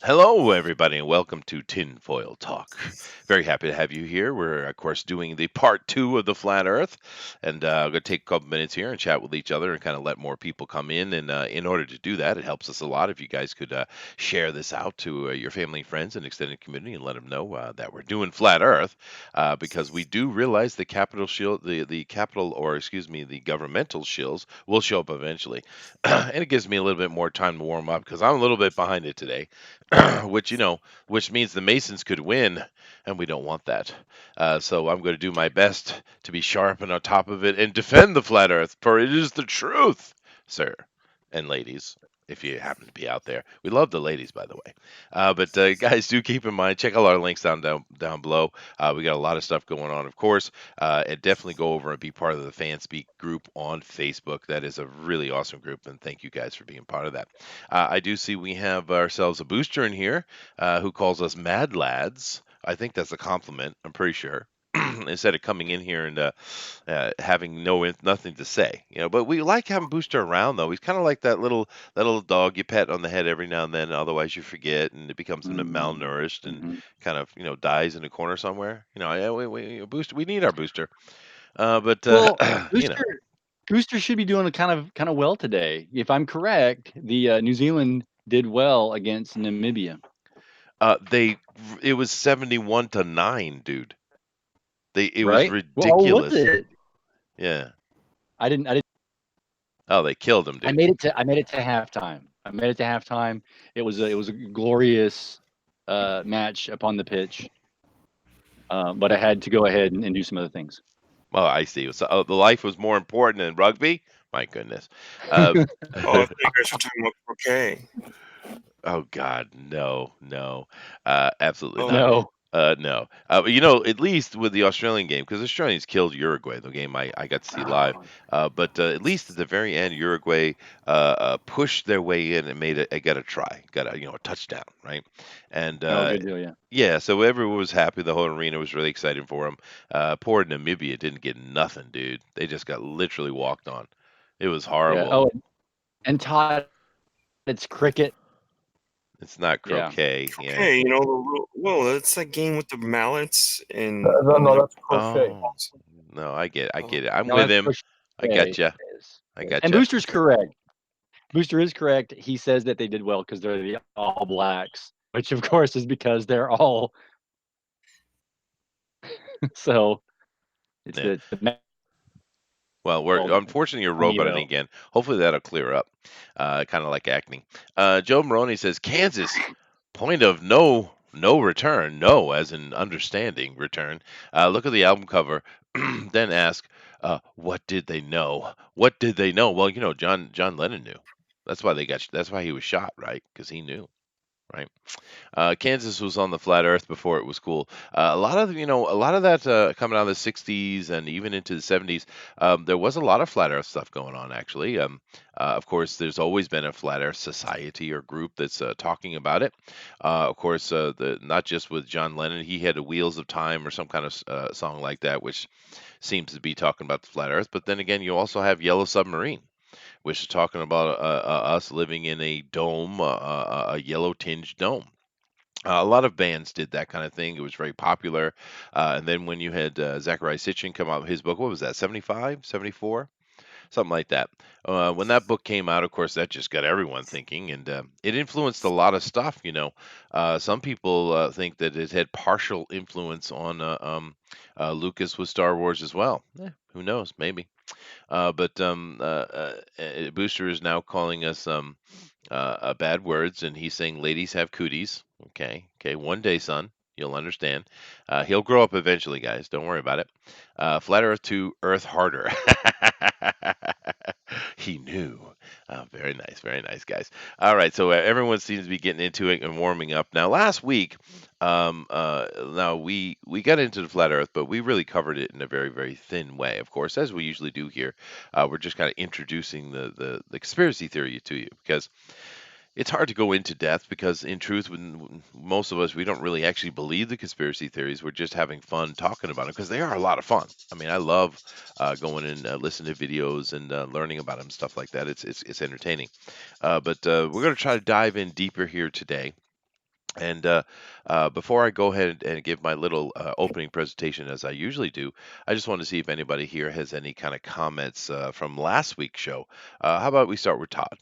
Hello, everybody, and welcome to Tinfoil Talk. Very happy to have you here. We're, of course, doing the part two of the flat Earth, and I'm going to take a couple minutes here and chat with each other and kind of let more people come in. And in order to do that, it helps us a lot if you guys could share this out to your family, friends, and extended community, and let them know that we're doing flat Earth, because we do realize the capital shield, the capital, or excuse me, the governmental shills will show up eventually, and it gives me a little bit more time to warm up because I'm a little bit behind it today. Which means the Masons could win, and we don't want that. So I'm going to do my best to be sharp and on top of it and defend the flat Earth, for it is the truth, sir and ladies. If you happen to be out there, we love the ladies, by the way. But guys, do keep in mind, check out our links down below. We got a lot of stuff going on, of course, and definitely go over and be part of the FanSpeak group on Facebook. That is a really awesome group, and thank you guys for being part of that. I do see we have ourselves a booster in here who calls us Mad Lads. I think that's a compliment. I'm pretty sure. Instead of coming in here and having nothing to say, But we like having Booster around, though. He's kind of like that little dog you pet on the head every now and then. Otherwise, you forget, and it becomes malnourished and Mm-hmm. kind of dies in a corner somewhere. Yeah, Booster. We need our Booster, but Well, you know, Booster should be doing kind of well today. If I'm correct, the New Zealand did well against Namibia, they it was 71-9, dude. It was right? Well, oh, was ridiculous. it? Yeah. I didn't. Oh, they killed him, dude. I made it to halftime. I made it to halftime. It was a glorious match upon the pitch, but I had to go ahead and do some other things. Oh, I see. So, the life was more important than rugby. My goodness. Uh, Oh, I thought you guys were talking about croquet. oh God, no, no, absolutely Oh, not. No. No, but, at least with the Australian game, because Australians killed Uruguay, the game I got to see live. Oh, But at least at the very end, Uruguay pushed their way in and got a try, got a touchdown, right? And oh, good deal. Yeah. yeah, so everyone was happy. The whole arena was really excited for them. Poor Namibia didn't get nothing, dude. They just got literally walked on. It was Yeah. horrible. Oh, and Todd, it's cricket. It's not Yeah. croquet, yeah. croquet. Well, it's that game with the mallets and No, and then no, it that's crochet. Oh, no, I oh, get it. I'm No, with that's him. I crochet. gotcha. Yes. I Yes. And gotcha. Booster's correct. Booster is correct. He says that they did well because they're the All Blacks, which of course is because they're all so it's Yeah. the it's the Well, called unfortunately you're roboting amiibo. again. Hopefully that'll clear up. Kind of like acne. Joe Maroney says Kansas point of no return. No, as in understanding return. Look at the album cover, then ask, what did they know? What did they know? Well, John Lennon knew. That's why he was shot, right? Because he knew, right? Kansas was on the flat Earth before it was cool. A lot of that coming out of the '60s and even into the '70s, there was a lot of flat Earth stuff going on. Actually, of course, there's always been a flat Earth society or group that's talking about it. Of course, not just with John Lennon, he had a Wheels of Time or some kind of song like that, which seems to be talking about the flat Earth. But then again, you also have Yellow Submarine, which is talking about us living in a dome, a yellow tinged dome. A lot of bands did that kind of thing. It was very popular. And then when you had Zachariah Sitchin come out with his book, what was that, 75, 74, something like that. When that book came out, of course, that just got everyone thinking, and it influenced a lot of stuff. Some people think that it had partial influence on Lucas with Star Wars as well. Who knows? Maybe. But Booster is now calling us bad words, and he's saying ladies have cooties. Okay, okay, one day, son, you'll understand. He'll grow up eventually, guys. Don't worry about it. Flat Earth to Earth harder. He knew. Very nice, guys. All right, so everyone seems to be getting into it and warming up. Now, last week, now we got into the flat Earth, but we really covered it in a very very thin way. Of course, as we usually do here, we're just kind of introducing the conspiracy theory to you because it's hard to go into depth because in truth when most of us we don't really actually believe the conspiracy theories. We're just having fun talking about them because they are a lot of fun. I mean, I love going and listening to videos and learning about them, stuff like that. It's entertaining. But we're going to try to dive in deeper here today. And before I go ahead and give my little opening presentation, as I usually do, I just want to see if anybody here has any kind of comments from last week's show. How about we start with Todd?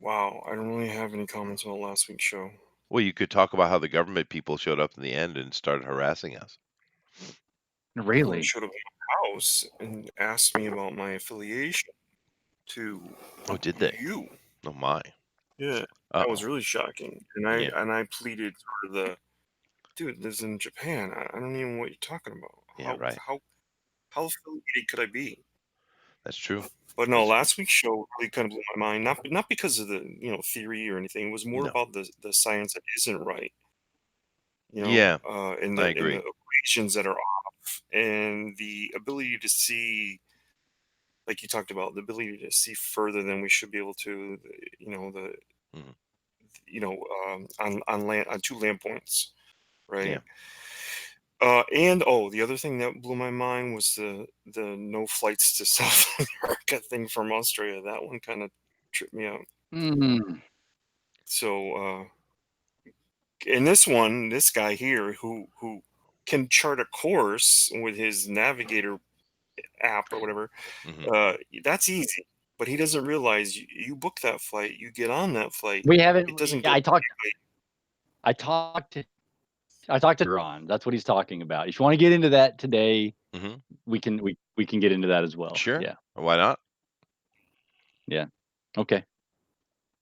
Wow, I don't really have any comments about last week's show. Well, you could talk about how the government people showed up in the end and started harassing us. Government Really? showed up at my house and asked me about my affiliation to Oh, did they? you. Oh my. Yeah, that was Uh-oh. really shocking. And Yeah. I pleaded sort of the dude lives in Japan. I don't even know what you're talking about. Yeah, right. How affiliated could I be? That's true. But no, That's true. last week's show really kind of blew my mind. Not because of the theory or anything. It was more No. about the science that isn't right. Yeah, I In the agree. equations that are off, and the ability to see, like you talked about, the ability to see further than we should be able to. The Mhm. on land on two land points, Yeah. right? And the other thing that blew my mind was the no flights to South America thing from Australia. That one kind of tripped me out. Mm. So in this one, this guy here who can chart a course with his navigator app or whatever, Hmm. that's easy. But he doesn't realize you book that flight, you get on that flight, We haven't. it doesn't Yeah, go. I talked to. I talked to Ron. That's what he's talking about. If you want to get into that today, Hmm. we can get into that as well. Sure. Yeah. Why not? Yeah. Okay.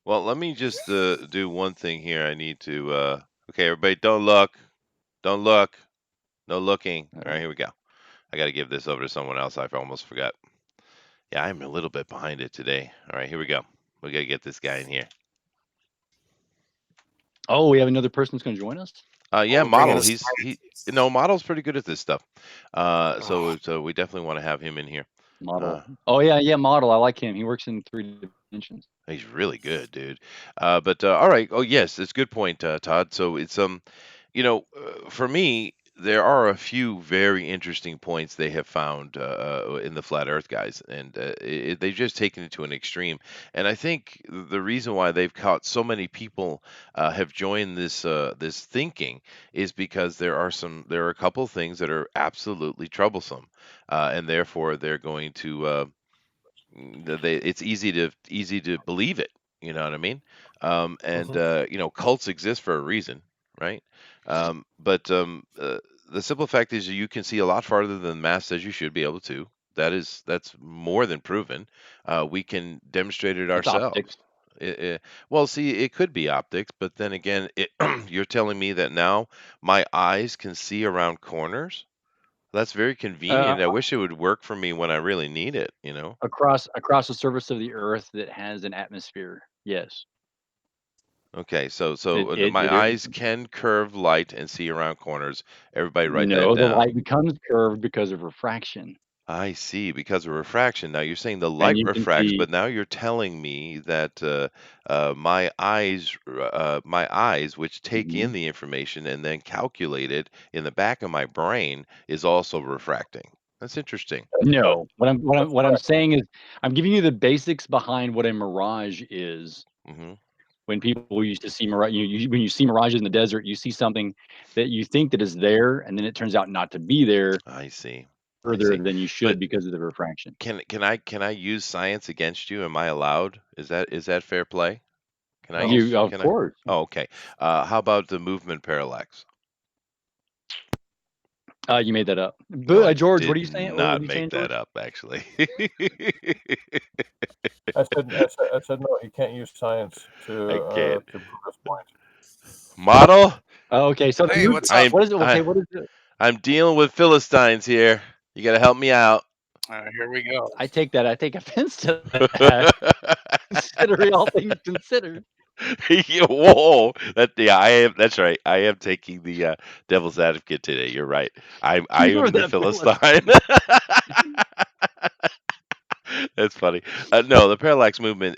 Well, let me just do one thing here. I need to. Okay, everybody, don't look. Don't look. No looking. All right, Uh, here we go. I got to give this over to someone else. I almost forgot. Yeah, I'm a little bit behind it today. All right, here we go. We got to get this guy in here. oh, we have another person that's going to join us. Yeah, We're bringing model. a He scientist. no model's pretty good at this stuff. Oh, So we definitely want to have him in here. Uh, Model. Oh yeah, yeah. Model. I like him. He works in 3 dimensions. he's really good, dude. But all right. Oh yes, it's a good point, Todd. So it's for me, there are a few very interesting points they have found in the flat Earth guys, and they've just taken it to an extreme. And I think the reason why they've caught so many people have joined this thinking is because there are a couple of things that are absolutely troublesome, and therefore they're going to. It's easy to believe it. You know what I mean? And mhm. cults exist for a reason, right? But the simple fact is you can see a lot farther than math says you should be able to. That's more than proven. We can demonstrate it It's ourselves. optics. Well, see, it could be optics, but then again, you're telling me that now my eyes can see around corners. That's very Uh, convenient. I wish it would work for me when I really need it, you know? across the surface of the Earth that has an atmosphere. Yes. Okay, so my It is. eyes can curve light and see around corners. Everybody write that No, the down. light becomes curved because of refraction, I see, because of refraction. Now you're saying the and light you can refracts, see. but now you're telling me that my eyes, which take in Mhm. the information and then calculate it in the back of my brain, is also refracting. That's interesting. That's No, that's what I'm correct. saying is I'm giving you the basics behind what a mirage is. Hmm. When people used to see mirage, when you see mirages in the desert, you see something that you think that is there, and then it turns out not to be there I see. I further see. than you But should because of the refraction. can I use science against you? Am I allowed? Is that fair play? Can I No, use? You, of Can I? course. Oh, okay. How about the movement parallax? You made that up. No, I But George, what did are you saying? What not are you make saying, that George? up, actually. I said no. He can't use science I can't. to prove his point. Model. Oh, okay, so the Hey, move. what's up? I'm What is it? Okay, I what is it? I'm dealing with Philistines here. You got to help me out. Here we go. I take that. I take offense to that. Considering all things considered, Whoa, I am. That's right. I am taking the devil's advocate today. You're right. I you are am the the Philistine. That's funny. No, the parallax movement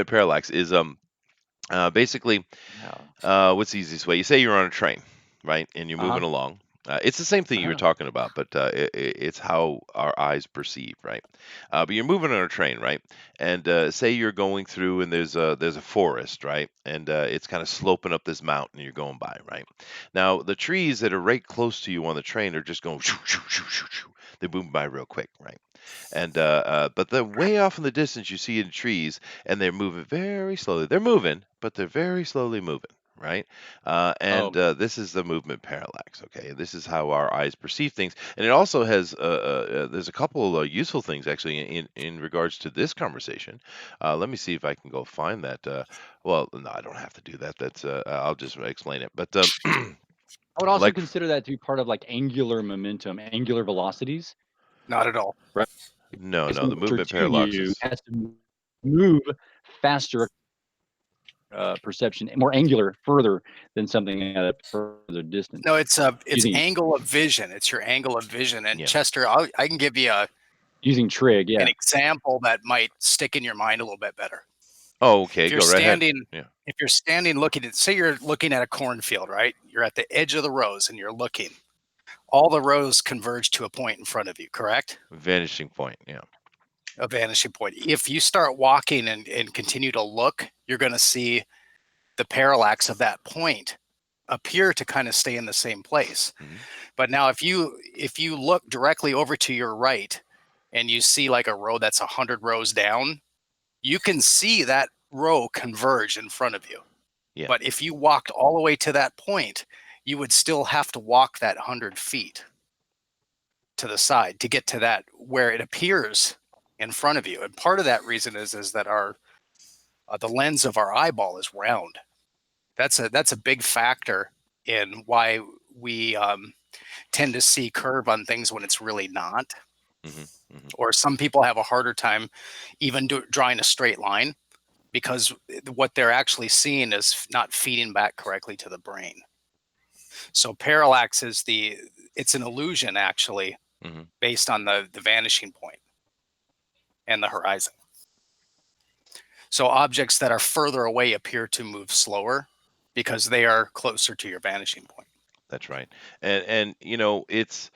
parallax is basically Yeah. what's the easiest way? You say you're on a train, right, and you're Uh huh. moving along. It's the same thing you were Ah. talking about, but it's how our eyes perceive, right? But you're moving on a train, right? And say you're going through, and there's a forest, right? And it's kind of sloping up this mountain you're going by, right? Now the trees that are right close to you on the train are just going shoo, shoo, shoo, shoo, shoo. They're moving by real quick, right? And but the way off in the distance you see in trees, and they're moving very slowly. They're moving, but they're very slowly moving, right? And Oh, this is the movement parallax. Okay, this is how our eyes perceive things, and it also has there's a couple of useful things actually in regards to this conversation. Let me see if I can go find that. Well, no, I don't have to do that. That's I'll just explain it. But I would also like consider that to be part of like angular momentum, angular velocities, Not at all. right? no, It's no, the closer movement to parallax you, is has to move faster, perception, more angular, further than something at a further distance. No, it's Using angle of vision. It's your angle of vision. And yeah. Chester, I can give you using trig, yeah. an example that might stick in your mind a little bit better. Oh, okay, If you're go right ahead. standing, Yeah. if you're standing looking at, say you're looking at a cornfield, right? You're at the edge of the rows and you're looking. All the rows converge to a point in front of you, correct? Vanishing point. Yeah. A vanishing point. If you start walking and continue to look, you're going to see the parallax of that point appear to kind of stay in the same place. Mhm. But now if you look directly over to your right and you see like a row that's 100 rows down, you can see that row converge in front of you. Yeah. But if you walked all the way to that point, you would still have to walk that 100 feet to the side to get to that where it appears in front of you. And part of that reason is that our the lens of our eyeball is round. That's a big factor in why we tend to see curve on things when it's really not. Mhm. Mhm. Or some people have a harder time even drawing a straight line because what they're actually seeing is not feeding back correctly to the brain. So parallax is it's an illusion actually Mhm. based on the vanishing point and the horizon. So objects that are further away appear to move slower because they are closer to your vanishing point. That's right. And it's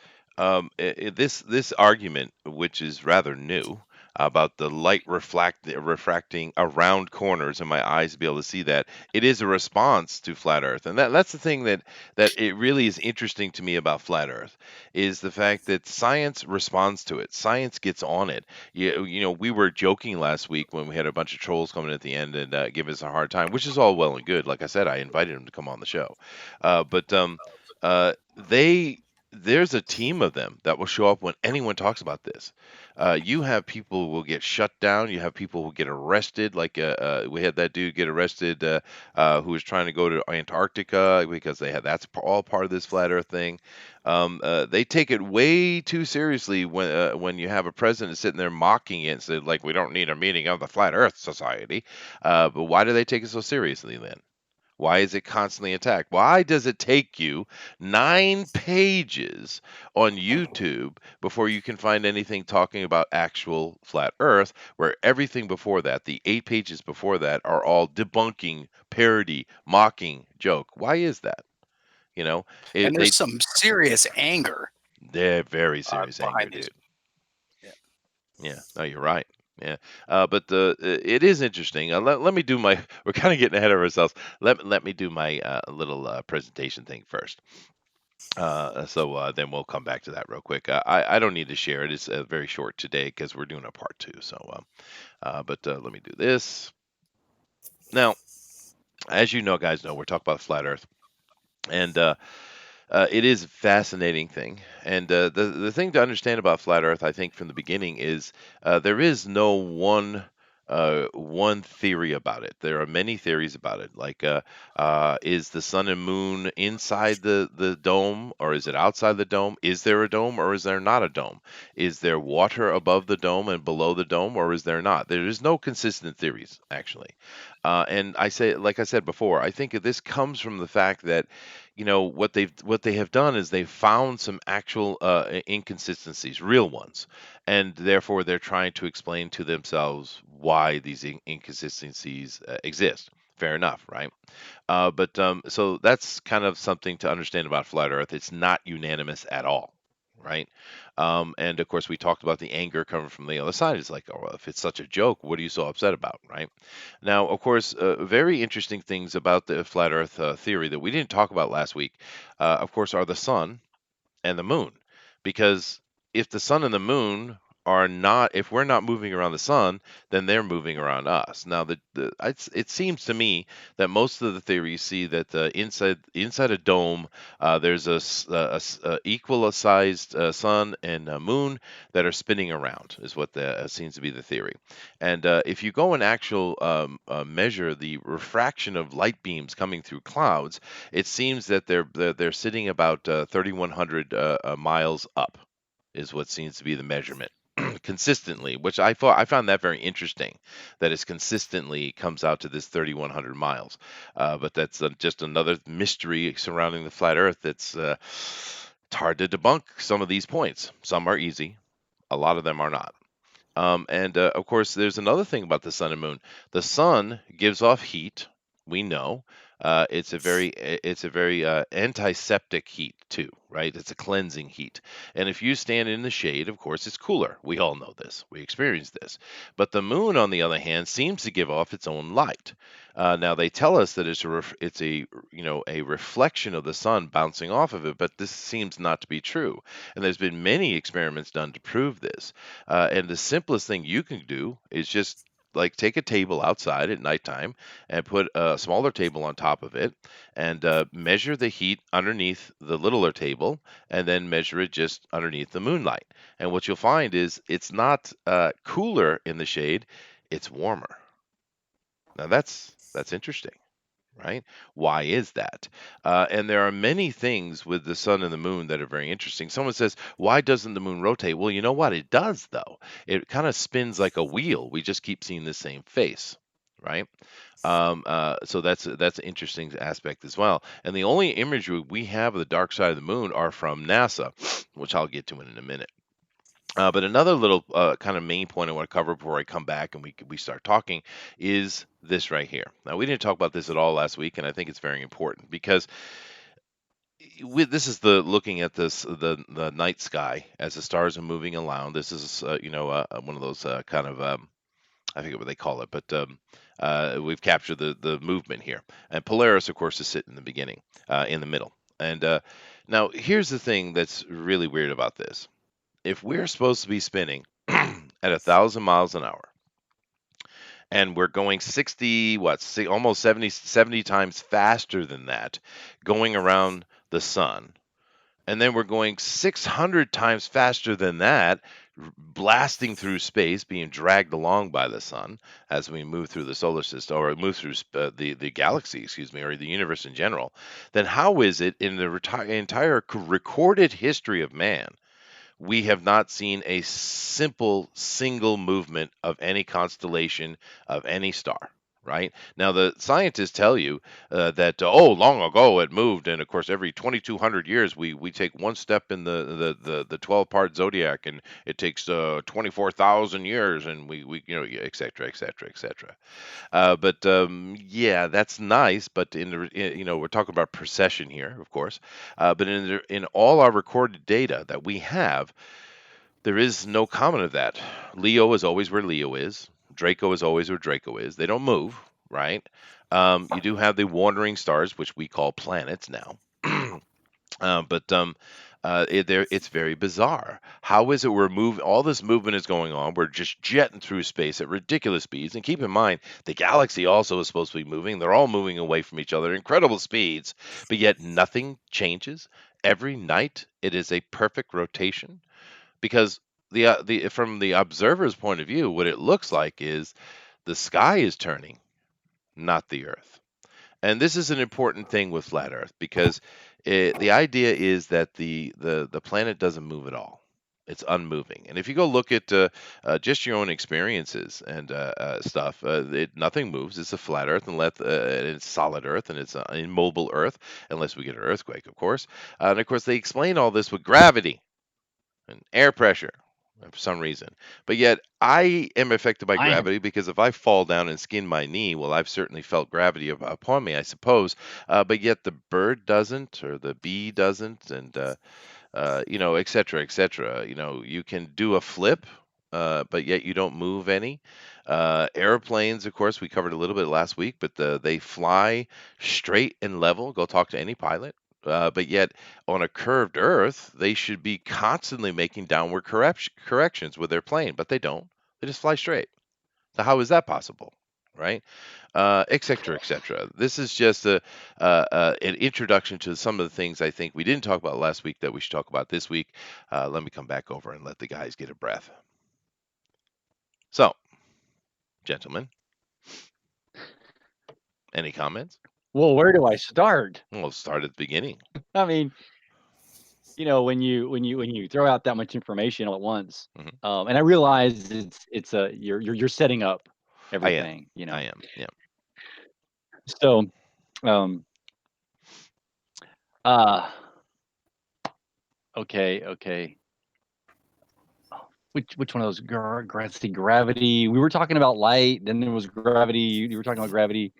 this argument, which is rather new, about the light refracting around corners and my eyes to be able to see that. It is a response to flat Earth, and that's the thing that it really is interesting to me about flat Earth is the fact that science responds to it. Science gets on it. We were joking last week when we had a bunch of trolls coming at the end and give us a hard time, which is all well and good. Like I said, I invited them to come on the show, but they there's a team of them that will show up when anyone talks about this. You have people who will get shut down. You have people who get arrested. Like we had that dude get arrested who was trying to go to Antarctica because that's all part of this flat Earth thing. They take it way too seriously when you have a president sitting there mocking it and said like we don't need a meeting of the Flat Earth Society. But why do they take it so seriously then? Why is it constantly attacked? Why does it take you 9 pages on YouTube before you can find anything talking about actual flat Earth, where everything before that, the 8 pages before that, are all debunking, parody, mocking, joke? Why is that? You know, And they there's some serious anger they're very serious anger, behind these. dude. Yeah. Yeah, no, you're right. Yeah, but it is interesting. Let me do my. We're kind of getting ahead of ourselves. Let me do my little presentation thing first. So then we'll come back to that real quick. I don't need to share it. It's very short today because we're doing a part two. So, but let me do this now. As you know, guys know we're talking about flat Earth, and it is a fascinating thing, and the thing to understand about flat Earth, I think, from the beginning is there is no one theory about it. There are many theories about it. Like, is the sun and moon inside the dome, or is it outside the dome? Is there a dome, or is there not a dome? Is there water above the dome and below the dome, or is there not? There is no consistent theories, actually. And like I said before, I think that this comes from the fact that what they have done is they've found some actual inconsistencies, real ones, and therefore they're trying to explain to themselves why these inconsistencies exist. Fair enough, right? But so that's kind of something to understand about flat Earth. It's not unanimous at all, right? And of course, we talked about the anger coming from the other side. It's like, oh, well, if it's such a joke, what are you so upset about, right? Now, of course, very interesting things about the flat Earth theory that we didn't talk about last week, of course, are the sun and the moon. Because if the sun and the moon are not, if we're not moving around the sun, then they're moving around us. Now, it seems to me that most of the theories see that inside a dome, there's a equal sized sun and moon that are spinning around, is what seems to be the theory. And if you go and actual measure the refraction of light beams coming through clouds, it seems that they're sitting about 3,100 miles up, is what seems to be the measurement consistently, which I found that very interesting. That it consistently comes out to this 3,100 miles, but that's just another mystery surrounding the flat Earth. It's hard to debunk some of these points. Some are easy, a lot of them are not. And of course, there's another thing about the sun and moon. The sun gives off heat. We know it's a very antiseptic heat too, right? It's a cleansing heat. And if you stand in the shade, of course, it's cooler. We all know this. We experience this. But the moon, on the other hand, seems to give off its own light. Now they tell us that it's a reflection of the sun bouncing off of it, but this seems not to be true. And there's been many experiments done to prove this. And the simplest thing you can do is just like take a table outside at nighttime and put a smaller table on top of it and measure the heat underneath the littler table and then measure it just underneath the moonlight. And what you'll find is it's not cooler in the shade, it's warmer. Now that's interesting, right? Why is that? And there are many things with the sun and the moon that are very interesting. Someone says, why doesn't the moon rotate? Well, you know what? It does, though. It kind of spins like a wheel. We just keep seeing the same face, right? So that's an interesting aspect as well. And the only imagery we have of the dark side of the moon are from NASA, which I'll get to in a minute. But another little kind of main point I want to cover before I come back and we start talking is this right here. Now we didn't talk about this at all last week, and I think it's very important because this is the looking at the night sky as the stars are moving around. This is one of those kind of I forget what they call it, but we've captured the movement here. And Polaris, of course, is sitting in the beginning, in the middle. And now here's the thing that's really weird about this. If we're supposed to be spinning at 1,000 miles an hour and we're going 60 almost 70 times faster than that going around the sun, and then we're going 600 times faster than that blasting through space, being dragged along by the sun as we move through the solar system or move through the galaxy, excuse me, or the universe in general, then how is it in the entire recorded history of man we have not seen a simple single movement of any constellation of any star? Right now, the scientists tell you that long ago it moved, and of course, every 2,200 years we take one step in the 12-part zodiac, and it takes 24,000 years, and we et cetera, et cetera, et cetera. But yeah, that's nice. But we're talking about precession here, of course. But in all our recorded data that we have, there is no comment of that. Leo is always where Leo is. Draco is always where Draco is. They don't move, right? You do have the wandering stars, which we call planets now. But it's very bizarre. How is it we're moving? All this movement is going on. We're just jetting through space at ridiculous speeds. And keep in mind, the galaxy also is supposed to be moving. They're all moving away from each other at incredible speeds, but yet nothing changes. Every night, it is a perfect rotation because the from the observer's point of view, what it looks like is the sky is turning, not the Earth. And this is an important thing with flat Earth because the idea is that the planet doesn't move at all. It's unmoving. And if you go look at just your own experiences and stuff, nothing moves. It's a flat Earth, and it's solid Earth, and it's an immobile Earth, unless we get an earthquake, of course. And of course, they explain all this with gravity and air pressure. for some reason. But yet I am affected by I have. gravity because if I fall down and skin my knee, well, I've certainly felt gravity upon me, I suppose. But yet the bird doesn't, or the bee doesn't, and et cetera, et cetera. You can do a flip, but yet you don't move any. Airplanes, of course, we covered a little bit last week, but they fly straight and level. Go talk to any pilot. But yet, on a curved Earth, they should be constantly making downward corrections with their plane, but they don't. They just fly straight. So how is that possible, right? Et cetera, et cetera. This is just an introduction to some of the things I think we didn't talk about last week that we should talk about this week. Let me come back over and let the guys get a breath. So, gentlemen, any comments? Well, where do I start? We'll start at the beginning. I mean, when you throw out that much information all at once, Mhm. and I realize it's you're setting up I am. everything, I am. Yeah. So, um, uh, okay. Which one of those? Let's see, gravity. We were talking about light. Then there was gravity. You were talking about gravity.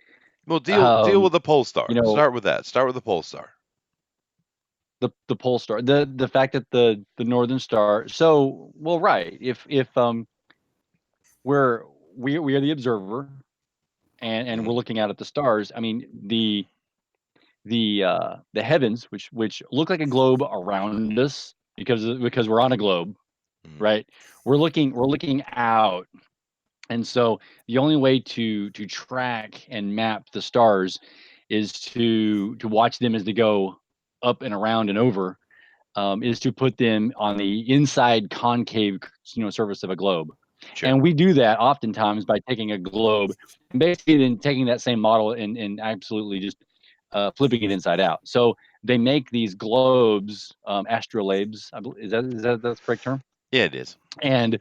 Well, deal with the pole star. You know, Start with that. Start with the pole star. the pole star. The fact that the northern star. So, well, right. If we are the observer, and Mhm. we're looking out at the stars. I mean, the heavens, which look like a globe around us because we're on a globe, Mhm. right? We're looking out, and so the only way to track and map the stars is to watch them as they go up and around and over, is to put them on the inside concave surface of a globe. Sure. And we do that oftentimes by taking a globe and basically then taking that same model and absolutely just flipping it inside out. So they make these globes, astrolabes. Is that that's the correct term? Yeah, it is. And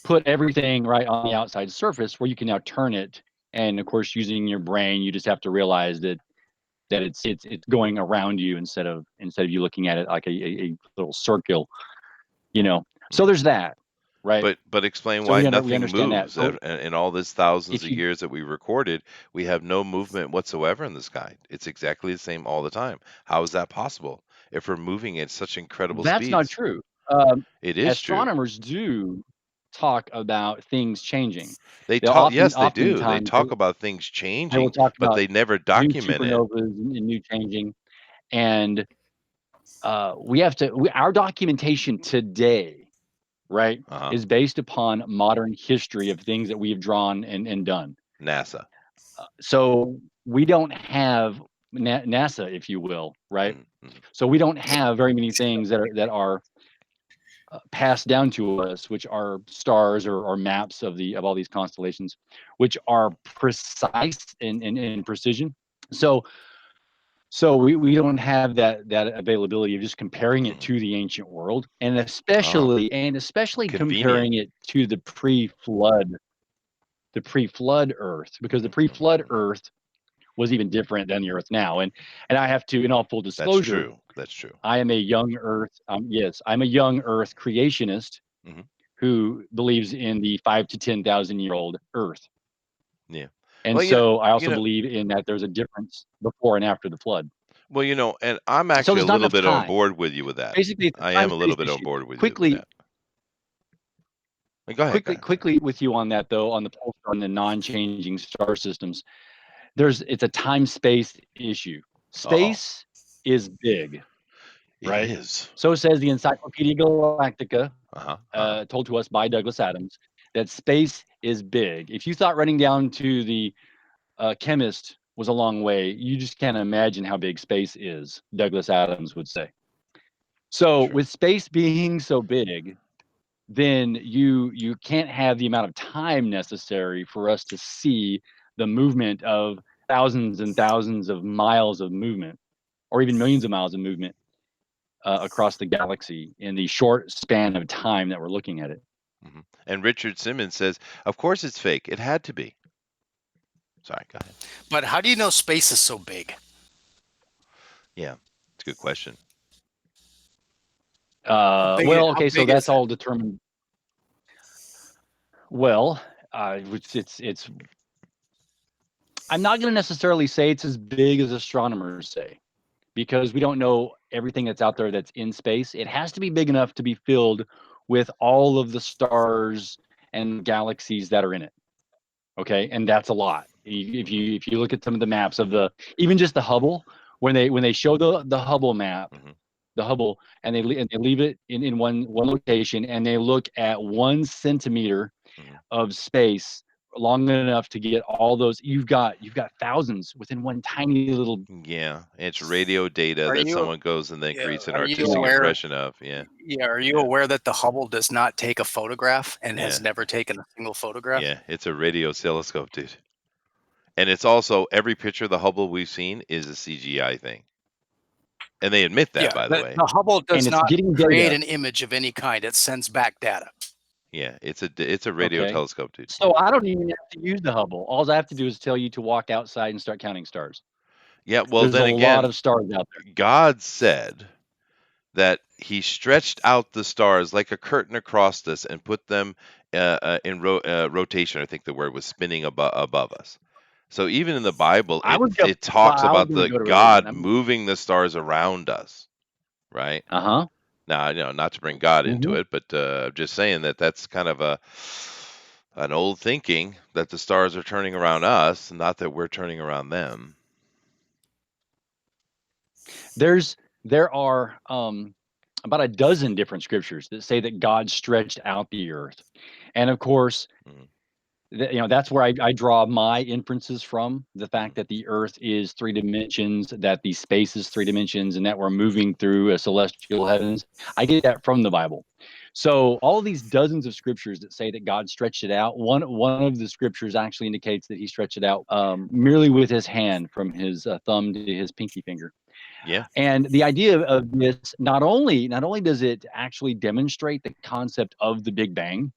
put everything right on the outside surface where you can now turn it. And of course, using your brain, you just have to realize that it's going around you instead of you looking at it like a little circle. So Mhm. there's that, right? But explain So why we nothing understand that. moves. So In all this thousands if of you years that we recorded, we have no movement whatsoever in the sky. It's exactly the same all the time. How is that possible if we're moving at such incredible That's not speeds? true. It is true. Astronomers do talk about things changing. They They'll talk, yes, they do. They oftentimes talk about things they will changing, talk but about they never new document it. supernovas and new changing, and we have to. Our documentation today, right, Uh-huh. is based upon modern history of things that we have drawn and done. NASA. So we don't have NASA, if you will, right? Mhm. So we don't have very many things that are passed down to us, which are stars or maps of all these constellations, which are precise in precision. So we don't have that availability of just comparing it Mhm. to the ancient world, and Oh, especially convenient. comparing it to the pre-flood Earth, because the Mhm, pre-flood mhm. Earth was even different than the Earth now. And I have to, in all full That's disclosure, true. That's true. I am a young Earth. Yes, I'm a young Earth creationist Mhm. who believes in the 5 to 10,000 year old Earth. Yeah. And Well, so I you also know, believe in that there's a difference before and after the flood. and I'm So actually a there's not little enough bit on time. board with you with that. Basically, it's I a time am a space little bit on issue. board with you with Quickly, that. Go ahead. Go ahead. quickly with you on that though, on the pulsar and the non-changing star systems. It's a time space issue. Uh-oh. Space is big, It right? is. So says the Encyclopedia Galactica, Uh-huh. Uh-huh. told to us by Douglas Adams, that space is big. If you thought running down to the chemist was a long way, you just can't imagine how big space is, Douglas Adams would say. So True. with space being so big, then you can't have the amount of time necessary for us to see the movement of thousands and thousands of miles of movement, or even millions of miles of movement across the galaxy in the short span of time that we're looking at it. Hmm. And Richard Simmons says, of course it's fake. It had to be. Sorry, go ahead. But how do you know space is so big? Yeah, it's a good question. Well, how okay, so big is that's it? all determined. Well, it's. I'm not going to necessarily say it's as big as astronomers say, because we don't know everything that's out there that's in space. It has to be big enough to be filled with all of the stars and galaxies that are in it. Okay, and that's a lot. If you look at some of the maps of the, even just the Hubble, when they show the Hubble map, Mhm. the Hubble, and they leave it in one location, and they look at 1 centimeter Mhm. of space long enough to get all those. You've got thousands within one tiny little. Yeah, it's radio data Are that you someone goes and then yeah, creates an are you artistic aware? impression of. Yeah, Yeah, are you yeah, aware that the Hubble does not take a photograph and has yeah, never taken a single photograph? yeah. It's a radio telescope, dude. And it's also every picture of the Hubble we've seen is a CGI thing, and they admit that, Yeah, by the the, way. the Hubble And does it's not getting create data. an image of any kind. It sends back data. Yeah, it's a radio Okay, telescope, dude. so I don't even have to use the Hubble. All I have to do is tell you to walk outside and start counting stars. Yeah, well, There's a then lot again, of stars out there. God said that He stretched out the stars like a curtain across us and put them in rotation. I think the word was spinning above us. So even in the Bible, I was go. it talks I was about going to the go to religion. God moving the stars around us, right? Uh-huh. Now, not to bring God into Hmm. it, but I'm just saying that that's kind of an old thinking that the stars are turning around us, not that we're turning around them. There are about a dozen different scriptures that say that God stretched out the earth, and of course, Mhm, that's where I draw my inferences from the mhm. fact that the earth is 3 dimensions, that the space is 3 dimensions, and that we're moving through a celestial heavens. I get that from the Bible. So all of these dozens of scriptures that say that God stretched it out, one of the scriptures actually indicates that He stretched it out merely with His hand, from His thumb to His pinky finger. Yeah. And the idea of this, not only does it actually demonstrate the concept of the Big Bang,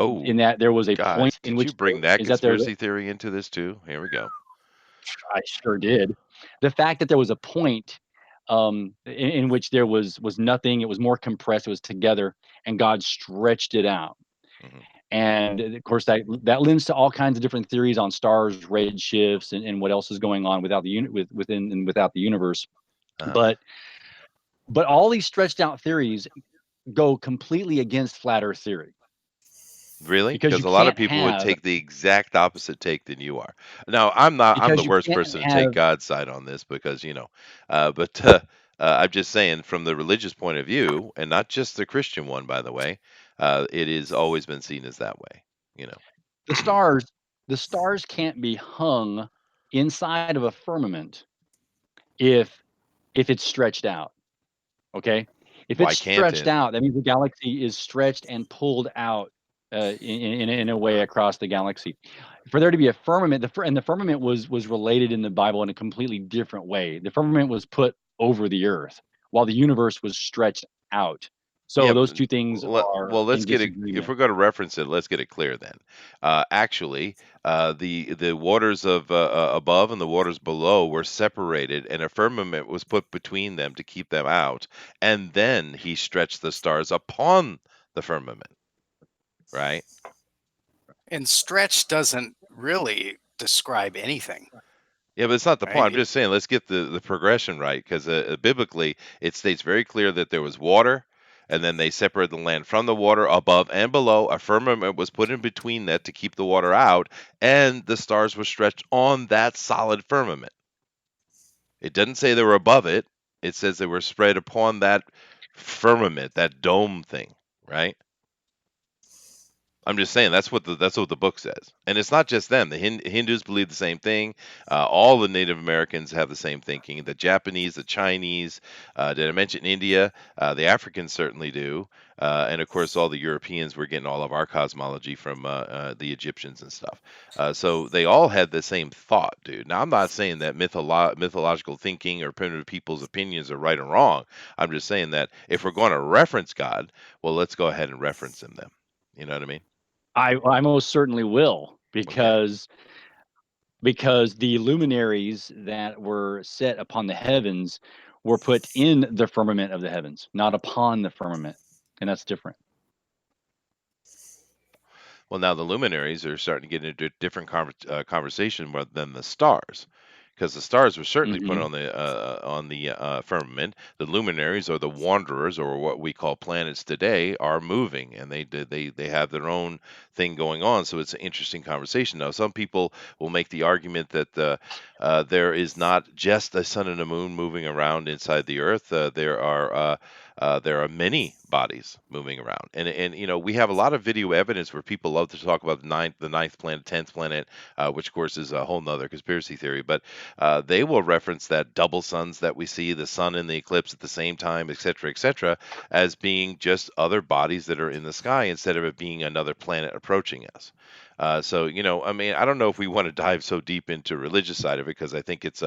Oh, in that there was a guys, point in did you which bring that is that there was conspiracy theory into this too? Here we go. I sure did. The fact that there was a point in which there was nothing, it was more compressed, it was together, and God stretched it out. Hmm. And of course, that lends to all kinds of different theories on stars, red shifts, and what else is going on without the within and without the universe. Uh-huh. But all these stretched out theories go completely against flat Earth theory, Really? because you Because a lot of can't people would have take the exact opposite take than you are. Now, I'm not. I'm the because you worst can't person to take have God's side on this because but I'm just saying from the religious point of view, and not just the Christian one, by the way. It has always been seen as that way. You know. the stars. The stars can't be hung inside of a firmament if it's stretched out. Okay, if Why it's can't stretched it? out, that means the galaxy is stretched and pulled out in a way across the galaxy. For there to be a firmament, and the firmament was related in the Bible in a completely different way. The firmament was put over the earth while the universe was stretched out. So Yeah, those two things well, are let's in get it. If disagreement. we're going to reference it, let's get it clear then. Actually, the waters of above and the waters below were separated, and a firmament was put between them to keep them out. And then He stretched the stars upon the firmament. Right? And stretch doesn't really describe anything, Yeah, but it's not the point. right? I'm just saying, let's get the progression right, because biblically it states very clear that there was water, and then they separated the land from the water above and below. A firmament was put in between that to keep the water out, and the stars were stretched on that solid firmament. It doesn't say they were above it. It says they were spread upon that firmament, that dome thing, right? I'm just saying that's what the book says, and it's not just them. The Hindus believe the same thing. All the Native Americans have the same thinking. The Japanese, the Chinese. Did I mention India? The Africans certainly do, and of course, all the Europeans. We're getting all of our cosmology from the Egyptians and stuff. So they all had the same thought, dude. Now, I'm not saying that mythological thinking or primitive people's opinions are right or wrong. I'm just saying that if we're going to reference God, well, let's go ahead and reference him then. You know what I mean? I most certainly will, Okay. because the luminaries that were set upon the heavens were put in the firmament of the heavens, not upon the firmament, and that's different. Well, now the luminaries are starting to get into a different conversation than the stars, because the stars were certainly put Hmm. on the firmament. The luminaries, or the wanderers, or what we call planets today, are moving, and they have their own thing going on. So it's an interesting conversation. Now, some people will make the argument that there is not just the sun and the moon moving around inside the Earth. There are many bodies moving around, and we have a lot of video evidence where people love to talk about the ninth planet, 10th planet, which of course is a whole nother conspiracy theory. But they will reference that double suns that we see, the sun and the eclipse at the same time, et cetera, as being just other bodies that are in the sky instead of it being another planet approaching us. So, I mean, I don't know if we want to dive so deep into religious side of it, because I think it's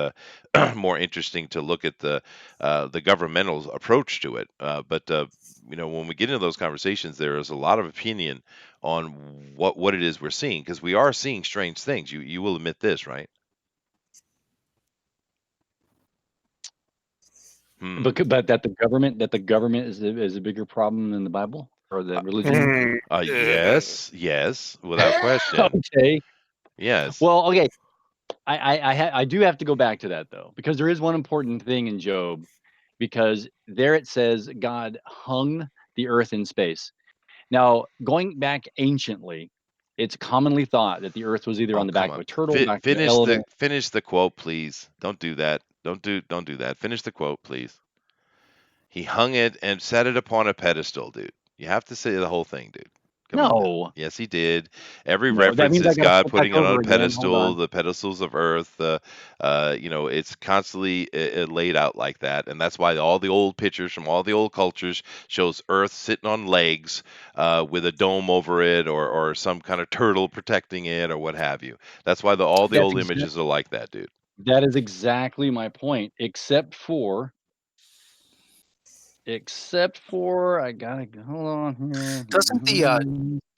more interesting to look at the governmental approach to it. But when we get into those conversations, there is a lot of opinion on what it is we're seeing, because we are seeing strange things. You will admit this, right? But that the government is a bigger problem than the Bible or the religion. Yes, without question. Okay. Yes. Well, okay. I do have to go back to that though, because there is one important thing in Job, because there it says God hung the earth in space. Now, going back anciently, it's commonly thought that the earth was either Oh, on the come back of on. a turtle, back of an Finish the elephant. finish the quote, please. Don't do that. Don't do that. Finish the quote, please. He hung it and set it upon a pedestal, dude. You have to say the whole thing, dude. Come on now. No, Yes, he did. Every no, that reference means I is got to God start back putting it on over a again. Hold pedestal, on. the pedestals of Earth. It's constantly laid out like that, and that's why all the old pictures from all the old cultures shows Earth sitting on legs, with a dome over it, or some kind of turtle protecting it, or what have you. That's why all the That's old images are like that, dude. that is exactly my point. Except for I gotta hold on here.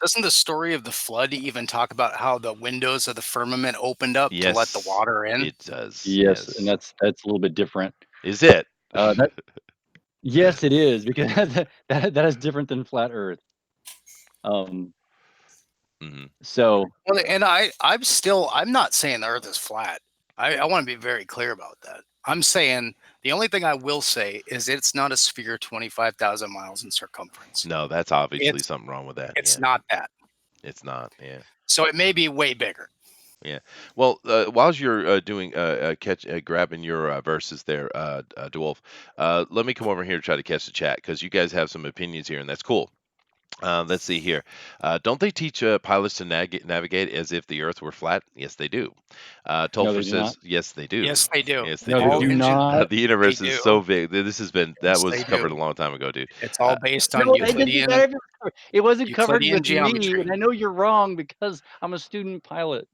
Doesn't the story of the flood even talk about how the windows of the firmament opened up to let the Yes, water in? it does. Yes, and Yes. that's a little bit different. Is it? That Yes, it is, because that is different than flat Earth. Um, hmm so Well, and I'm not saying the Earth is flat. I want to be very clear about that. I'm saying the only thing I will say is it's not a sphere 25,000 miles in circumference. No, that's obviously It's something wrong with that. it's Yeah, not that. it's not. Yeah, So it may be way bigger. yeah. Well, while you're doing grabbing your verses there, DeWolf, let me come over here and try to catch the chat, because you guys have some opinions here, and that's cool. Let's see here. Don't they teach pilots to navigate as if the Earth were flat? Yes, they do. no, they Tolfer do not. says, yes, they do. Yes, they do. Yes, they No, they All do. do engine not. The they universe is do. so big. That Yes, was they do. covered a long time ago, dude. It's Uh, all based on No, it wasn't covered Euclidean with me, geometry. and I know you're wrong because I'm a student pilot.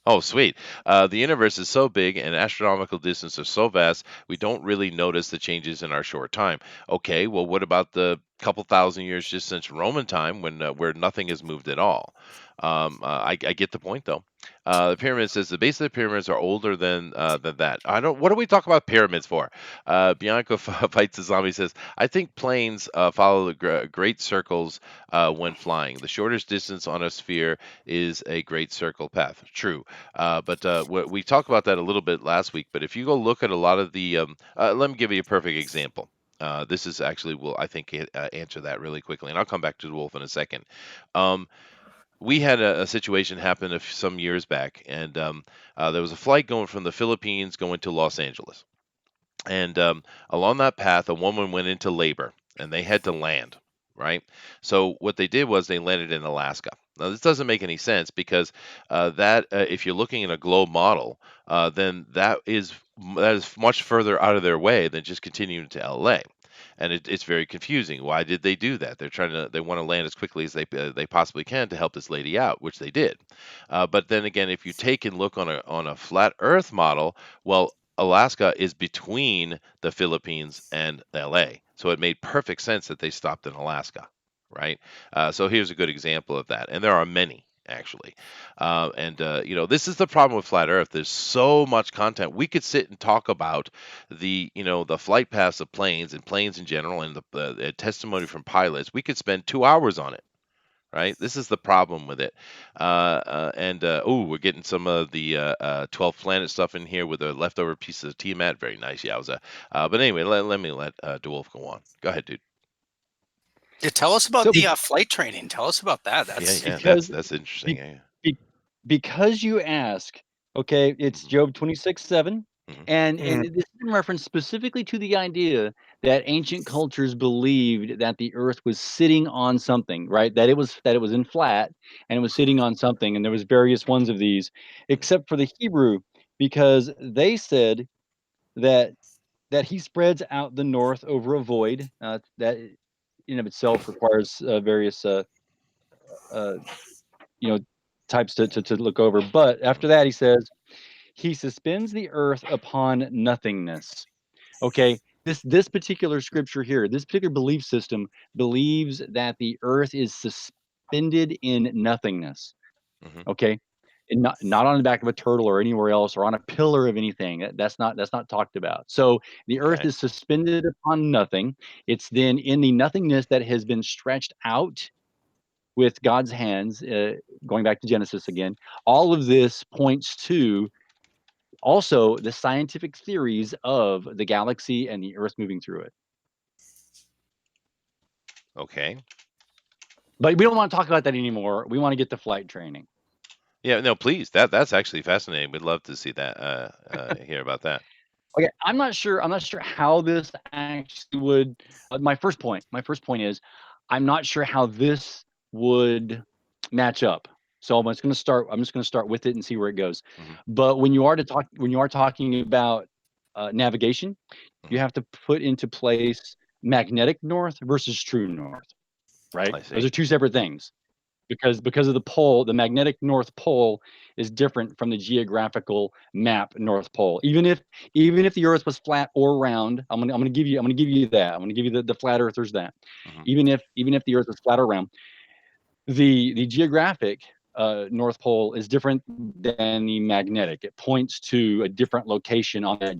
Oh, sweet. The universe is so big and astronomical distances are so vast, we don't really notice the changes in our short time. Okay, well, what about the couple thousand years just since Roman time, where nothing has moved at all? I get the point, though. The pyramid says the base of the pyramids are older than that. I don't. What do we talk about pyramids for? Bianco fights the zombie says, I think planes follow the great circles when flying. The shortest distance on a sphere is a great circle path. True. But we talked about that a little bit last week. But if you go look at a lot of let me give you a perfect example. This is actually will I think answer that really quickly, and I'll come back to the wolf in a second. Um, we had a situation happen some years back, and there was a flight going from the Philippines going to Los Angeles. And along that path, a woman went into labor and they had to land, right? So what they did was they landed in Alaska. Now, this doesn't make any sense, because if you're looking at a globe model, then that is much further out of their way than just continuing to LA. And it's very confusing. Why did they do that? They want to land as quickly as they possibly can to help this lady out, which they did. But then again, if you take and look on a flat Earth model, well, Alaska is between the Philippines and LA. So it made perfect sense that they stopped in Alaska, right? So here's a good example of that. And there are many. actually. This is the problem with flat Earth. There's so much content. We could sit and talk about the flight paths of planes and planes in general, and the testimony from pilots. We could spend 2 hours on it. Right, this is the problem with it, we're getting some of the 12 planet stuff in here with the leftover pieces of T-Mat. Very nice, Yowza. But anyway, let me let DeWolf go on. Go ahead, dude. Yeah, tell us about So the flight training. Tell us about that. That's Yeah, because that's interesting. Yeah. be, because you ask, okay, it's Mhm. Job 26:7, Mhm. and Mm. this is in reference specifically to the idea that ancient cultures believed that the earth was sitting on something, right? That it was in flat and it was sitting on something, and there was various ones of these, Mhm. except for the Hebrew, because they said that he spreads out the north over a void. That in of itself requires various uh, you know types to look over. But Mhm. after that, he says he suspends the earth upon nothingness. Okay, this particular scripture here, this particular belief system believes that the earth is suspended in nothingness. Mhm. Okay, and not on the back of a turtle or anywhere else or on a pillar of anything. That's not talked about. So the earth Okay. is suspended upon nothing. It's then in the nothingness that has been stretched out with God's hands, going back to Genesis again. All of this points to also the scientific theories of the galaxy and the Earth moving through it. Okay. But we don't want to talk about that anymore. We want to get to flight training. Yeah. No, please. That's actually fascinating. We'd love to see that. Hear about that. Okay, I'm not sure. I'm not sure how this actually would. My first point. My first point is, I'm not sure how this would match up. So I'm just going to start. I'm just going to start with it and see where it goes. Mhm. But when you are talking about navigation, you Mhm. have to put into place magnetic north versus true north. Right? I Those see. are two separate things because of the pole. The magnetic north pole is different from the geographical map north pole. Even if the earth was flat or round, I'm gonna give you that. I'm gonna give you the flat earthers that. Mhm. Even if the earth was flat or round, the geographic north pole is different than the magnetic. It points to a different location on that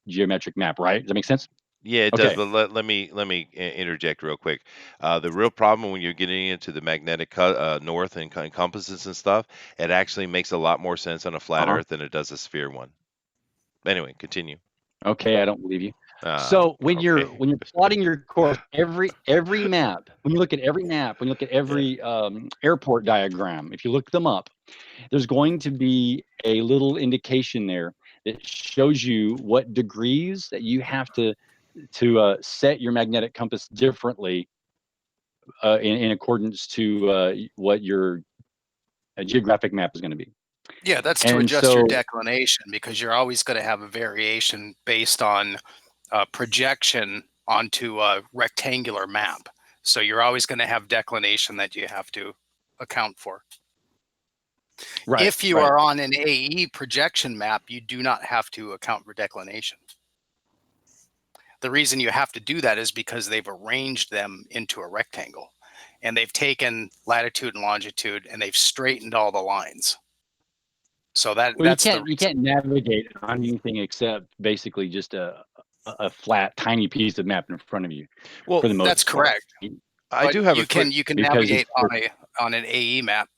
geometric map, right? Does that make sense? Yeah, it does. Okay. But let me interject real quick. The real problem when you're getting into the magnetic north and compasses and stuff, it actually makes a lot more sense on a flat Uh-huh. Earth than it does a sphere one. Anyway, continue. Okay, I don't believe you. Ah, So when you're okay. plotting your course, every map, when you look at every map, when you look at Yeah. every airport diagram, if you look them up, there's going to be a little indication there that shows you what degrees that you have to set your magnetic compass differently in accordance to what your geographic map is going to be. Yeah, that's to And adjust your so, declination because you're always going to have a variation based on projection onto a rectangular map. So you're always going to have declination that you have to account for. right, If you right. are on an AE projection map, you do not have to account for declination. The reason you have to do that is because they've arranged them into a rectangle and they've taken latitude and longitude and they've straightened all the lines. So Well, that's the you reason. can't navigate on anything except basically just a flat, tiny piece of map in front of you, for Well, the That's most part. correct. I But do have a quick. you can Because navigate on an AE map.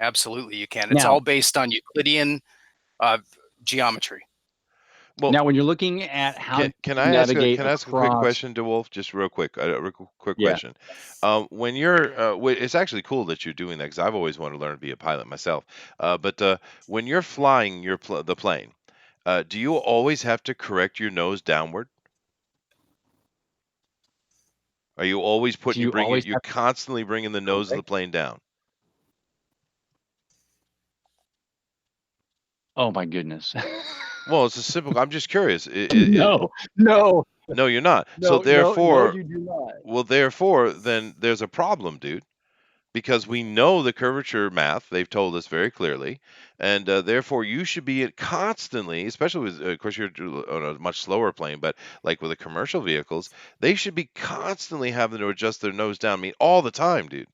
Absolutely, you can. It's now all based on Euclidean uh, geometry. Well, when you're looking at how can to can I ask a navigate can I ask a quick across, question, DeWolf? Just real quick, quick yeah, question. When you're, it's actually cool that you're doing that because I've always wanted to learn to be a pilot myself. But when you're flying the plane, do you always have to correct your nose downward? Are you always do you always you're have constantly bringing the to nose of the correct? plane down? Oh my goodness. Well, it's a simple. I'm just curious. No, no, No, you're not. So no, therefore, you do not. then there's a problem, dude. Because we know the curvature math, they've told us very clearly, and therefore you should be constantly, especially with, of course, you're on a much slower plane, but like with the commercial vehicles, they should be constantly having to adjust their nose down. I mean, all the time, dude.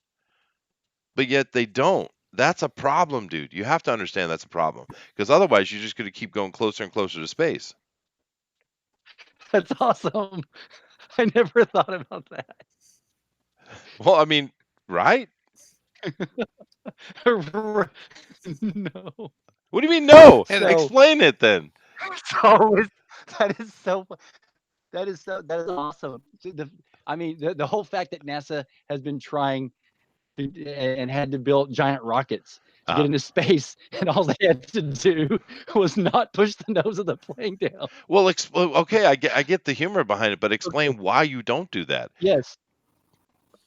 but yet they don't. That's a problem, dude. You have to understand that's a problem because otherwise you're just going to keep going closer and closer to space. That's awesome. I never thought about that. Well, I mean, right? No. What do you mean no? And So, Explain it then. so that is so that is awesome. I mean, the whole fact that NASA has been trying and had to build giant rockets to get Uh-huh. into space, and all they had to do was not push the nose of the plane down. Well, okay, I get the humor behind it, but Okay. explain why you don't do that. Yes.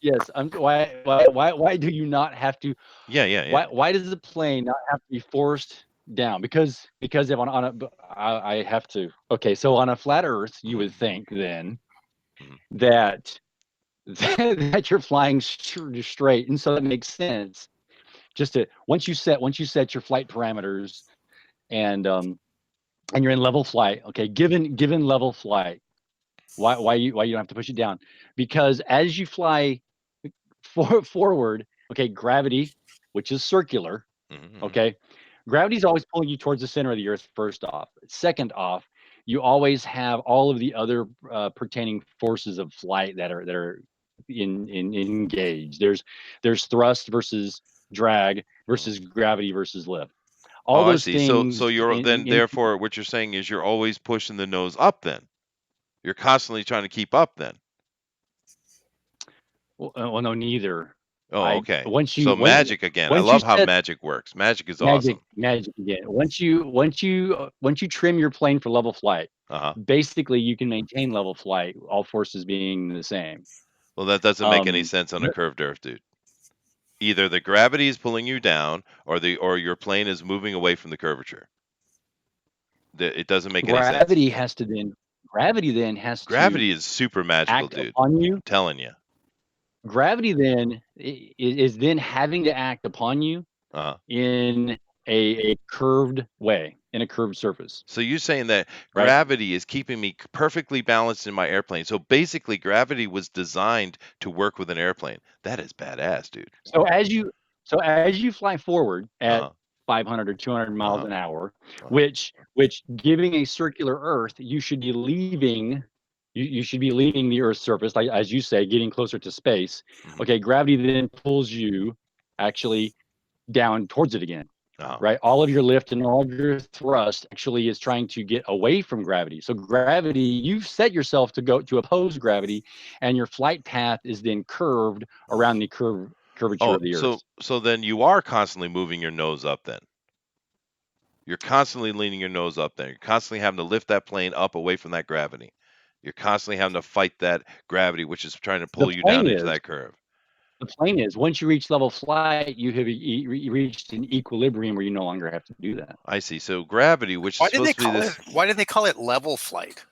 Why do you not have to? Yeah. Why does the plane not have to be forced down? Because if on a I have to. Okay, so on a flat Earth, you would think then Mhm. that that you're flying straight, and so that makes sense. Just to once you set your flight parameters and you're in level flight. Okay, given level flight, why you don't have to push it down? Because as you fly forward, okay, gravity, which is circular, Mhm. okay, gravity's always pulling you towards the center of the Earth. First off, second off, you always have all of the other pertaining forces of flight that are engaged. There's thrust versus drag versus gravity versus lift. Oh, All I those see. So things you're then therefore what you're saying is you're always pushing the nose up then. You're constantly trying to keep up then. well, no, neither. Oh, okay. Once So you magic again. I once you love how set magic works. Magic is magic awesome. again. Once you trim your plane for level flight, Uh-huh. basically you can maintain level flight, all forces being the same. Well, that doesn't make any Um, sense on a the- curved Earth, dude. Either the gravity is pulling you down or your plane is moving away from the curvature. It doesn't make any sense. Gravity then has to Gravity is super magical, act dude. upon you. I'm telling you. Gravity then is then having to act upon you Uh-huh. in a curved way, in a curved surface, So you're saying that right? gravity is keeping me perfectly balanced in my airplane. So basically gravity was designed to work with an airplane. That is badass, dude. So as you fly forward at Uh-huh. 500 or 200 miles Uh-huh. an hour, Uh-huh. which giving a circular Earth, you should be leaving. You should be leaving the Earth's surface, like as you say, getting closer to space. Mhm. Okay, gravity then pulls you actually down towards it again, Uh-huh. right? All of your lift and all of your thrust actually is trying to get away from gravity. So gravity, you've set yourself to go to oppose gravity, and your flight path is then curved around the curvature Oh, of the Earth. so then you are constantly moving your nose up then. You're constantly leaning your nose up there. You're constantly having to lift that plane up away from that gravity. You're constantly having to fight that gravity, which is trying to The pull you plane down into is that curve. the plane is once you reach level flight, you have reached an equilibrium where you no longer have to do that. I see. So gravity, which is why did they supposed to be call this. it? Why did they call it level flight?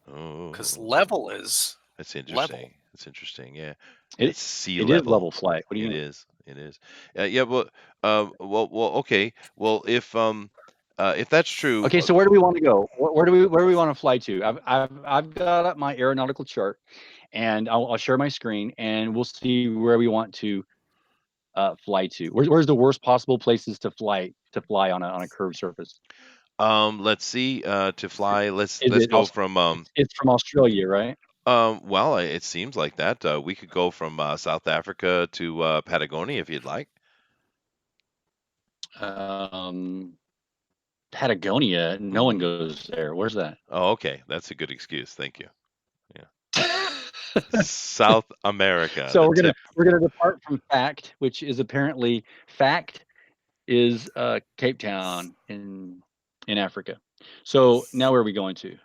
Because Oh, level is that's level. interesting. That's interesting. Yeah, It it's sea it is level. level flight. What do you It mean? is. It is. Yeah. Well. Okay. Well, if that's true, Okay, so where do we want to go? Where do we want to fly to? I've got up my aeronautical chart, and I'll share my screen, and we'll see where we want to fly to. Where's the worst possible places to fly on a curved surface? let's see. To fly, let's Is let's it go from it's from Australia, right? well, it seems like that. We could go from South Africa to Patagonia if you'd like. Um, Patagonia, no one Hmm. goes there. Where's that? Oh, okay. That's a good excuse. Thank you. South America, So the tip. we're gonna depart from fact, which is apparently fact is Cape Town in Africa. So now where are we going to?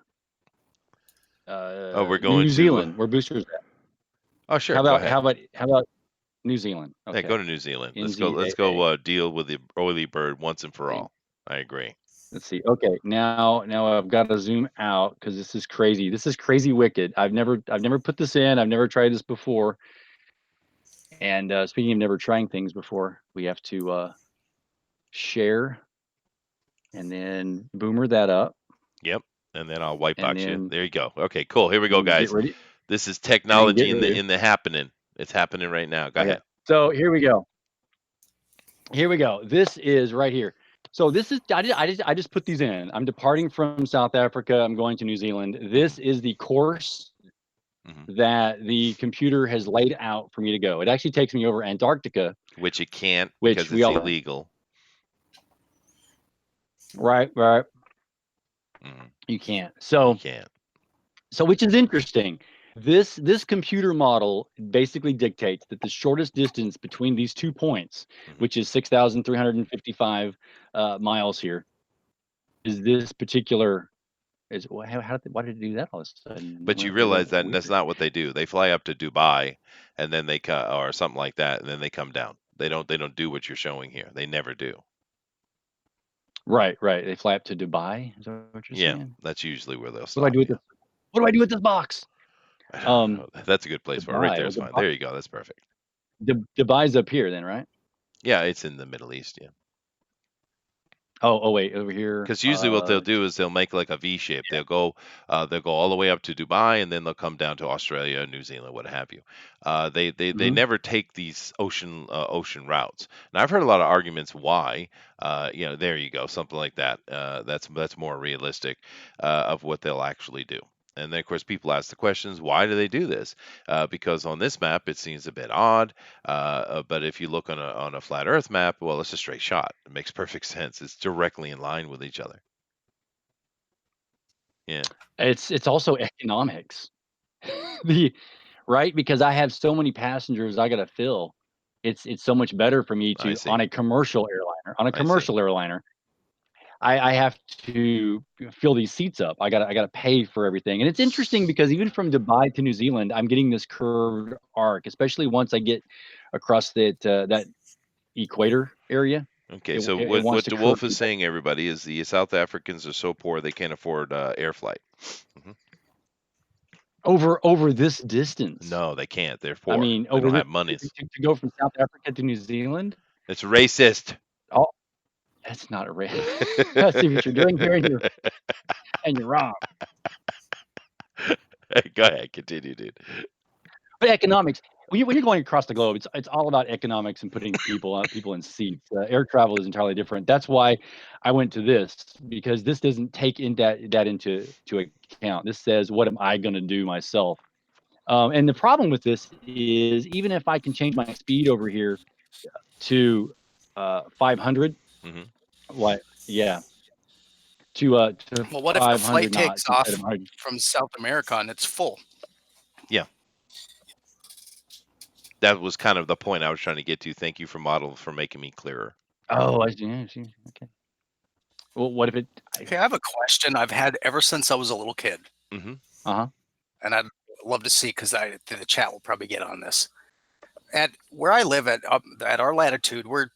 Oh, we're going New to. Zealand, where boosters at. Oh, sure. Go ahead. How about New Zealand? Yeah, go Okay. to New Zealand. Let's go. Let's NZAA. go deal with the oily bird once and for all. I agree. Let's see. Okay, now I've got to zoom out because this is crazy. This is crazy wicked. I've never put this in. I've never tried this before. And speaking of never trying things before, we have to share and then boomer that up Yep. And then I'll white and box you. then There you go. Okay, cool. Here we go, get guys. ready This is and then technology get in ready. the happening. It's happening right now. Go Okay. ahead. So here we go. Here we go. This is right here. So this is I just put these in. I'm departing from South Africa. I'm going to New Zealand. This is the course that the computer has laid out for me to go. It actually takes me over Antarctica, which it can't which because we it's all illegal. right. You can't. You So can't. which is interesting. This computer model basically dictates that the shortest distance between these 2 points, which is 6,355 miles here, is this particular. Why did it do that all of a sudden? But you It went realize that weird. that's not what they do. They fly up to Dubai, and then they or something like that, and then they come down. They don't do what you're showing here. They never do. Right. They fly up to Dubai. Is that what you're Yeah, saying? that's usually where they'll What do I stop do with you. this? What do I do with this box? I don't know. That's a good place for it. Right Dubai. there Well, is fine. There you go. That's perfect. Dubai's up here then, right? Yeah, it's in the Middle East. Yeah. Oh, wait, over here. Because usually what they'll do is they'll make like a V shape. They'll go all the way up to Dubai, and then they'll come down to Australia, New Zealand, what have you. They never take these ocean routes. And I've heard a lot of arguments why. There you go, something like that. That's more realistic of what they'll actually do. And then, of course, people ask the questions, why do they do this? Because on this map, it seems a bit odd. But if you look on a flat Earth map, well, it's a straight shot. It makes perfect sense. It's directly in line with each other. Yeah. It's also economics. Right? Because I have so many passengers I gotta fill. It's so much better for me I to see. on a commercial airliner. On a I see. commercial airliner, I have to fill these seats up. I gotta pay for everything. And it's interesting because even from Dubai to New Zealand, I'm getting this curved arc, especially once I get across that equator area. Okay, It so it wants what to De curve Wolf is saying, everybody, is the South Africans are so poor they can't afford air flight. over this distance. No, they can't. They're I poor. mean, They over don't this have monies. to go from South Africa to New Zealand. It's racist. Oh, that's not a race. I see what you're doing here, and you're wrong. Go ahead, continue, dude. But economics, when you're going across the globe, it's all about economics and putting people in seats. Air travel is entirely different. That's why I went to this, because this doesn't take that into account. This says, what am I going to do myself? And the problem with this is, even if I can change my speed over here to 500, what? Yeah. To Well, what if the 500 flight takes knots off instead of 100. from South America and it's full? Yeah. That was kind of the point I was trying to get to. Thank you for making me clearer. Oh, I see. Okay. Well, what if it? Okay, I have a question I've had ever since I was a little kid. Uh-huh. And I'd love to see, because the chat will probably get on this. At where I live at our latitude, we're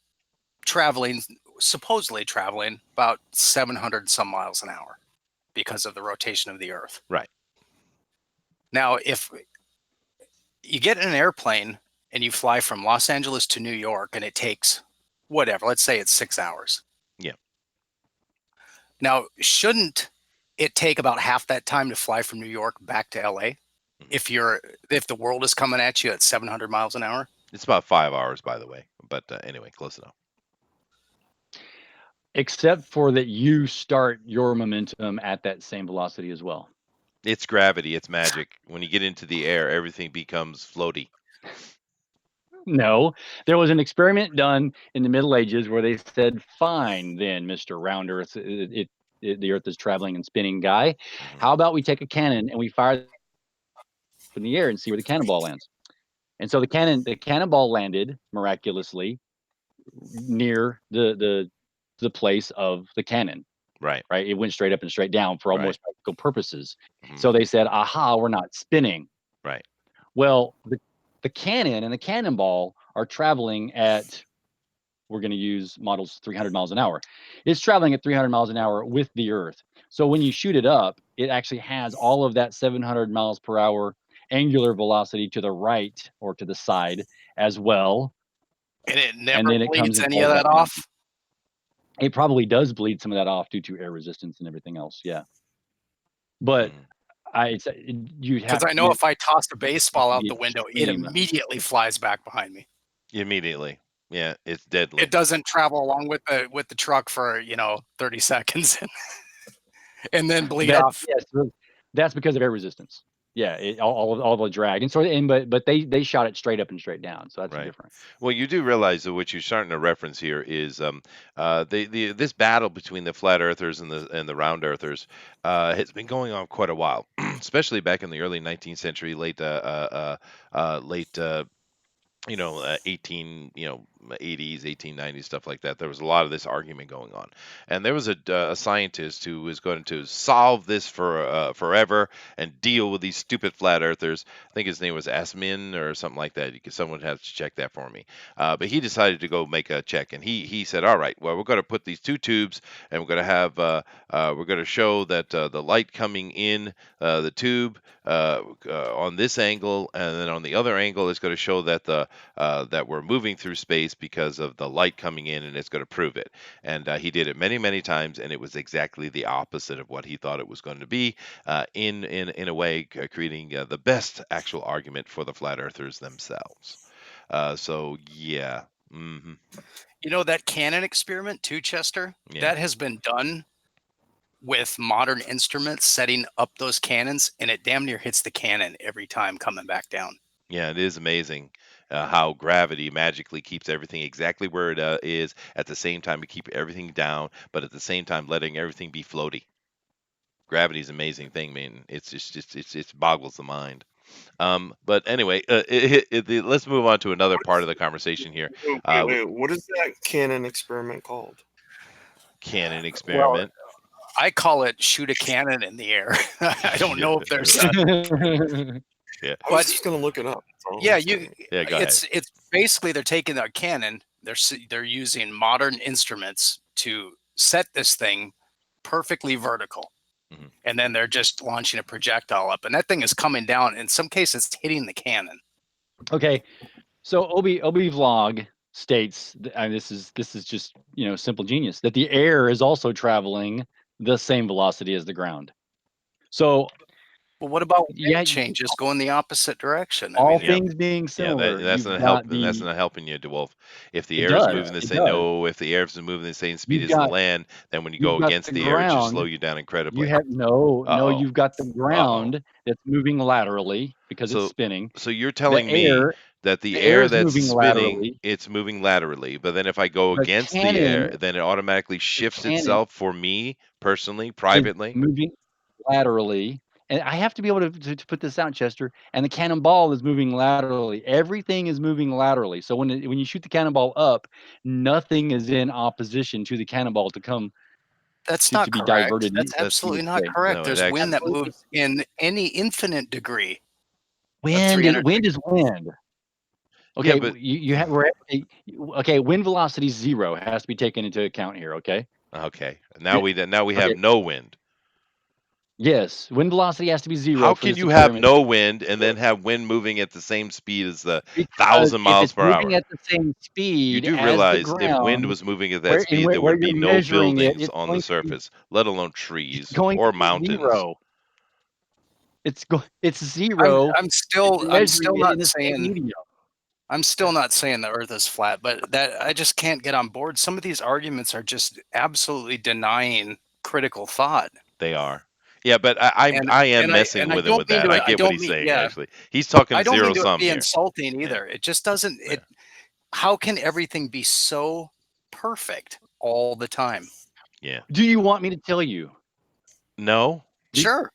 supposedly traveling about 700 some miles an hour because of the rotation of the Earth. Right. Now, if you get in an airplane and you fly from Los Angeles to New York, and it takes whatever, let's say it's 6 hours. Yeah. Now, shouldn't it take about half that time to fly from New York back to LA if the world is coming at you at 700 miles an hour? It's about 5 hours, by the way. But anyway, close enough. Except for that you start your momentum at that same velocity as well. It's gravity. It's magic. When you get into the air, everything becomes floaty. No, there was an experiment done in the Middle Ages where they said, "Fine, then, Mr. Round Earth, the Earth is traveling and spinning guy. How about we take a cannon and we fire it in the air and see where the cannonball lands?" And so the cannonball landed miraculously near the place of the cannon. Right. It went straight up and straight down for almost practical purposes. So they said, "Aha, we're not spinning." Right. Well, the cannon and the cannonball are traveling at, we're going to use models 300 miles an hour. It's traveling at 300 miles an hour with the Earth. So when you shoot it up, it actually has all of that 700 miles per hour angular velocity to the right or to the side as well. And it never And then it comes bleeds and any of falls that back down. off? It probably does bleed some of that off due to air resistance and everything else. Yeah. But you'd have Because I know if I toss a baseball out the window, it extreme. immediately flies back behind me. Immediately. Yeah, it's deadly. It doesn't travel along with the truck for 30 seconds and then bleed off. Yes, that's because of air resistance. Yeah, all the drag, and but they shot it straight up and straight down, so that's Right. different. Well, you do realize that what you're starting to reference here is this battle between the flat earthers and the round earthers has been going on quite a while, especially back in the early 19th century, late 18 80s 1890s, stuff like that. There was a lot of this argument going on, and there was a scientist who was going to solve this for forever and deal with these stupid flat earthers. I think his name was Asmin or something like that. Someone has to check that for me, but he decided to go make a check, and he said, all right, well, we're going to put these two tubes, and we're going to have we're going to show that the light coming in the tube on this angle, and then on the other angle is going to show that that we're moving through space because of the light coming in, and it's going to prove it. And he did it many, many times, and it was exactly the opposite of what he thought it was going to be. In a way, creating the best actual argument for the flat earthers themselves. So yeah. Mm-hmm. That cannon experiment too, Chester, Yeah. that has been done with modern instruments setting up those cannons, and it damn near hits the cannon every time coming back down. Yeah, it is amazing how gravity magically keeps everything exactly where it is. At the same time, to keep everything down, but at the same time, letting everything be floaty. Gravity is an amazing thing, man. It's just it boggles the mind. But anyway, let's move on to another part of the conversation here. Wait, what is that cannon experiment called? Cannon experiment. I call it shoot a cannon in the air. I don't know if there's Yeah. I was just gonna look it up. Yeah, go ahead. it's basically they're taking a cannon, they're using modern instruments to set this thing perfectly vertical. Mhm. And then they're just launching a projectile up, and that thing is coming down. In some cases, it's hitting the cannon. Okay, so Obi Vlog states, and this is just simple genius, that the air is also traveling the same velocity as the ground. So, well, what about wind changes going the opposite direction? All things being similar, that's not helping. That's not helping you, DeWolf. If the air is moving the same, if the air is moving the same speed as the land, then when you go against the air, it should slow you down incredibly. You have you've got the ground that's moving laterally because it's spinning. So you're telling me that the air that's spinning, laterally, it's moving laterally, but then if I go against the air, then it automatically shifts itself for me personally, privately. Moving laterally. And I have to be able to put this out, Chester. And the cannonball is moving laterally. Everything is moving laterally. So when you shoot the cannonball up, nothing is in opposition to the cannonball to come. That's not be correct. diverted. That's absolutely not correct. No, there's wind that moves in any infinite degree. Wind is wind. Okay, yeah, but you have wind velocity 0 has to be taken into account here. Okay. Okay. Now we have no wind. Yes, wind velocity has to be 0. How can you have no wind and then have wind moving at the same speed as the 1,000 miles per hour? Moving at the same speed. You do realize if wind was moving at that speed, there would be no buildings on the surface, let alone trees or mountains. 0. It's 0. I'm still not saying. I'm still not saying the Earth is flat, but that I just can't get on board. Some of these arguments are just absolutely denying critical thought. They are. Yeah, but I am messing with him with that. I get what he's saying. Actually, he's talking I don't zero mean to sum be here. insulting either. It just doesn't. How can everything be so perfect all the time? Yeah. Do you want me to tell you? No. Sure.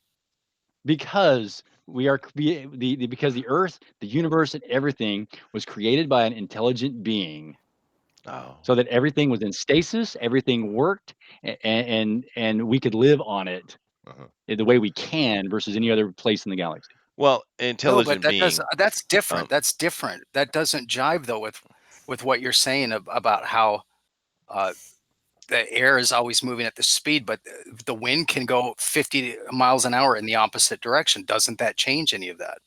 Because because the Earth, the universe, and everything was created by an intelligent being. Oh. So that everything was in stasis, everything worked, and we could live on it the way we can versus any other place in the galaxy. Well, intelligent being. That's different. That's different. That doesn't jive though with what you're saying about how the air is always moving at the speed, but the wind can go 50 miles an hour in the opposite direction. Doesn't that change any of that?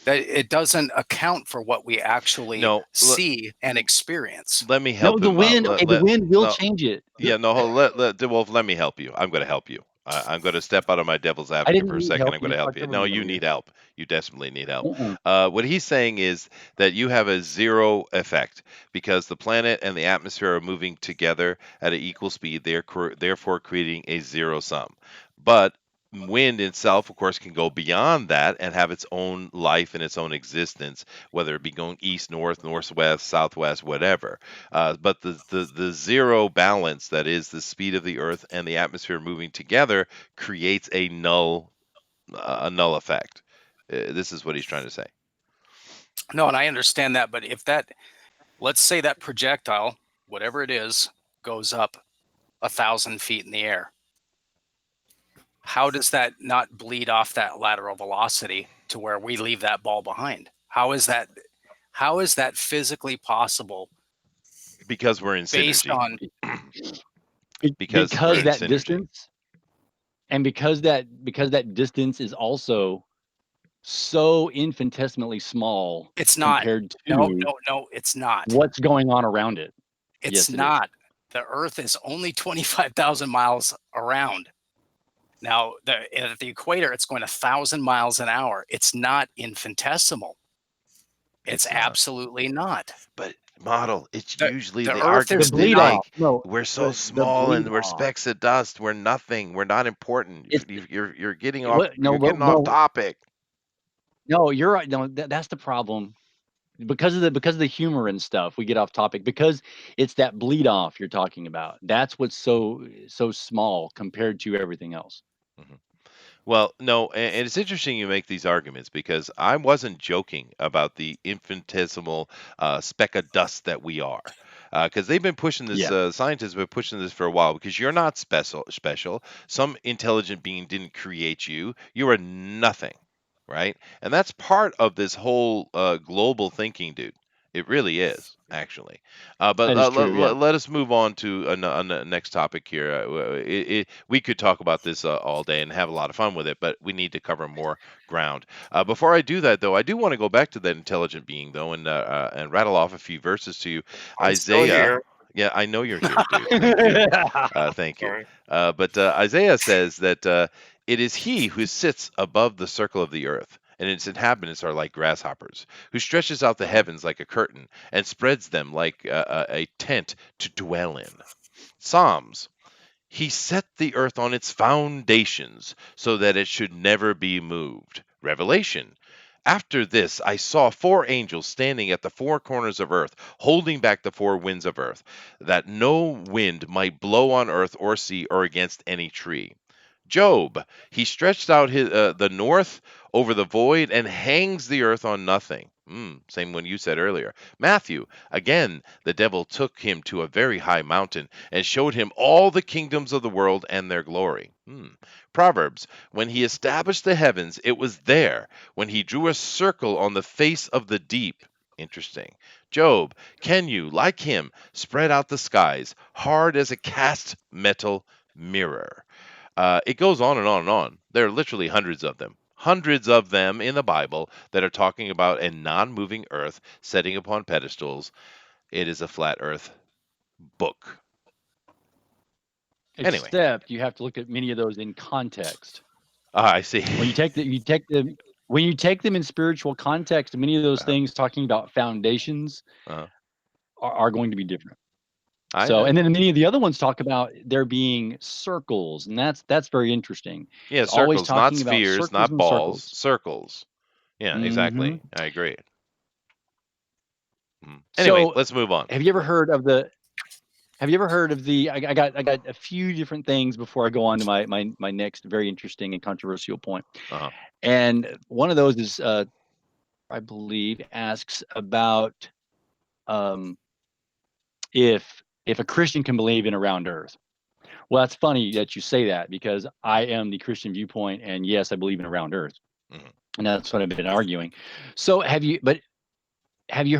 That it doesn't account for what we actually see and experience. Let me help the wind will change it. Yeah, no, let me help you. I'm going to help you. I'm going to step out of my devil's I advocate didn't for a need second. help. I'm You going to just help talked you. over No, me you over need here. help. You desperately need help. Uh-uh. What he's saying is that you have a zero effect because the planet and the atmosphere are moving together at an equal speed, therefore creating a zero sum. But wind itself, of course, can go beyond that and have its own life and its own existence, whether it be going east, north, northwest, southwest, whatever. But the zero balance that is the speed of the Earth and the atmosphere moving together creates a null effect. This is what he's trying to say. No, and I understand that, but if that, let's say that projectile, whatever it is, goes up 1,000 feet in the air, how does that not bleed off that lateral velocity to where we leave that ball behind? How is that physically possible Because we're in based synergy. on Because we're Because in that synergy. distance, and because that distance is also so infinitesimally small it's not. compared to No, it's not. what's going on around it. It's Yes, it is. not. The Earth is only 25,000 miles around. Now, at the equator, it's going 1,000 miles an hour. It's not infinitesimal. It's not. absolutely not. But model, it's The- usually the the Earth argument is they bleed not- make. off. No, We're so the small and bleed we're off. specks of dust. We're nothing. We're not important. It's- You're getting off. No, You're getting no. off topic. No, you're right. No, that's the problem. Because of the humor and stuff, we get off topic because it's that bleed off you're talking about. That's what's so small compared to everything else. Well, no, and it's interesting you make these arguments because I wasn't joking about the infinitesimal speck of dust that we are. Because they've been pushing this, Yeah. scientists have been pushing this for a while. Because you're not special. Some intelligent being didn't create you. You are nothing, right? And that's part of this whole global thinking, dude. It really is, actually. But That is true, yeah. let us move on to the next topic here. We could talk about this all day and have a lot of fun with it, but we need to cover more ground. Before I do that, though, I do want to go back to that intelligent being, though, and rattle off a few verses to you. I'm still Isaiah. here. Yeah, I know you're here, dude. Thank you. Thank you. Sorry. But Isaiah says that it is he who sits above the circle of the earth, and its inhabitants are like grasshoppers, who stretches out the heavens like a curtain and spreads them like a tent to dwell in. Psalms. He set the earth on its foundations so that it should never be moved. Revelation. After this, I saw four angels standing at the four corners of earth, holding back the four winds of earth, that no wind might blow on earth or sea or against any tree. Job, he stretched out the north over the void and hangs the earth on nothing. Same one you said earlier. Matthew, again, the devil took him to a very high mountain and showed him all the kingdoms of the world and their glory. Proverbs, when he established the heavens, it was there. When he drew a circle on the face of the deep. Interesting. Job, can you, like him, spread out the skies, hard as a cast metal mirror? It goes on and on and on. There are literally hundreds of them in the Bible that are talking about a non moving earth setting upon pedestals. It is a flat earth book. Anyway. Except you have to look at many of those in context. I see. When you take them in spiritual context, many of those things talking about foundations are going to be different. And then many of the other ones talk about there being circles, and that's very interesting. Yeah, It's always circles, not talking about spheres, circles not and balls, circles. circles. Yeah, exactly. Mhm. I agree. Anyway, So, let's move on. have you ever heard of the? I got a few different things before I go on to my next very interesting and controversial point. And one of those is, I believe, asks about if a Christian can believe in a round Earth. Well, that's funny that you say that because I am the Christian viewpoint, and yes, I believe in a round Earth, and that's what I've been arguing. So, have you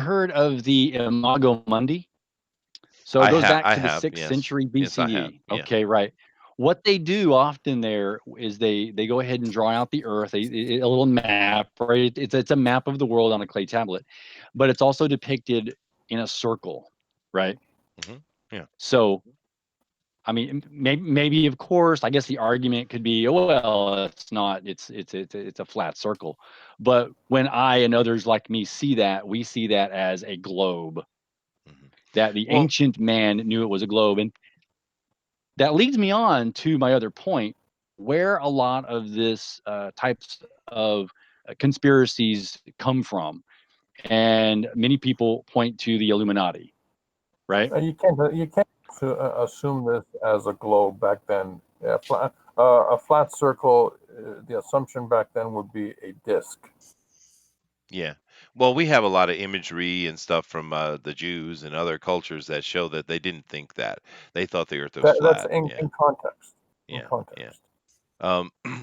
heard of the Imago Mundi? So it goes back to the 6th century BCE. Yes, I have. Yeah. Okay, right. What they do often there is they go ahead and draw out the Earth, a little map, right? It's a map of the world on a clay tablet, but it's also depicted in a circle, right? Yeah. So I mean, maybe of course, I guess the argument could be, oh, well, it's not, it's a flat circle. But when I and others like me see that, we see that as a globe, Mhm. that the Well, ancient man knew it was a globe. And that leads me on to my other point, where a lot of this types of conspiracies come from. And many people point to the Illuminati, right? You can't assume this as a globe back then. A flat circle. The assumption back then would be a disc. yeah. Well, we have a lot of imagery and stuff from the Jews and other cultures that show that they didn't think that. They thought the Earth was That's flat. in, Yeah, in context. In yeah, yeah. context.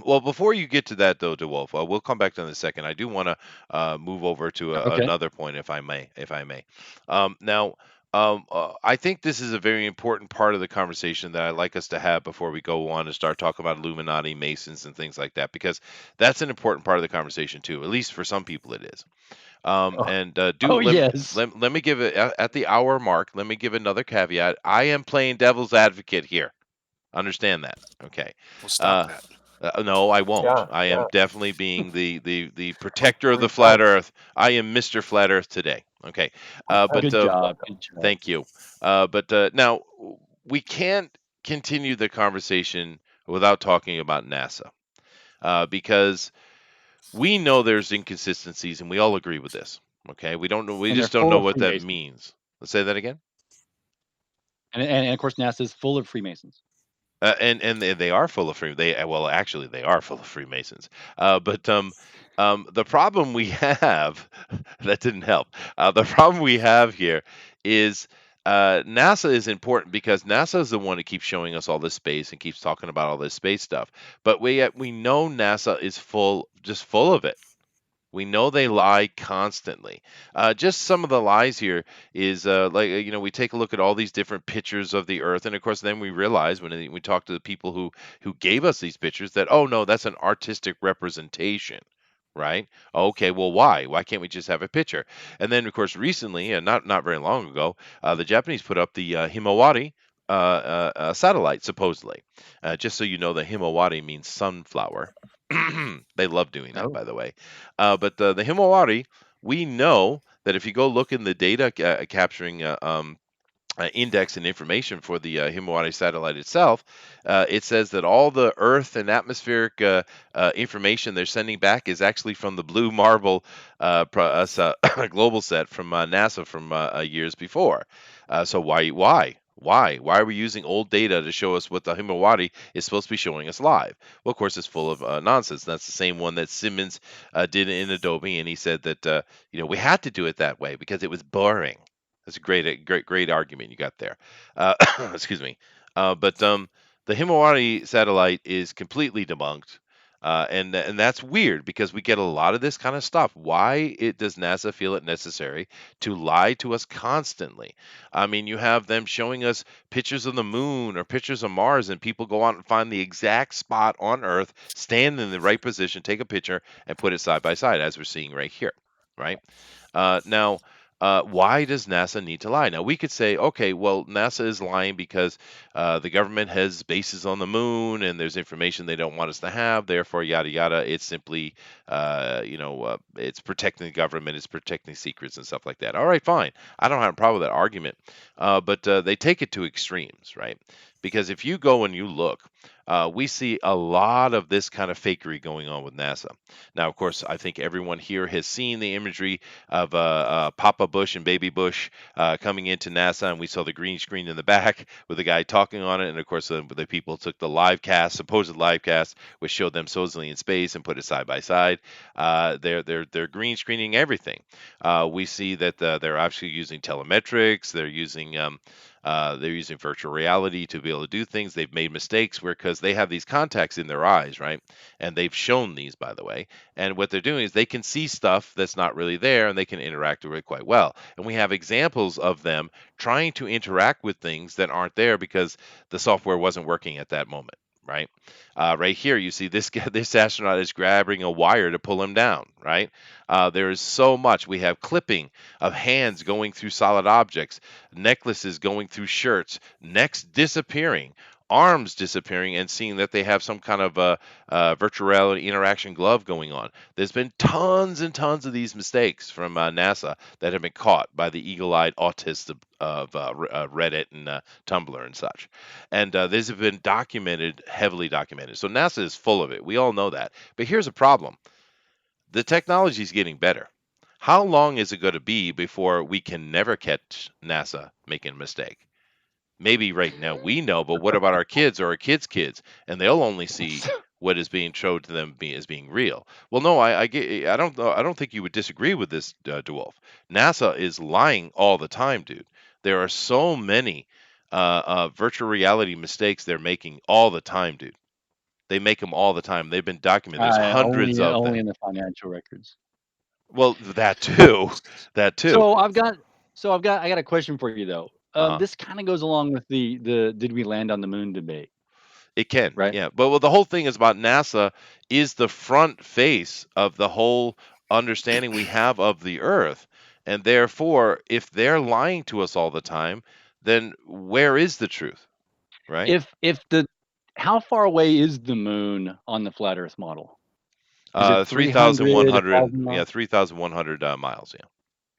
Well, before you get to that, though, DeWolf, we'll come back to that in a second. I do want to move over to Okay. another point, if I may. If I may. Now, I think this is a very important part of the conversation that I'd like us to have before we go on and start talking about Illuminati, Masons, and things like that, because that's an important part of the conversation too. At least for some people, it is. Oh, And Oh, yes. let me give it at the hour mark. Let me give another caveat. I am playing devil's advocate here. Understand that, okay? Well, stop Uh, that. no, I won't. yeah, I am yeah. definitely being the Re- protector of the flat repent. Earth. I am Mr. Flat Earth today. Okay, but Good job. Good job. thank you. But now we can't continue the conversation without talking about NASA, because we know there's inconsistencies, and we all agree with this. Okay, we don't know. We And they're just don't know full of what that Freemasons. means. Let's say that again. And of course, NASA is full of Freemasons. And they are full of free. They well, actually, they are full of Freemasons. But the problem we have that didn't help. The problem we have here is NASA is important because NASA is the one who keeps showing us all this space and keeps talking about all this space stuff. But we know NASA is just full of it. We know they lie constantly. Just some of the lies here is we take a look at all these different pictures of the Earth, and of course, then we realize when we talk to the people who gave us these pictures that, oh no, that's an artistic representation, right? Okay, well, why? Why can't we just have a picture? And then, of course, recently, and not very long ago, the Japanese put up the Himawari satellite, supposedly. Just so you know, the Himawari means sunflower. They love doing that, Oh, by the way. But the Himawari, we know that if you go look in the data capturing index and information for the Himawari satellite itself, it says that all the Earth and atmospheric information they're sending back is actually from the Blue Marble global set from NASA from years before. So why are we using old data to show us what the Himawari is supposed to be showing us live? Well, of course, it's full of nonsense. That's the same one that Simmons did in Adobe, and he said that we had to do it that way because it was boring. That's a great argument you got there. Excuse me. But the Himawari satellite is completely debunked. And that's weird because we get a lot of this kind of stuff. Why does NASA feel it necessary to lie to us constantly? I mean, you have them showing us pictures of the moon or pictures of Mars, and people go out and find the exact spot on Earth, stand in the right position, take a picture, and put it side by side, as we're seeing right here, right? Now, why does NASA need to lie? Now, we could say, okay, well, NASA is lying because the government has bases on the moon and there's information they don't want us to have. Therefore, yada, yada. It's simply, it's protecting the government, it's protecting secrets and stuff like that. All right, fine. I don't have a problem with that argument. But they take it to extremes, right? Because if you go and you look, we see a lot of this kind of fakery going on with NASA. Now, of course, I think everyone here has seen the imagery of Papa Bush and Baby Bush coming into NASA, and we saw the green screen in the back with the guy talking on it. And of course, the people took the live cast, supposed live cast, which showed them supposedly in space and put it side by side. They're green screening everything. We see that they're actually using telemetrics. They're using virtual reality to be able to do things. They've made mistakes because they have these contacts in their eyes, right? And they've shown these, by the way. And what they're doing is they can see stuff that's not really there and they can interact with it quite well. And we have examples of them trying to interact with things that aren't there because the software wasn't working at that moment. Right, right here you see this astronaut is grabbing a wire to pull him down. Right, there is so much. We have clipping of hands going through solid objects, necklaces going through shirts, necks disappearing. arms disappearing and seeing that they have some kind of virtual reality interaction glove going on. There's been tons and tons of these mistakes from NASA that have been caught by the eagle-eyed autists of Reddit and Tumblr and such. And these have been documented, heavily documented. So NASA is full of it. We all know that. But here's a problem. The technology is getting better. How long is it going to be before we can never catch NASA making a mistake? Maybe right now we know, but what about our kids or our kids' kids? And they'll only see what is being showed to them as being real. Well, no, I don't know. I don't think you would disagree with this, DeWolf. NASA is lying all the time, dude. There are so many virtual reality mistakes they're making all the time, dude. They make them all the time. They've been documented. There's hundreds of only them. in the financial records. Well, that too. That too. So I got a question for you though. Uh-huh. This kind of goes along with the did we land on the moon debate, It can, right? yeah. But well, the whole thing is about NASA is the front face of the whole understanding we have of the Earth. And therefore, if they're lying to us all the time, then where is the truth, right? If the how far away is the moon on the flat Earth model? Is it 300, 3,100, 1,000 yeah, miles? 3,100 miles, yeah.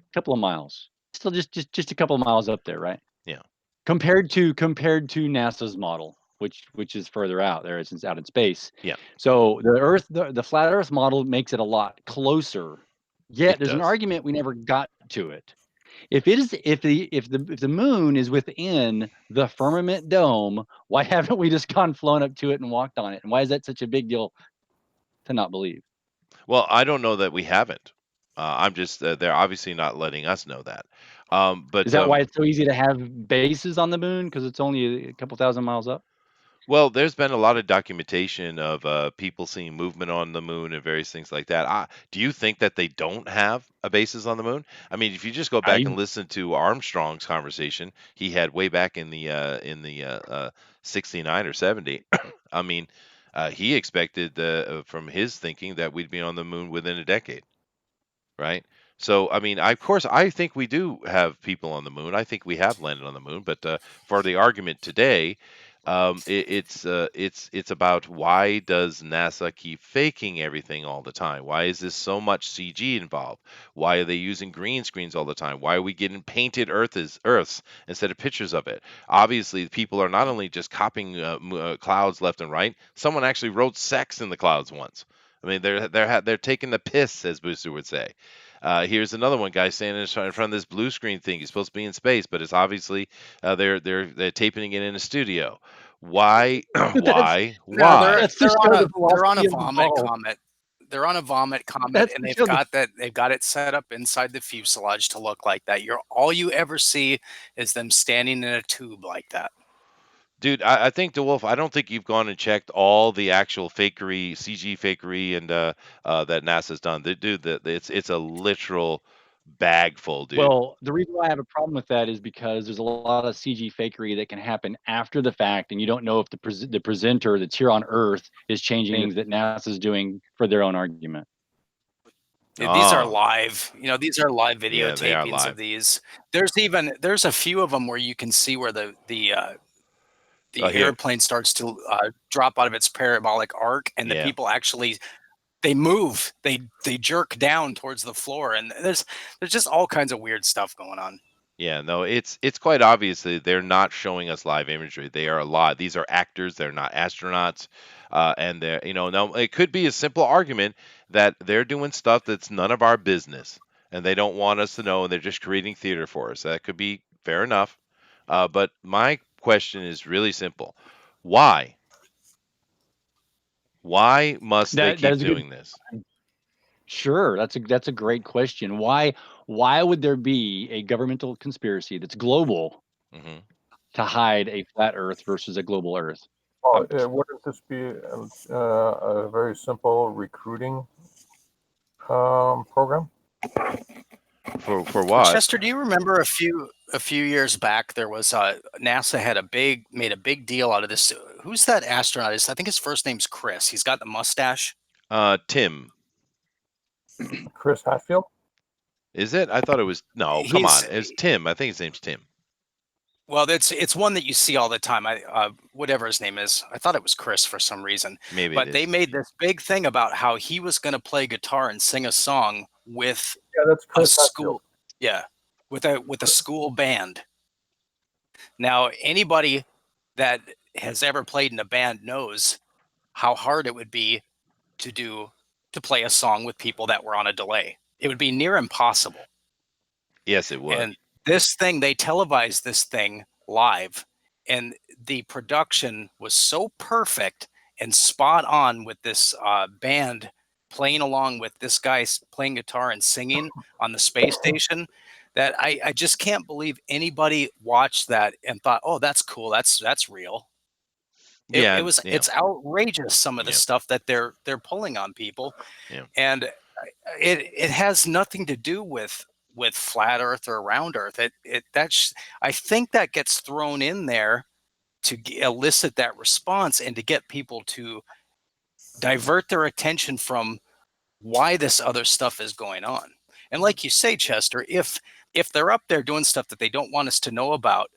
A couple of miles. Still just a couple of miles up there, right? Yeah. Compared to NASA's model, which is further out there, it's out in space. Yeah. So the flat Earth model makes it a lot closer. Yet It there's an does. argument we never got to it. If the moon is within the firmament dome, why haven't we just flown up to it and walked on it? And why is that such a big deal to not believe? Well, I don't know that we haven't. I'm just they're obviously not letting us know that. Is that why it's so easy to have bases on the moon? Because it's only a couple thousand miles up? Well, there's been a lot of documentation of people seeing movement on the moon and various things like that. Do you think that they don't have a basis on the moon? I mean, if you just go back and I listen to Armstrong's conversation he had way back in the 69 or 70, I mean, he expected from his thinking that we'd be on the moon within a decade, right? So, I mean, of course, I think we do have people on the moon. I think we have landed on the moon. But for the argument today, it's about why does NASA keep faking everything all the time? Why is this so much CG involved? Why are they using green screens all the time? Why are we getting painted Earths instead of pictures of it? Obviously, people are not only just copying clouds left and right. Someone actually wrote sex in the clouds once. I mean, they're taking the piss, as Booster would say. Here's another one guy standing in front of this blue screen thing. He's supposed to be in space, but it's obviously they're taping it in a studio. Why? that's No, Why? that's to show the they're on a velocity of the vomit ball. comet. They're on a vomit comet, That's and to show the they've got it set up inside the fuselage to look like that. All you ever see is them standing in a tube like that. Dude, I think DeWolf, I don't think you've gone and checked all the actual fakery, CG fakery, and that NASA's done. It's a literal bag full, dude. Well, the reason why I have a problem with that is because there's a lot of CG fakery that can happen after the fact, and you don't know if the presenter that's here on Earth is changing things that NASA's doing for their own argument. These are Oh, live, these are live video yeah, they are tapings of live. these. There's a few of them where you can see where the Oh, here. airplane starts to drop out of its parabolic arc, and the Yeah. people actually they move, they jerk down towards the floor, and there's just all kinds of weird stuff going on. Yeah, no, it's quite obvious that they're not showing us live imagery. They are a lot. These are actors. They're not astronauts. And they're, now it could be a simple argument that they're doing stuff that's none of our business, and they don't want us to know, and they're just creating theater for us. That could be fair enough. But my question is really simple: why? Why must they That keep is a good. doing this? Sure, that's a great question. Why would there be a governmental conspiracy that's global Hmm. to hide a flat Earth versus a global Earth? Well, wouldn't this be a very simple recruiting program? For what? Chester, do you remember a few years back there was NASA made a big deal out of this? Who's that astronaut? I think his first name's Chris. He's got the mustache. Tim. Chris Hatfield? Is it? I thought it was no. Come He's on, it's Tim. I think his name's Tim. Well, it's one that you see all the time. Whatever his name is, I thought it was Chris for some reason. Maybe it But they is. made this big thing about how he was going to play guitar and sing a song with Yeah, that's a Chris Hatfield. school. Yeah, with a school band. Now, anybody that has ever played in a band knows how hard it would be to play a song with people that were on a delay. It would be near impossible. Yes, it would. And this thing, they televised this thing live, and the production was so perfect and spot on with this band playing along with this guy playing guitar and singing on the space station that I just can't believe anybody watched that and thought, oh, that's cool, that's real. Yeah, yeah, It's outrageous, some of the Yeah. stuff that they're pulling on people. Yeah. And it has nothing to do with flat earth or round earth. I think that gets thrown in there to elicit that response and to get people to divert their attention from why this other stuff is going on. And like you say, Chester, if they're up there doing stuff that they don't want us to know about,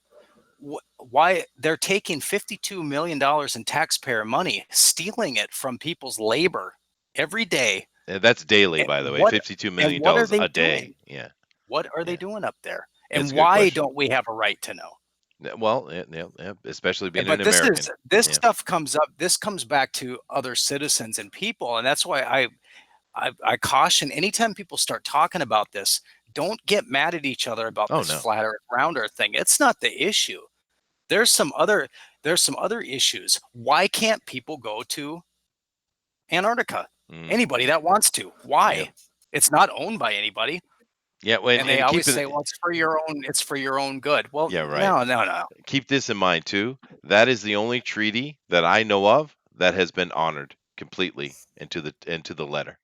why they're taking $52 million in taxpayer money, stealing it from people's labor every day. That's daily, And by the way. what $52 and million what are they a day. doing? Yeah. What are Yeah. they doing up there? That's And a good why question. don't we have a right to know? Well, especially being But an American. this Yeah. stuff comes up. This comes back to other citizens and people, and that's why I caution anytime people start talking about this, don't get mad at each other about Oh, this no. flat earth, round earth thing. It's not the issue. There's some other issues. Why can't people go to Antarctica? Mm. Anybody that wants to. Why? Yeah. It's not owned by anybody. Yeah, And they and always keep say, it. well, it's for your own good. Well, Yeah, right. no. Keep this in mind too. That is the only treaty that I know of that has been honored completely into the letter.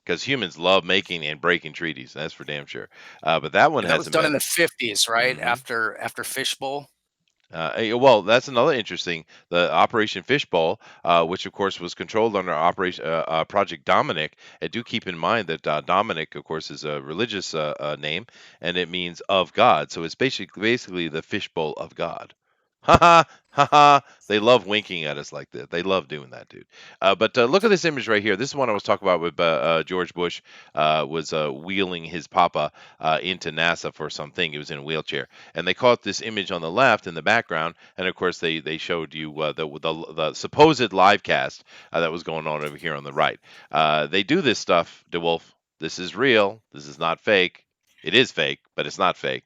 Because humans love making and breaking treaties. That's for damn sure. But that one And that was hasn't done in been. the 50s, right? Mhm. After Fishbowl. Well, that's another interesting. The Operation Fishbowl, which of course was controlled under Operation Project Dominic. And do keep in mind that Dominic, of course, is a religious name, and it means of God. So it's basically the fishbowl of God. Ha ha ha ha! They love winking at us like that. They love doing that, dude. But look at this image right here. This is one I was talking about with George Bush was wheeling his papa into NASA for something. He was in a wheelchair, and they caught this image on the left in the background, and of course they showed you the supposed live cast that was going on over here on the right. They do this stuff, DeWolf. This is real. This is not fake. It is fake, but it's not fake.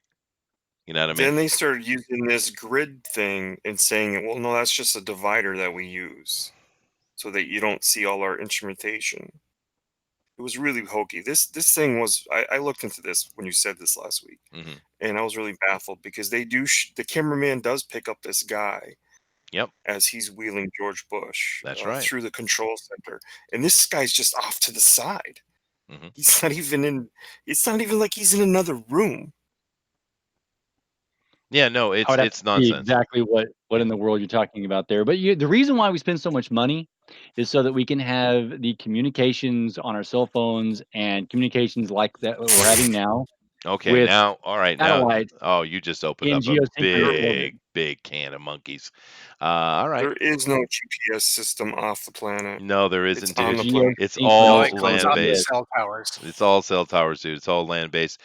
You know what I mean? Then they started using this grid thing and saying, well, no, that's just a divider that we use so that you don't see all our instrumentation. It was really hokey. This thing was. I looked into this when you said this last week, Hmm. and I was really baffled because they do. The cameraman does pick up this guy Yep, as he's wheeling George Bush that's right. through the control center, and this guy's just off to the side. Hmm. He's not even in. It's not even like he's in another room. Yeah, no, I would have to it's see nonsense. exactly what Yeah. in the world you're talking about there. But the reason why we spend so much money is so that we can have the communications on our cell phones and communications like that we're having now Okay, with now, all right, now, satellites oh, you just opened in up a geosynchronous orbit. big can of monkeys. All right. There is no GPS system off the planet. No, there It's isn't, on dude. the planet. It's No, all Geosynchronous it comes land off the orbit. based. cell towers. It's all cell towers, dude. It's all land based.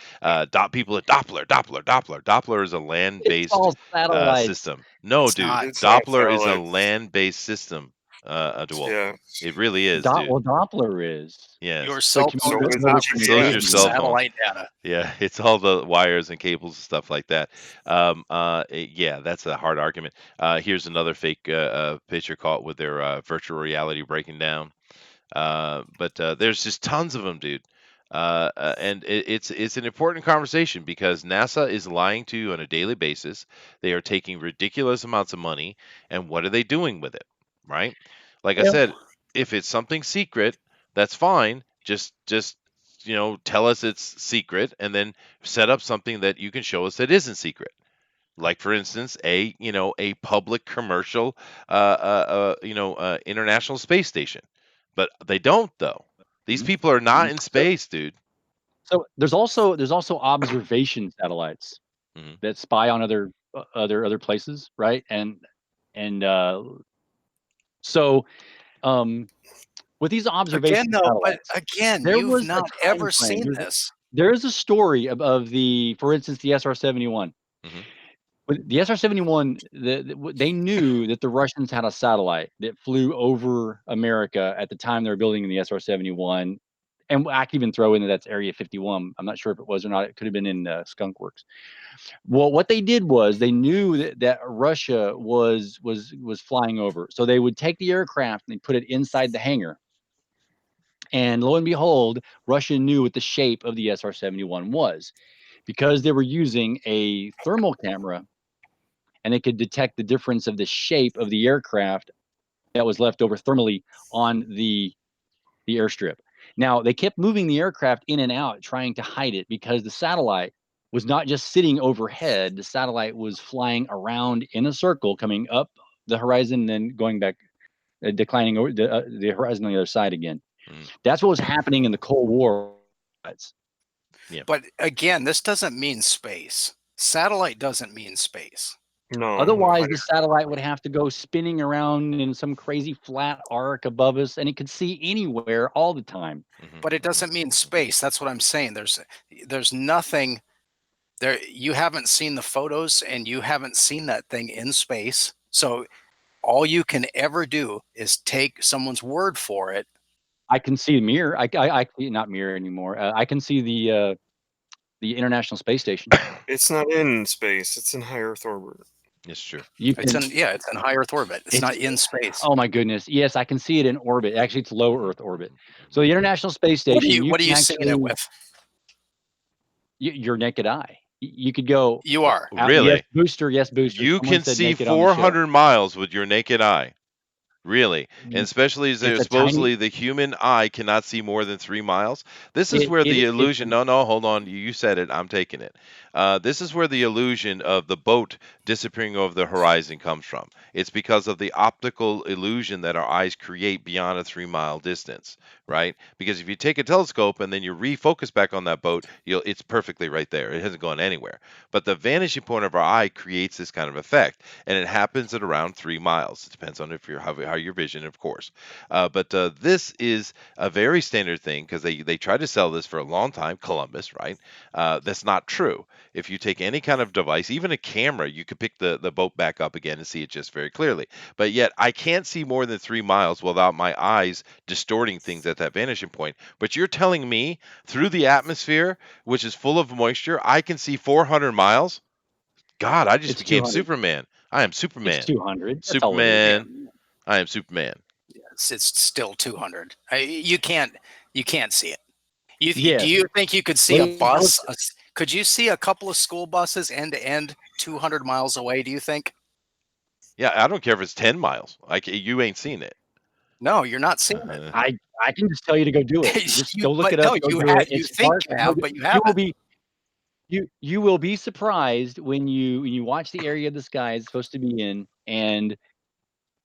People at Doppler, Doppler, Doppler. Doppler is a land It's based all satellites. system. No, It's dude. not. It's all Doppler is a satellites. land based system, DeWolf. Yeah. It really is, dude. Doppler is. Yes. Your But cell phone So does is not the So is receive your GPS. cell phone. satellite data. Yeah, it's all the wires and cables and stuff like that. Yeah, that's a hard argument. Here's another fake picture caught with their virtual reality breaking down. But there's just tons of them, dude. And it's an important conversation because NASA is lying to you on a daily basis. They are taking ridiculous amounts of money, and what are they doing with it? Right? Like I Yeah. said, if it's something secret, that's fine. Just tell us it's secret, and then set up something that you can show us that isn't secret. Like for instance, a public commercial, international space station. But they don't though. These Mhm. people are not Mhm. in space, dude. So there's also observation satellites Hmm. that spy on other other places, right? And so with these Again, observation though, but satellites, again, there you've was a not time ever frame. seen this. There's a story of the, for instance, the SR-71. Mhm. But the SR-71, they knew that the Russians had a satellite that flew over America at the time they were building the SR-71. And I could even throw in that that's Area 51. I'm not sure if it was or not. It could have been in Skunk Works. Well, what they did was they knew that Russia was flying over. So they would take the aircraft and they put it inside the hangar. And lo and behold, Russia knew what the shape of the SR-71 was because they were using a thermal camera, and they could detect the difference of the shape of the aircraft that was left over thermally on the airstrip. Now, they kept moving the aircraft in and out, trying to hide it because the satellite was not just sitting overhead. The satellite was flying around in a circle, coming up the horizon, then going back, declining over the horizon on the other side again. Mhm. That's what was happening in the Cold War. Yeah. But again, this doesn't mean space. Satellite doesn't mean space. No, Otherwise, the satellite would have to go spinning around in some crazy flat arc above us, and it could see anywhere all the time. Mhm. But it doesn't mean space. That's what I'm saying. There's nothing there. You haven't seen the photos, and you haven't seen that thing in space. So all you can ever do is take someone's word for it. I can see Mir. I not Mir anymore. I can see the International Space Station. it's not in space. It's in high Earth orbit. It's true. You It's can. it's in high Earth orbit. It's not in space. Oh my goodness! Yes, I can see it in orbit. Actually, it's low Earth orbit. So the International Space What are Station, you can seeing actually it with? your naked eye. You could go You are. out. Yes, Really? booster. Yes, booster. You Someone can said see naked on the show. 400 miles with your naked eye. Really, and especially as It's a tiny. supposedly the human eye cannot see more than 3 miles. This is where the It's illusion. No, no, hold on. You said it. I'm taking it. This is where the illusion of the boat disappearing over the horizon comes from. It's because of the optical illusion that our eyes create beyond a 3 mile distance, right? Because if you take a telescope and then you refocus back on that boat, it's perfectly right there. It hasn't gone anywhere. But the vanishing point of our eye creates this kind of effect, and it happens at around 3 miles. It depends on if you're how your vision, of course. But this is a very standard thing because they tried to sell this for a long time. Columbus, right? That's not true. If you take any kind of device, even a camera, you could pick the boat back up again and see it just very clearly. But yet, I can't see more than 3 miles without my eyes distorting things at that vanishing point. But you're telling me through the atmosphere, which is full of moisture, I can see 400 miles? God, I just It's became 200. Superman. I am It's Superman. 200. That's all it is. Superman. I am Superman. It's still 200. You can't see it. Do Yes. you think you could see Well, a bus? Could you see a couple of school buses end to end 200 miles away? Do you think? Yeah, I don't care if it's 10 miles. You ain't seen it. No, you're not seeing it. I can just tell you to go do it. Just go look but it up. no, Go you do have. it. You It's think dark. you have, but you You will haven't. be you will be surprised when you watch the area of the sky it's supposed to be in, and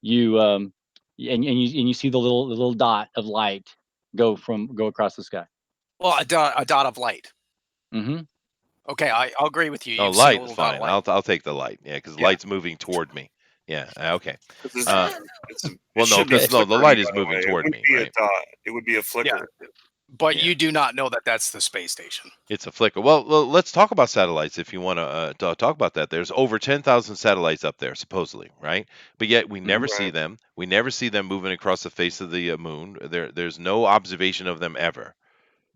you and you see the little dot of light go across the sky. Well, a dot of light. Mm-hmm. Okay, I'll agree with you. Oh, You've seen a light is little dot of fine. light. I'll take the light. Yeah, because Yeah. light's moving toward me. Yeah. Okay. It's, Uh, it well, no, should be because no, the flickering, light is by the moving way. It toward wouldn't me, be right? a dot. It would be a flicker. But Yeah. you do not know that that's the space station. It's a flicker. Well, let's talk about satellites if you want to talk about that. There's over 10,000 satellites up there, supposedly, right? But yet we never see Right. them. We never see them moving across the face of the moon. There's no observation of them ever.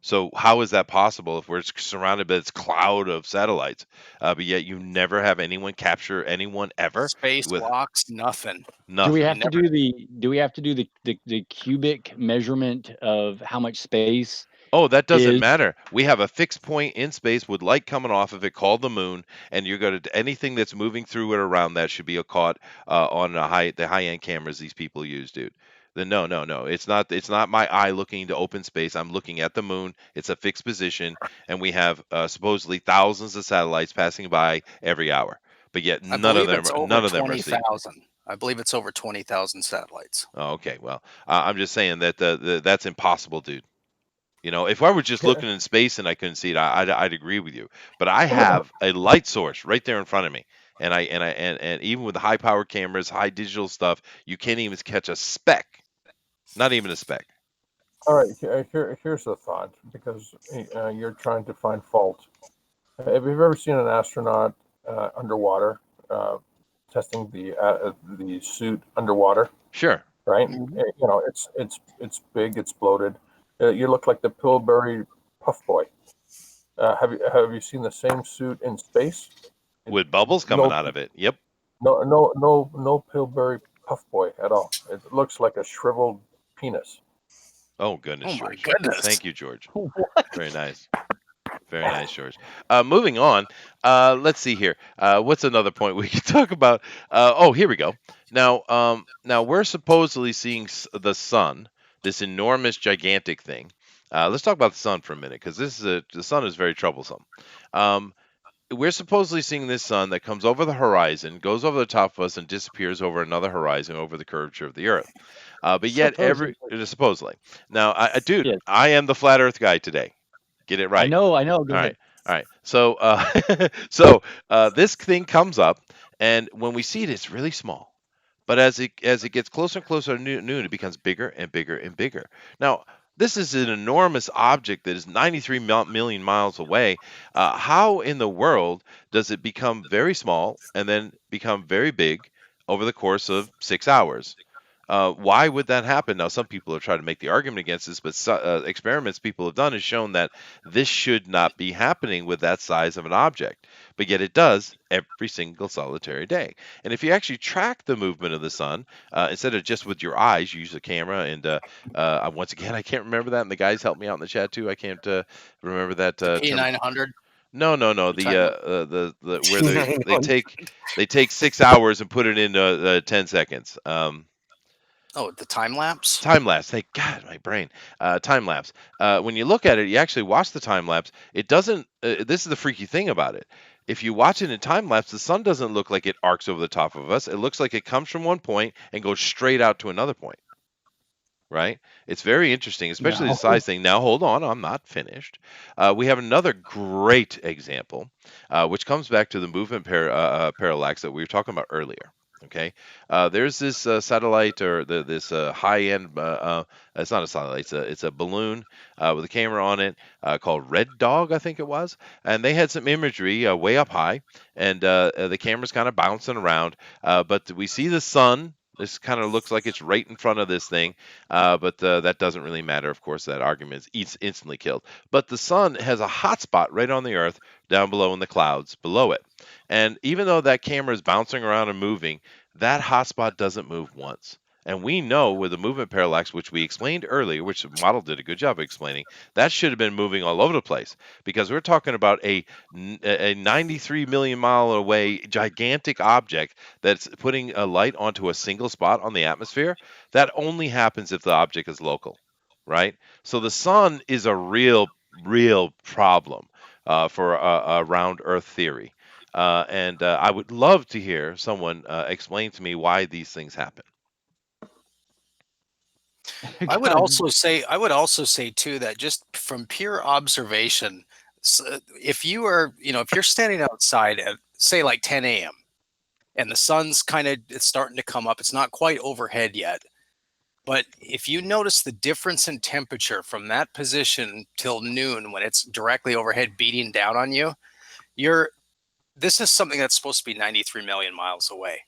So how is that possible if we're surrounded by this cloud of satellites, but yet you never have anyone capture anyone ever with Spacewalks, nothing. Do we nothing? have to do the cubic measurement of how much space Oh, that doesn't is? matter. We have a fixed point in space with light coming off of it called the moon, and you're going to anything that's moving through it around that should be caught on the high end cameras these people use, dude. Then no, no, no. It's not my eye looking into open space. I'm looking at the moon. It's a fixed position, and we have supposedly thousands of satellites passing by every hour. But yet I none of believe them it's over none of them are seen. 20,000. I believe it's over 20,000 satellites. Oh, okay. Well, I'm just saying that that's impossible, dude. If I were just looking in space and I couldn't see it, I'd agree with you. But I have a light source right there in front of me, And even with high power cameras, high digital stuff, you can't even catch a speck, not even a speck. All right, here's a thought, because you're trying to find fault. Have you ever seen an astronaut underwater testing the suit underwater? Sure. Right? Mhm. You know, it's big, it's bloated. You look like the Pillsbury Puff Boy. Have you seen the same suit in space? With bubbles coming No, out of it. Yep. no Pillsbury Puff Boy at all. It looks like a shriveled penis. Oh goodness, Oh my George. goodness. Thank you, George. What? Very nice. Very nice, George. Moving on. Let's see here. What's another point we can talk about? Oh, here we go. Now we're supposedly seeing the sun, this enormous, gigantic thing. Let's talk about the sun for a minute, because the sun is very troublesome. Um, we're supposedly seeing this sun that comes over the horizon, goes over the top of us, and disappears over another horizon, over the curvature of the Earth. But yet, Supposedly. supposedly. Now, dude, Yes. I am the flat Earth guy today. Get it I right. know. Go All ahead. right. All right. So, this thing comes up, and when we see it, it's really small. But as it gets closer and closer to noon, it becomes bigger and bigger and bigger. Now, this is an enormous object that is 93 million miles away. How in the world does it become very small and then become very big over the course of 6 hours? Why would that happen? Now, some people have tried to make the argument against this, but experiments people have done has shown that this should not be happening with that size of an object, but yet it does every single solitary day. And if you actually track the movement of the sun, instead of just with your eyes, you use a camera. And once again, I can't remember that, and the guys help me out in the chat too. I can't remember that The term. P900. No, no, no. You're talking about The where they P900. take 6 hours and put it into 10 seconds. the time lapse. Time lapse. Thank God, my brain. Time lapse. When you look at it, you actually watch the time lapse. It doesn't. This is the freaky thing about it. If you watch it in time lapse, the sun doesn't look like it arcs over the top of us. It looks like it comes from one point and goes straight out to another point. Right? It's very interesting, especially the No. size thing. Now, hold on, I'm not finished. We have another great example, which comes back to the movement parallax that we were talking about earlier. Okay, there's this satellite, or this high-end. It's not a satellite; it's a balloon with a camera on it, called Red Dog, I think it was. And they had some imagery way up high, and the camera's kind of bouncing around. But we see the sun. This kind of looks like it's right in front of this thing, but that doesn't really matter. Of course, that argument is instantly killed. But the sun has a hot spot right on the Earth, down below in the clouds below it. And even though that camera is bouncing around and moving, that hot spot doesn't move once. And we know with the movement parallax, which we explained earlier, which the model did a good job of explaining, that should have been moving all over the place, because we're talking about a 93 million mile away gigantic object that's putting a light onto a single spot on the atmosphere. That only happens if the object is local, right? So the sun is a real problem for a round Earth theory. And I would love to hear someone explain to me why these things happen. I would God, also say too that just from pure observation, if you're standing outside at say like 10 a.m. and the sun's it's starting to come up, it's not quite overhead yet. But if you notice the difference in temperature from that position till noon, when it's directly overhead beating down on you, this is something that's supposed to be 93 million miles away.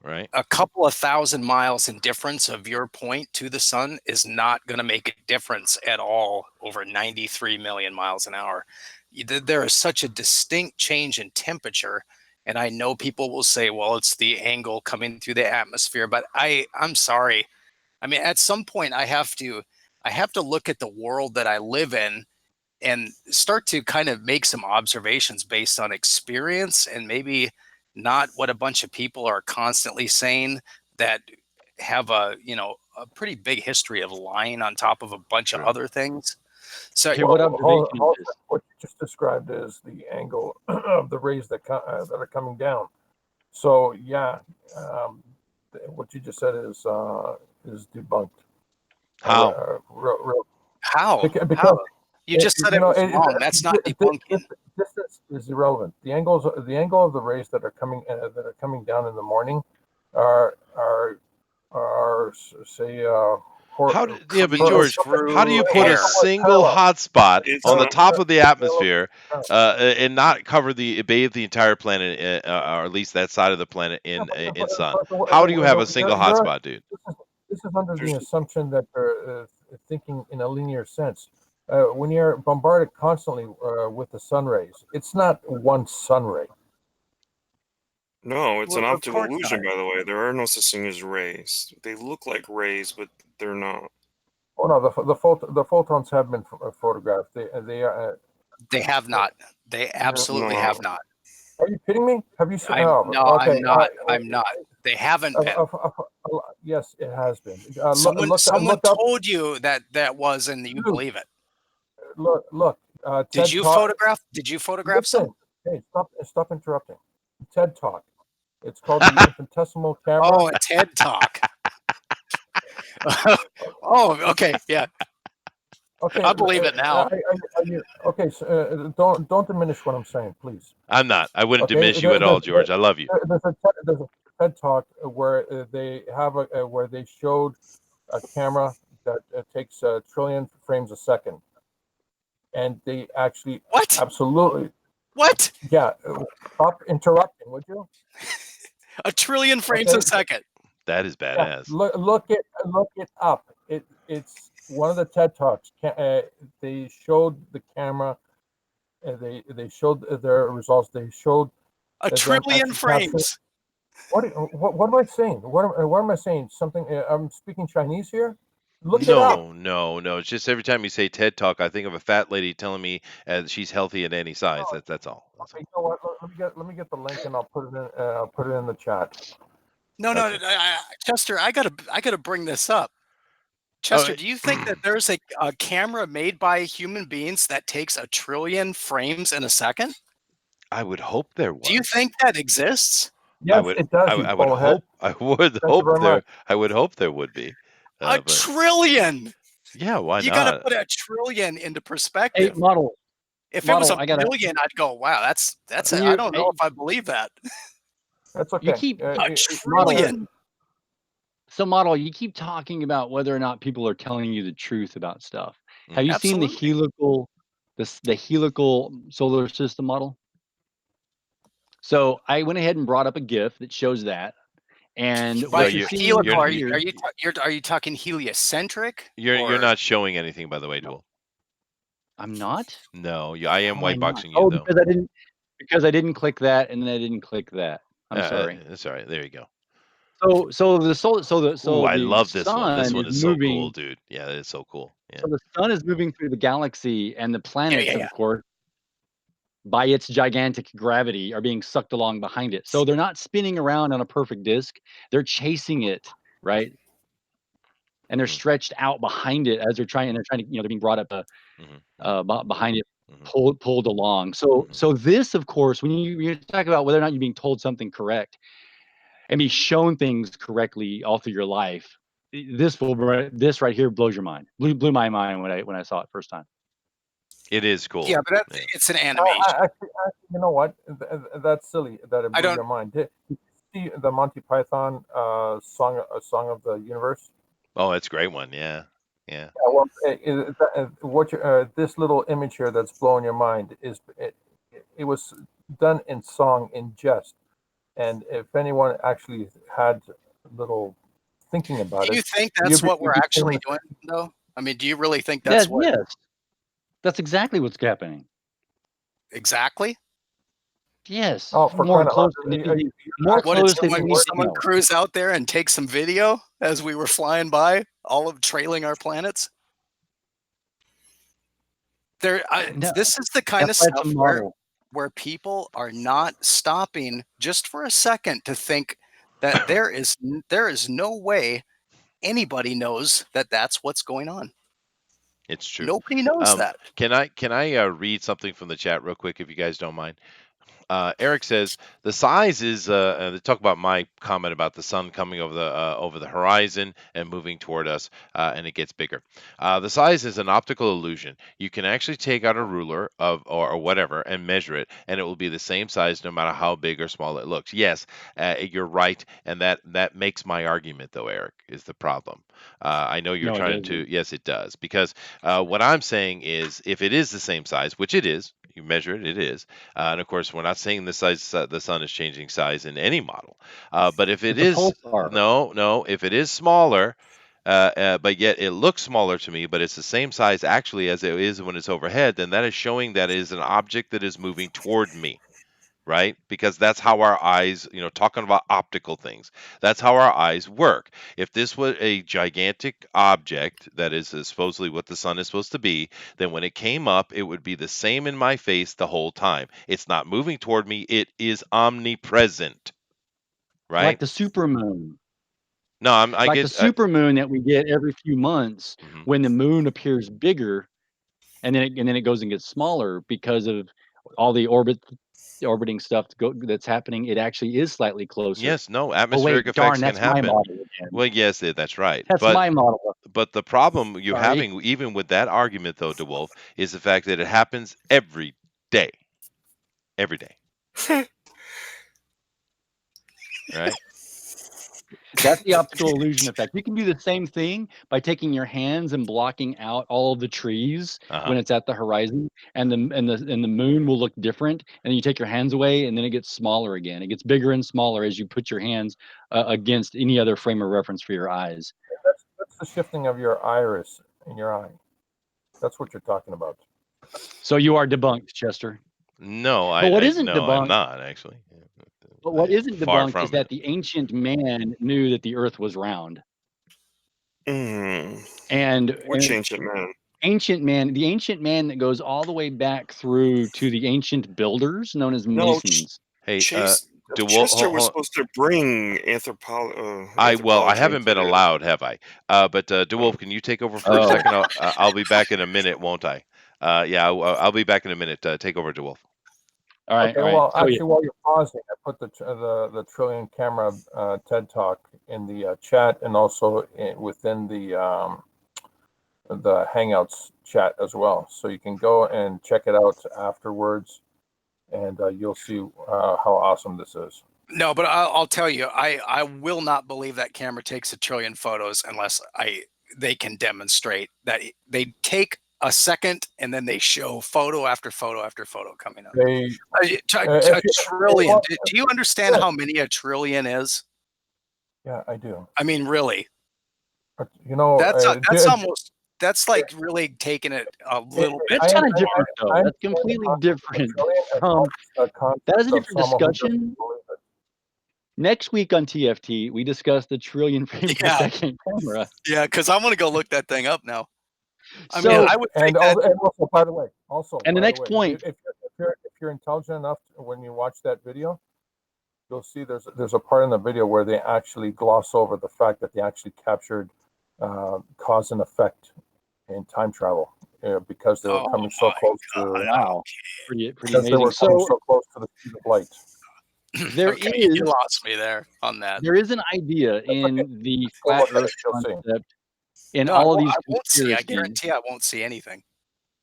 Right. A couple of thousand miles in difference of your point to the sun is not going to make a difference at all over 93 million miles an hour. There is such a distinct change in temperature. And I know people will say, well, it's the angle coming through the atmosphere, but I'm sorry. I mean, at some point I have to look at the world that I live in and start to kind of make some observations based on experience, and maybe not what a bunch of people are constantly saying that have a pretty big history of lying on top of a bunch of True. other things. So okay, what observation is this? What you just described is the angle of the rays that are coming down. So yeah, what you just said is debunked. How? Real, how? because How? You just said it was wrong. That's not debunking. Distance is irrelevant. The angle of the rays that are coming down in the morning are say but George, how do you put a air. single hotspot It's on the not- top of the atmosphere and not bathe the entire planet, or at least that side of the planet in sun? How do you have a single hotspot, dude? This is under the assumption that they're thinking in a linear sense. When you're bombarded constantly with the sun rays, it's not one sun ray. No, it's an Well, of optical course illusion, not. by the way. There are no such thing as rays. They look like rays, but they're not. Oh no, the photons have been photographed. They have not. They absolutely No. have not. Are you kidding me? Have you seen? I'm not. I'm not. They haven't been. Yes, it has been. Someone look up, told you that was, and you believe it. Look. Did you photograph? Did you photograph some? Hey, stop interrupting. TED Talk. It's called the infinitesimal camera. Oh, a TED Talk. Oh, okay, yeah. Okay, I believe it now. Okay, so, don't diminish what I'm saying, please. I'm not. I wouldn't diminish you at all, George. I love you. There's a TED Talk where they have where they showed a camera that takes a trillion frames a second, and they actually What? Absolutely. What? Yeah, stop interrupting, would you? A trillion frames a second. That is badass. Yeah, look it up. It's one of the TED Talks. They showed the camera. They showed their results. They showed a trillion frames. What am I saying? What am I saying? Something? I'm speaking Chinese here. Look it up. No. It's just every time you say TED Talk, I think of a fat lady telling me she's healthy at any size. That's all. Okay, you know what? Let me get the link and I'll put it in the chat. No, Chester, I gotta bring this up. Chester, do you think that there's a camera made by human beings that takes a trillion frames in a second? I would hope there was. Do you think that exists? Yes, it does. I would hope. I would hope there would be. A trillion. Yeah, why not? You got to put a trillion into perspective. Hey, model. If it was a billion, I'd go, wow, that's. I don't know if I believe that. That's okay. You keep a trillion. So, model, you keep talking about whether or not people are telling you the truth about stuff. Have you seen the helical solar system model? So I went ahead and brought up a GIF that shows that. And are you talking heliocentric? You're not showing anything, by the way, Duel. I'm not. No, I am white boxing you though. Because I didn't click that, and then I didn't click that. I'm sorry. That's all right. There you go. So the I love this one. This one is moving, so cool, dude. Yeah, it's so cool. Yeah. So the sun is moving through the galaxy, and the planets, of course, by its gigantic gravity, are being sucked along behind it. So they're not spinning around on a perfect disk; they're chasing it, right? And they're stretched out behind it as they're trying to, they're being brought up behind it, pulled along. So this, of course, when you talk about whether or not you're being told something correct and be shown things correctly all through your life, this right here blows your mind. Blew my mind when I saw it first time. It is cool. Yeah, but it's an animation. Actually, you know what? That's silly that it blew your mind. Did you see the Monty Python song of the universe? Oh, that's a great one. Yeah. Well, this little image here that's blowing your mind it was done in song, in jest, and if anyone actually had a little thinking about it, do you think that's what we're actually doing, though? I mean, do you really think that's what? Yes, that's exactly what's happening. Exactly. Yes. Oh, for more close. Someone cruise out there and take some video as we were flying by, trailing our planets. This is the kind of stuff where people are not stopping just for a second to think that there is no way anybody knows that that's what's going on. It's true. Nobody knows that. Can I read something from the chat real quick, if you guys don't mind? Eric says the size is. They talk about my comment about the sun coming over the horizon and moving toward us, and it gets bigger. The size is an optical illusion. You can actually take out a ruler or whatever and measure it, and it will be the same size no matter how big or small it looks. Yes, you're right, and that makes my argument though. Eric is the problem. I know you're No, it trying to. doesn't. Yes, it does because what I'm saying is if it is the same size, which it is, you measure it, it is. And of course, we're not saying the sun is changing size in any model. But if it It's a is, pulsar. no, if it is smaller, but yet it looks smaller to me, but it's the same size actually as it is when it's overhead, then that is showing that it is an object that is moving toward me. Right? Because that's how our eyes, talking about optical things, that's how our eyes work. If this was a gigantic object that is supposedly what the sun is supposed to be, then when it came up, it would be the same in my face the whole time. It's not moving toward me, it is omnipresent. Like Right? the supermoon. No, I Like the get. supermoon that we get every few months Mhm. when the moon appears bigger, and then it goes and gets smaller because of all the orbiting stuff that's happening. It actually is slightly closer. Yes, no, Oh atmospheric wait, darn, effects can that's my happen. model again. Well, yes, that's right. That's my model. But the problem you're Sorry. having, even with that argument, though, DeWolf, is the fact that it happens every day. Every day. Right? That's the optical illusion effect. You can do the same thing by taking your hands and blocking out all of the trees Uh-huh. when it's at the horizon, and the moon will look different. And then you take your hands away, and then it gets smaller again. It gets bigger and smaller as you put your hands against any other frame of reference for your eyes. That's the shifting of your iris in your eye. That's what you're talking about. So you are debunked, Chester. No, But what isn't no, I'm debunked? not actually. But what isn't Far debunked is from it. that the ancient man knew that the Earth was round. Mm. And Which ancient man? the ancient man that goes all the way back through to the ancient builders known as No, Masons. Hey, DeWolf, Chester was supposed to bring I anthropology haven't been into it. allowed, have I? But DeWolf, can you take over for a second? I'll be back in a minute, won't I? Yeah, I'll be back in a minute. Take over, DeWolf. All right, Okay, all right. well, So, actually, while you're pausing, I put the Trillion Camera TED Talk in the chat and also within the Hangouts chat as well. So you can go and check it out afterwards, and you'll see how awesome this is. No, but I'll tell you, I will not believe that camera takes 1 trillion photos unless they can demonstrate that they take a second and then they show photo after photo after photo coming up. They, A trillion. Do you understand how many 1 trillion is? Yeah, I do. I mean, really. You know, that's like really taking it a little bit. that's kind of different, though. That's completely different from. That is a different discussion. Next week on TFT, we discuss the trillion frame per second camera. Yeah, because I'm gonna go look that thing up now. I So, mean, I would think that. And also, by the way, and the next point, if you're intelligent enough when you watch that video, you'll see there's a part in the video where they actually gloss over the fact that they actually captured cause and effect in time travel because they were coming so close wow, pretty because amazing. they were coming so close to the speed of light. There okay, is, you lost me there on that. There is an idea in the flat Earth concept in No, all of these I won't see. I conspiracies. guarantee I won't see anything.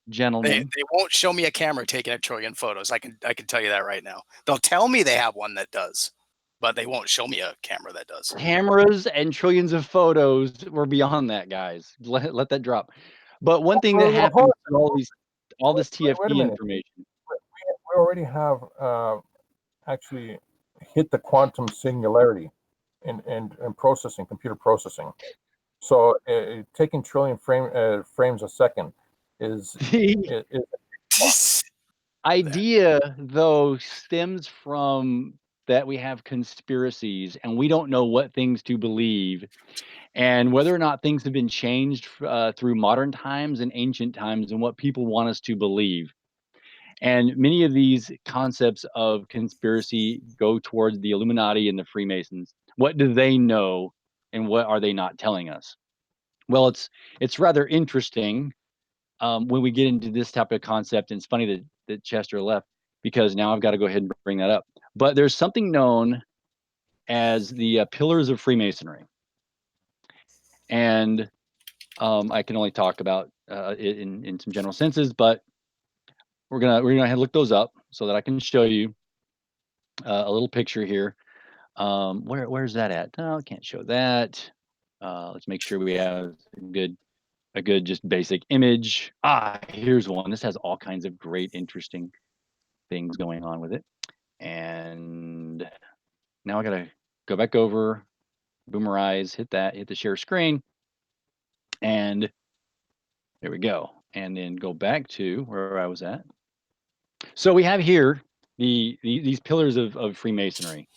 Gentlemen, They won't show me a camera taking 1 trillion photos. I can tell you that right now. They'll tell me they have one that does, but they won't show me a camera that does. Cameras and trillions of photos. We're beyond that, guys. Let that drop. But one thing that happens to all this TFT information. We already have actually hit the quantum singularity in processing, computer processing. So taking trillion frames a second is idea, though, stems from that we have conspiracies and we don't know what things to believe and whether or not things have been changed through modern times and ancient times and what people want us to believe. And many of these concepts of conspiracy go towards the Illuminati and the Freemasons. What do they know and what are they not telling us? Well, it's rather interesting when we get into this type of concept. And it's funny that Chester left. because now I've got to go ahead and bring that up. But there's something known as the pillars of Freemasonry, and I can only talk about it in some general senses, but we're gonna look those up so that I can show you a little picture here. Where's that at? No, I can't show that. Let's make sure we have a good just basic image. Here's one. This has all kinds of great, interesting things going on with it. And now I gotta go back over, boomerize, hit the share screen, and there we go. And then go back to where I was at. So we have here these pillars of Freemasonry,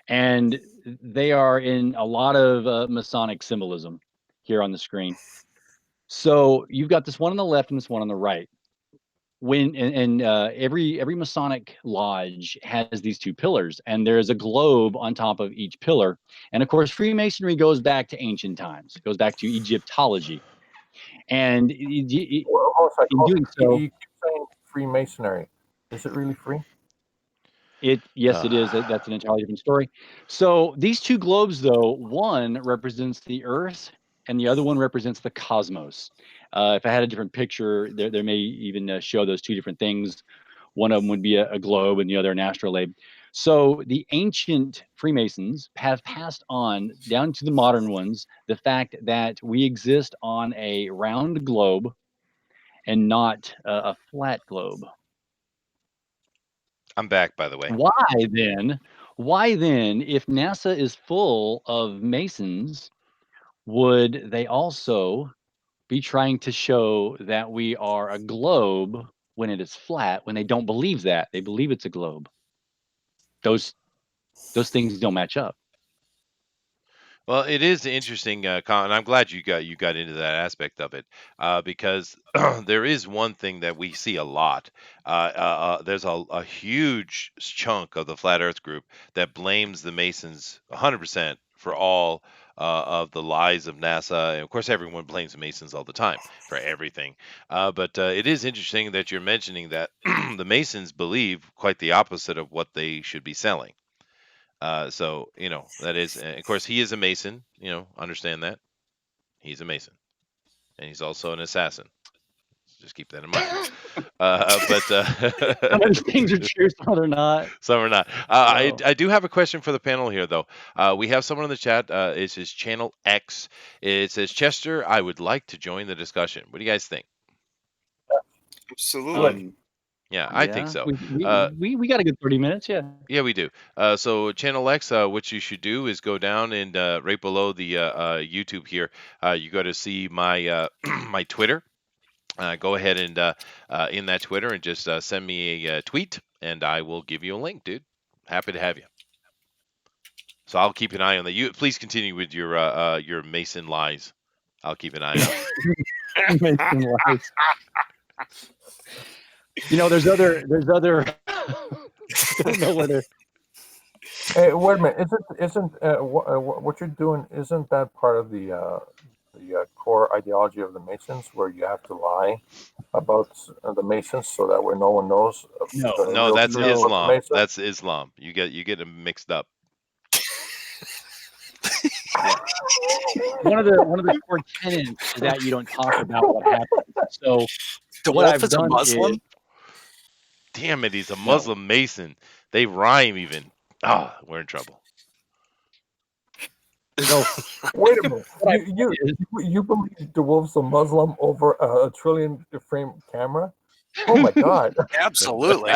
and they are in a lot of Masonic symbolism here on the screen. So you've got this one on the left and this one on the right. Every Masonic lodge has these two pillars, and there's a globe on top of each pillar. And of course, Freemasonry goes back to ancient times. It goes back to Egyptology, and in doing so, you keep saying Freemasonry. Is it really free? yes, it is. That's an entirely different story. So these two globes, though, one represents the Earth, and the other one represents the cosmos. If I had a different picture, there may even show those two different things. One of them would be a globe, and the other an astrolabe. So the ancient Freemasons have passed on down to the modern ones the fact that we exist on a round globe and not a flat globe. I'm back, by the way. Why then, if NASA is full of Masons, would they also be trying to show that we are a globe when it is flat, when they don't believe that? They believe it's a globe. Those things don't match up. Well, it is interesting, Colin, and I'm glad you got into that aspect of it, because there is one thing that we see a lot. There's a huge chunk of the flat Earth group that blames the Masons 100% for all of the lies of NASA. And of course, everyone blames the Masons all the time for everything. But it is interesting that you're mentioning that the Masons believe quite the opposite of what they should be selling. So that is, of course, he is a Mason. Understand that he's a Mason, and he's also an assassin. Just keep that in mind. Some of these things are true, some are not. Some are not. I do have a question for the panel here, though. We have someone in the chat. It says Channel X. It says, Chester, I would like to join the discussion. What do you guys think? Absolutely. Yeah, I think so. We got a good 30 minutes, yeah. Yeah, we do. So Channel X, what you should do is go down and right below the YouTube here, you got to see my my Twitter. Go ahead and in that Twitter and just send me a tweet, and I will give you a link, dude. Happy to have you. So I'll keep an eye on that. You please continue with your Mason lies. I'll keep an eye on. Mason lies. There's other. I don't know whether. Hey, wait a minute! Isn't what you're doing? Isn't that part of the core ideology of the Masons, where you have to lie about the Masons so that way no one knows? No, that's Islam. That's Islam. You get them mixed up. Yeah. One of the core tenets is that you don't talk about what happened. So the what wolf I've is a done Muslim. Damn it, he's a Muslim Mason. They rhyme even. We're in trouble. No. Wait a minute. You believe the wolf's a Muslim over a trillion frame camera? Oh my God! Absolutely.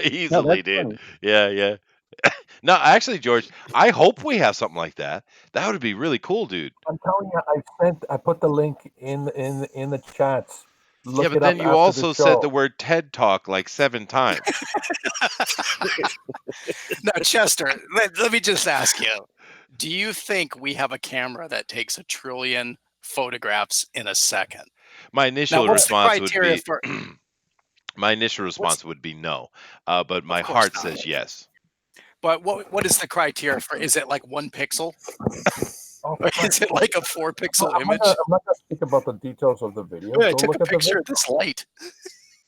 Easily, dude. Yeah. No, actually, George, I hope we have something like that. That would be really cool, dude. I'm telling you, I put the link in the chats. Yeah, but then you also said the word TED Talk like 7 times. Now, Chester, let me just ask you. Do you think we have a camera that takes 1 trillion photographs in a second? My initial response would be my initial response would be no. But my heart says yes. But what is the criteria for? Is it like 1 pixel? Or is it like a 4-pixel image? I'm not going to speak about the details of the video. Yeah, I took a picture of this light.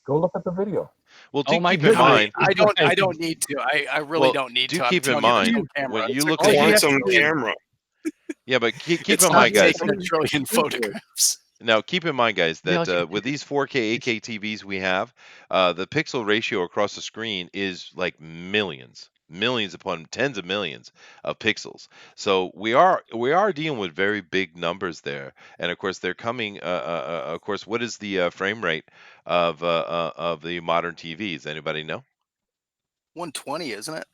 Go look at the video. Well, Oh do my keep in mind. goodness. I don't need to. I really Well, don't need do to. I'm keep in telling you, there's no mind camera. when It's you a look all at you have Quantum to do- camera. yeah, but keep it's in not mind, guys. taking a trillion photographs. Now, keep in mind, guys, Yeah, that with these 4K, 8K TVs we have, the pixel ratio across the screen is like millions upon tens of millions of pixels. So we are dealing with very big numbers there, and of course they're coming. Of course, what is the frame rate of the modern TVs? Anybody know? 120, isn't it?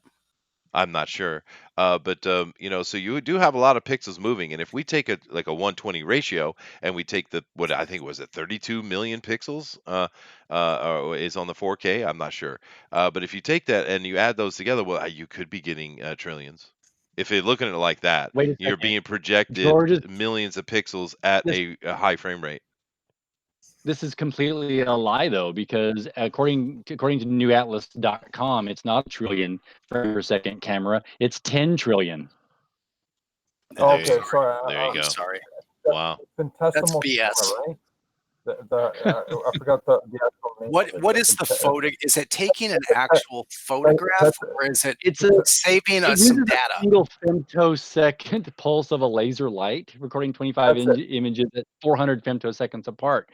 I'm not sure, but so you do have a lot of pixels moving, and if we take a 120 ratio and we take the what I think was it 32 million pixels is on the 4K, I'm not sure, but if you take that and you add those together, well, you could be getting trillions. If you're looking at it like that, Wait a you're second. being projected George is millions of pixels at this a high frame rate. this is completely a lie though, because according to newatlas.com, it's not a trillion frame per second camera, it's 10 trillion. There I'm you Okay, go. sorry. so There you I'm go. sorry. Wow. That's infinitesimal BS. camera, right? I forgot the actual name of it. What is the photo? Is it taking an actual photograph, That's or is it It's a saving It us uses some a data? single femtosecond pulse of a laser light, recording 25 that's it. images at 400 femtoseconds apart.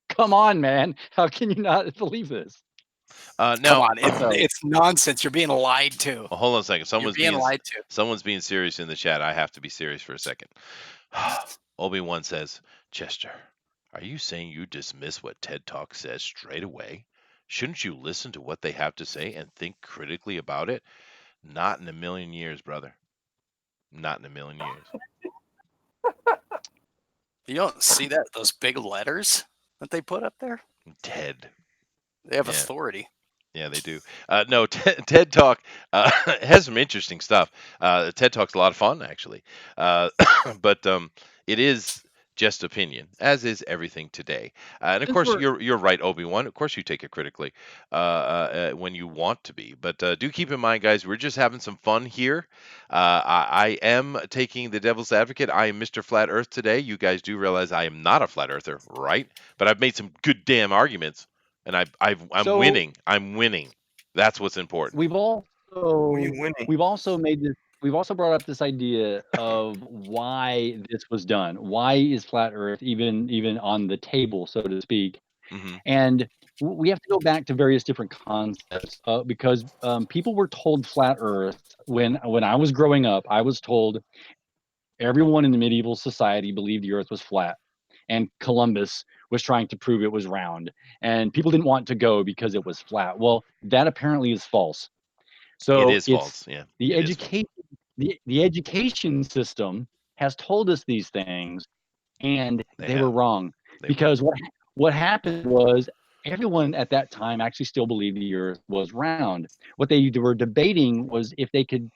Come on, man. How can you not believe this? Come Now, on, So, it's nonsense. You're being lied to. well, hold on a second. You're being lied to. Someone's being serious in the chat. I have to be serious for a second. Obi-Wan says, Chester, are you saying you dismiss what TED Talk says straight away? Shouldn't you listen to what they have to say and think critically about it? Not in a million years, brother. Not in a million years. You don't see that, those big letters that they put up there? TED. They have Yeah. authority. Yeah, they do. No, TED Talk has some interesting stuff. TED Talk's a lot of fun, actually. But it is just opinion, as is everything today. And of since course, we're you're right, Obi-Wan. Of course, you take it critically when you want to be. But do keep in mind, guys, we're just having some fun here. I am taking the devil's advocate. I am Mr. Flat Earth today. You guys do realize I am not a flat earther, right? But I've made some good damn arguments. And I'm so winning. I'm winning. That's what's important. we've Who are you also winning? we've also made this we've also brought up this idea of why this was done. Why is flat Earth even on the table, so to speak? Hmm. And we have to go back to various different concepts because people were told flat Earth when I was growing up. I was told everyone in the medieval society believed the Earth was flat, and Columbus was trying to prove it was round, and people didn't want to go because it was flat. Well, that apparently is false. It So is it's false. Yeah, the it is false. education the education system has told us these things, and They they were have. wrong, They were. because what happened was everyone at that time actually still believed the Earth was round. What they were debating was if they could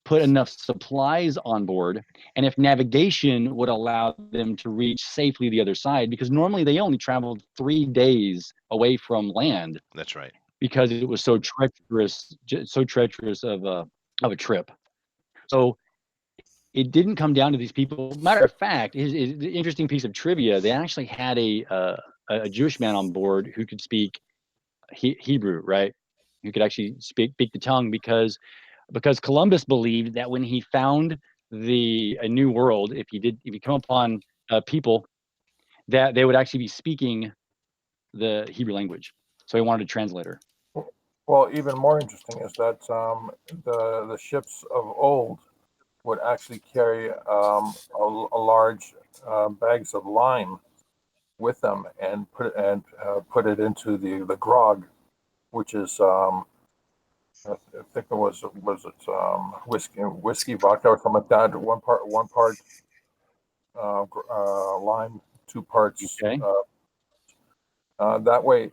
put enough supplies on board and if navigation would allow them to reach safely the other side, because normally they only traveled 3 days away from land That's right. because it was so treacherous of a trip. So it didn't come down to these people. Matter of fact, is the interesting piece of trivia. They actually had a Jewish man on board who could speak Hebrew, right? Who could actually speak the tongue, because Columbus believed that when he found a new world, if he come upon people, that they would actually be speaking the Hebrew language. So he wanted a translator. Well, even more interesting is that the ships of old would actually carry a large bags of lime with them and put it into the grog, which is I think it was whiskey vodka or something like that. One part lime, 2 parts. Okay. That way,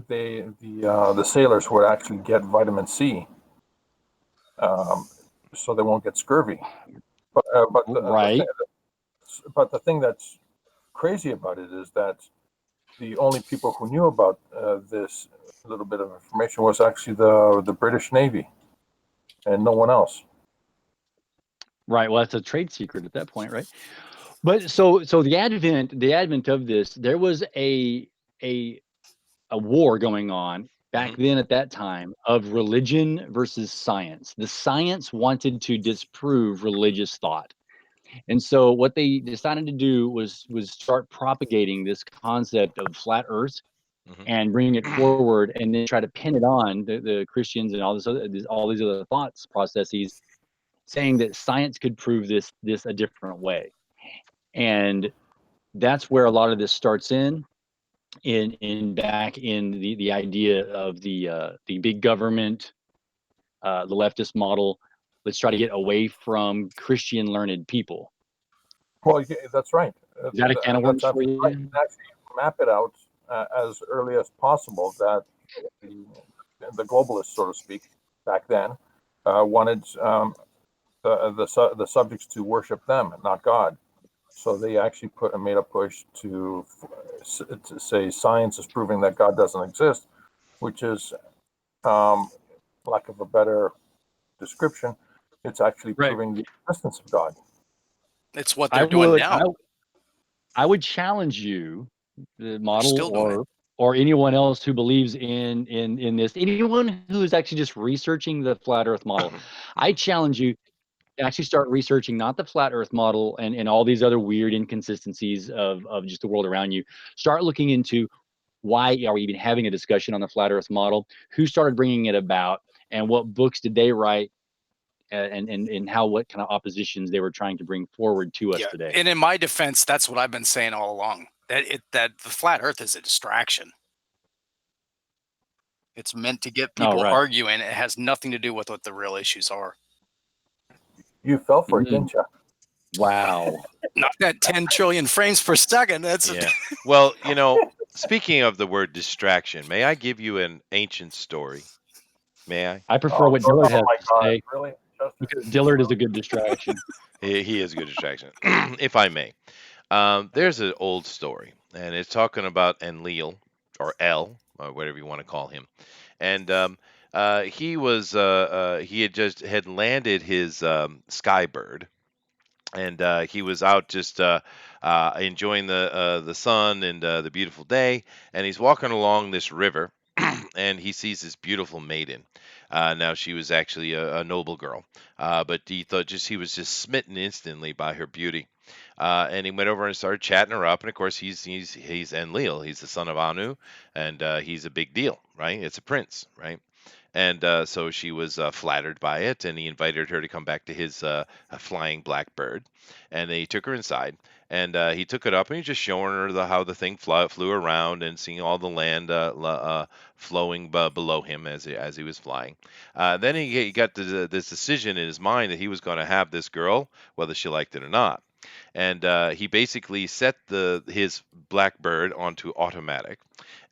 the sailors would actually get vitamin C, so they won't get scurvy. Right. But the thing that's crazy about it is that the only people who knew about this little bit of information was actually the British Navy, and no one else. Right. Well, that's a trade secret at that point, right? But so the advent of this, there was a war going on back then at that time of religion versus science. The science wanted to disprove religious thought. And so what they decided to do was start propagating this concept of flat earth and bring it forward, and then try to pin it on the Christians and all these other thoughts processes, saying that science could prove this a different way. And that's where a lot of this starts back in the idea of the big government, the leftist model. Let's try to get away from Christian learned people. Well, yeah, that's right. Is that a can of worms for you? Right. You can actually map it out as early as possible that the globalists, so to speak, back then wanted the subjects to worship them, not God. So they actually made a push to say science is proving that God doesn't exist, which is, lack of a better description, it's actually proving the existence of God. It's what they're doing now. I would challenge you, the model, or anyone else who believes in this, anyone who is actually just researching the flat Earth model. I challenge you to actually start researching not the flat Earth model and all these other weird inconsistencies of just the world around you. Start looking into why are we even having a discussion on the flat Earth model? Who started bringing it about, and what books did they write? And what kind of oppositions they were trying to bring forward to us today. And in my defense, that's what I've been saying all along, that the flat Earth is a distraction. It's meant to get people arguing. It has nothing to do with what the real issues are. You fell for it, didn't you? Wow. Not that 10 trillion frames per second. That's Well, speaking of the word distraction, may I give you an ancient story? May I? I prefer what Dillard has to say. Really? Because Dillard is a good distraction. He is a good distraction, if I may. There's an old story, and it's talking about Enlil, or El, or whatever you want to call him. And he had landed his skybird, and he was out just enjoying the sun and the beautiful day, and he's walking along this river, and he sees this beautiful maiden. Now she was actually a noble girl, but he was just smitten instantly by her beauty. And he went over and started chatting her up, and of course he's Enlil. He's the son of Anu, and he's a big deal, right? It's a prince, right? And so she was flattered by it, and he invited her to come back to his flying blackbird. And he took her inside, and he took it up, and he was just showing her how the thing flew around and seeing all the land flowing below him as he was flying. Then he got this decision in his mind that he was going to have this girl, whether she liked it or not. And he basically set his blackbird onto automatic,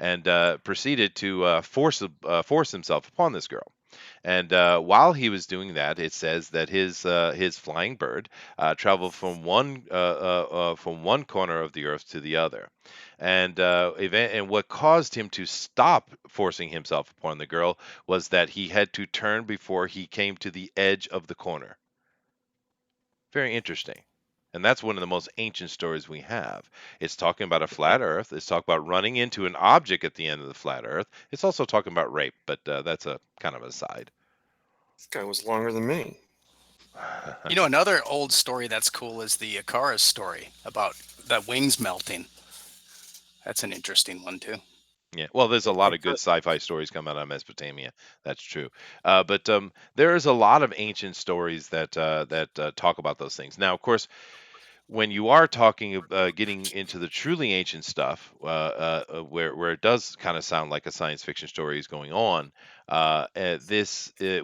and proceeded to force himself upon this girl. And while he was doing that, it says that his flying bird traveled from one corner of the earth to the other, and what caused him to stop forcing himself upon the girl was that he had to turn before he came to the edge of the corner. Very interesting. And that's one of the most ancient stories we have. It's talking about a flat earth. It's talking about running into an object at the end of the flat earth. It's also talking about rape, but that's a kind of aside. This guy was longer than me. Another old story that's cool is the Icarus story about the wings melting. That's an interesting one, too. Yeah, well, there's a lot of good sci-fi stories come out of Mesopotamia. That's true. But there is a lot of ancient stories that talk about those things. Now, of course, when you are talking getting into the truly ancient stuff, where it does kind of sound like a science fiction story is going on,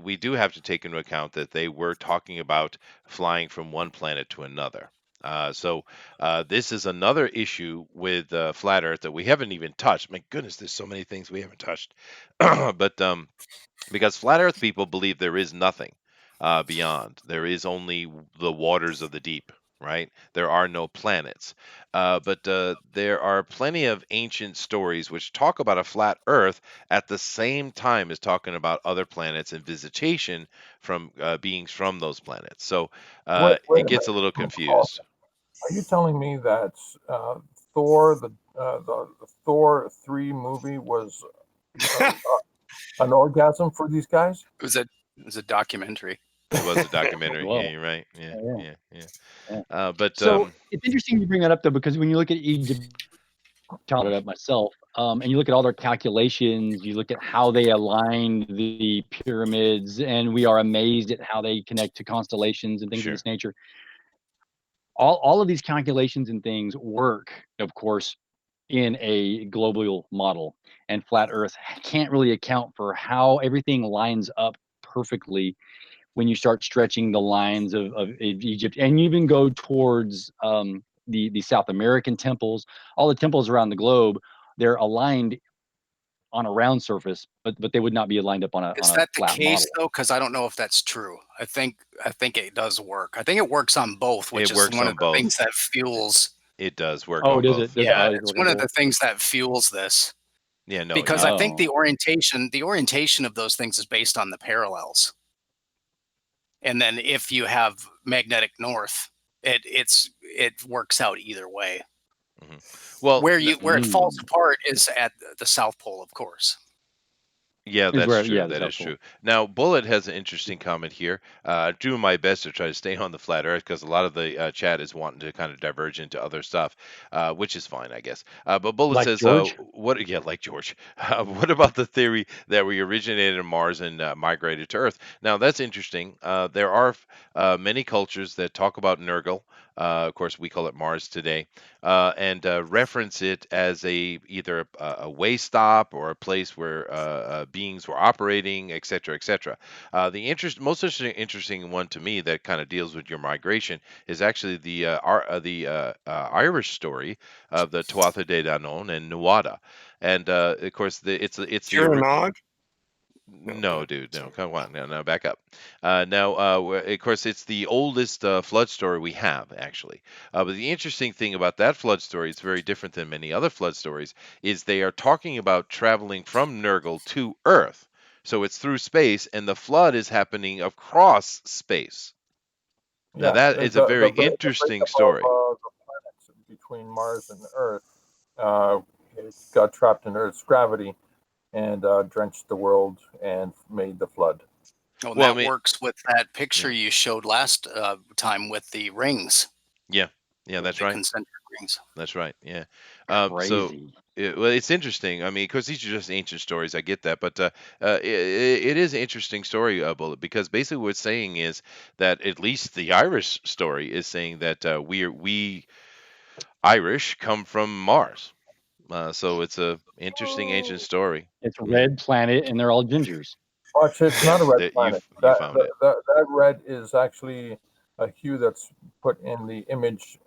we do have to take into account that they were talking about flying from one planet to another. So this is another issue with flat Earth that we haven't even touched. My goodness, there's so many things we haven't touched. But because flat Earth people believe there is nothing beyond. There is only the waters of the deep. Right? There are no planets. But there are plenty of ancient stories which talk about a flat Earth at the same time as talking about other planets and visitation from beings from those planets. So it gets a little confused. Are you telling me that Thor, the Thor 3 movie was an orgasm for these guys? It was a documentary. It was a documentary. Well, Yeah, you're right. Yeah, yeah. but So it's interesting you bring that up though, because when you look at Egypt, I it up myself, and you look at all their calculations, you look at how they aligned the pyramids, and we are amazed at how they connect to constellations and things of this nature. All of these calculations and things work, of course, in a global model, and flat Earth can't really account for how everything lines up perfectly when you start stretching the lines of Egypt, and you even go towards the South American temples. All the temples around the globe, they're aligned on a round surface, but they would not be aligned up on a Is that the flat case model. though? Because I don't know if that's true. I think it does work. I think it works on both, which it is works one on of the both. things that fuels. It does work Oh, on does both. it? Yeah, Does it's work one on of the both? things that fuels this. Yeah, no, Because I think Oh. the orientation of those things is based on the parallels. And then if you have magnetic north, it works out either way. well, Where it falls apart is at the South Pole, of course. yeah, Is that's where, true. yeah, the That South is Pole. true. Now, Bullet has an interesting comment here. Doing my best to try to stay on the flat Earth because a lot of the chat is wanting to kind of diverge into other stuff, which is fine, I guess. But Bullet Like says, George? "What? Yeah, like George. What about the theory that we originated in Mars and migrated to Earth?" Now, that's interesting. There are many cultures that talk about Nergal. Of course, we call it Mars today, and reference it as either a way stop or a place where beings were operating, etc., etc. The most interesting one to me that kind of deals with your migration is actually the Irish story of the Tuatha De Danann and Nuada, and of course it's the Nog? no, dude, no, come on, no, back up. Now, of course, it's the oldest flood story we have, actually. But the interesting thing about that flood story, it's very different than many other flood stories, is they are talking about traveling from Nergal to Earth. So it's through space, and the flood is happening across space. Now, Yeah, that is a very the interesting breakup story. of the planets between Mars and Earth, it got trapped in Earth's gravity and drenched the world and made the flood. Oh, Well, I that mean, works with that picture you showed last time with the rings. yeah, with that's the right. concentric rings. That's right. Yeah. So, Crazy. well, it's interesting. I mean, because these are just ancient stories. I get that, but it is an interesting story, Bullet, because basically what it's saying is that at least the Irish story is saying that we Irish come from Mars. So it's a interesting ancient story. It's a red planet, and they're all gingers. Watch, it's Yeah, not a red that planet. you found it. That red is actually a hue that's put in the image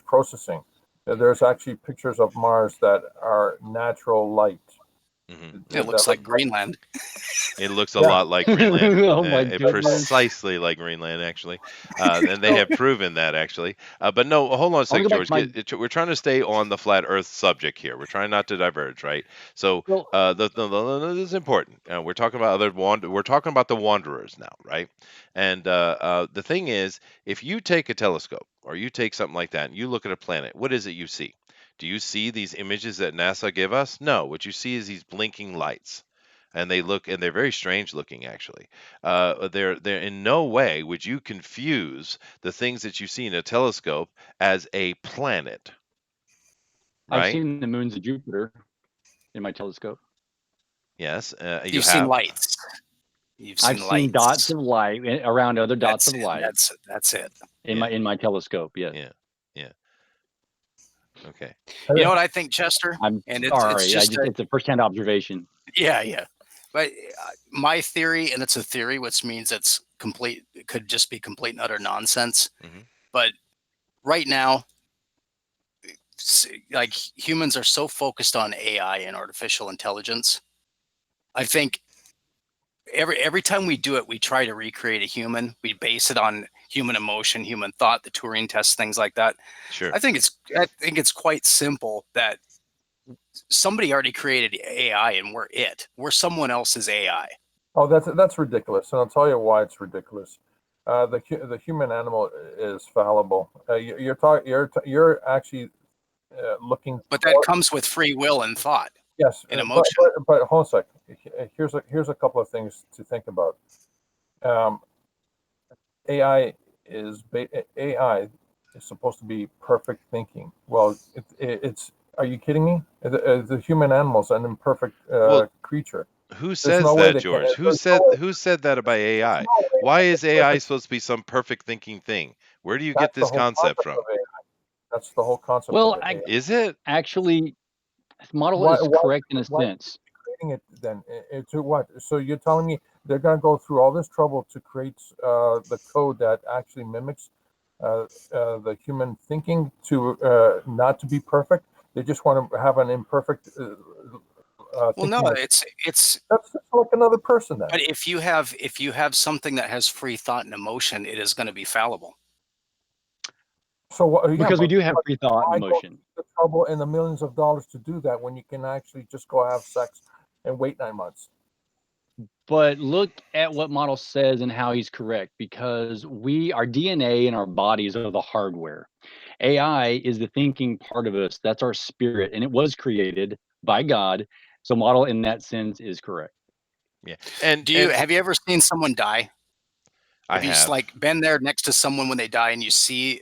processing. There's actually pictures of Mars that are natural light. Hmm. It looks like Greenland. It looks a Yeah. lot like Greenland, Oh my goodness. precisely like Greenland, actually, and they have proven that actually. But no, hold on a I want sec, to go back George. to my. We're trying to stay on the flat Earth subject here. We're trying not to diverge, right? So Well, this is important. We're talking about We're talking about the wanderers now, right? And the thing is, if you take a telescope or you take something like that and you look at a planet, what is it you see? Do you see these images that NASA give us? No. What you see is these blinking lights, and they're very strange looking actually. They're in no way would you confuse the things that you see in a telescope as a planet, I've right? seen the moons of Jupiter in my telescope. Yes, you You've seen have. lights. You've I've seen seen dots lights. of light around other dots of light That's it. in Yeah, my telescope. Yes. yeah. Okay. You know what I think, Chester? I'm And it's sorry. just It's a first-hand observation. yeah. But my theory, and it's a theory, which means it's complete. It could just be complete and utter nonsense. Hmm. But right now, like humans are so focused on AI and artificial intelligence. I think every time we do it, we try to recreate a human. We base it on human emotion, human thought, the Turing test, things like that. Sure. I think it's quite simple that somebody already created AI and we're someone else's AI. Oh, that's ridiculous, and I'll tell you why it's ridiculous. The human animal is fallible. You're actually looking. But that comes with free will and thought. Yes, in but, emotion. but hold on a sec. Here's a couple of things to think about. Um, AI AI is supposed to be perfect thinking. Well, it's. Are you kidding me? The human animal is an imperfect Well, creature. who There's says no way that, they can. George? There's no way. Who said that about There's AI? no way Why that is AI perfect. supposed to be some perfect thinking thing? Where do you get That's the this whole concept concept from? of AI. That's the whole concept of Well, it. AI. Is it? actually, the model Why? is Why? correct in a Why sense. creating it then? To what? So you're telling me they're going to go through all this trouble to create the code that actually mimics the human thinking to not to be perfect? They just want to have an imperfect Well, no, thinking. it's That's just like another person then. but if you have something that has free thought and emotion, it is going to be fallible. So what? Yeah, Because we but, do have but free thought and why go emotion. through the trouble and the millions of dollars to do that when you can actually just go have sex and wait 9 months? But look at what model says and how he's correct, because our DNA and our bodies are the hardware. AI is the thinking part of us. That's our spirit, and it was created by God. So model in that sense is correct. Yeah. Have you ever seen someone die? I Have you just have. like been there next to someone when they die and you see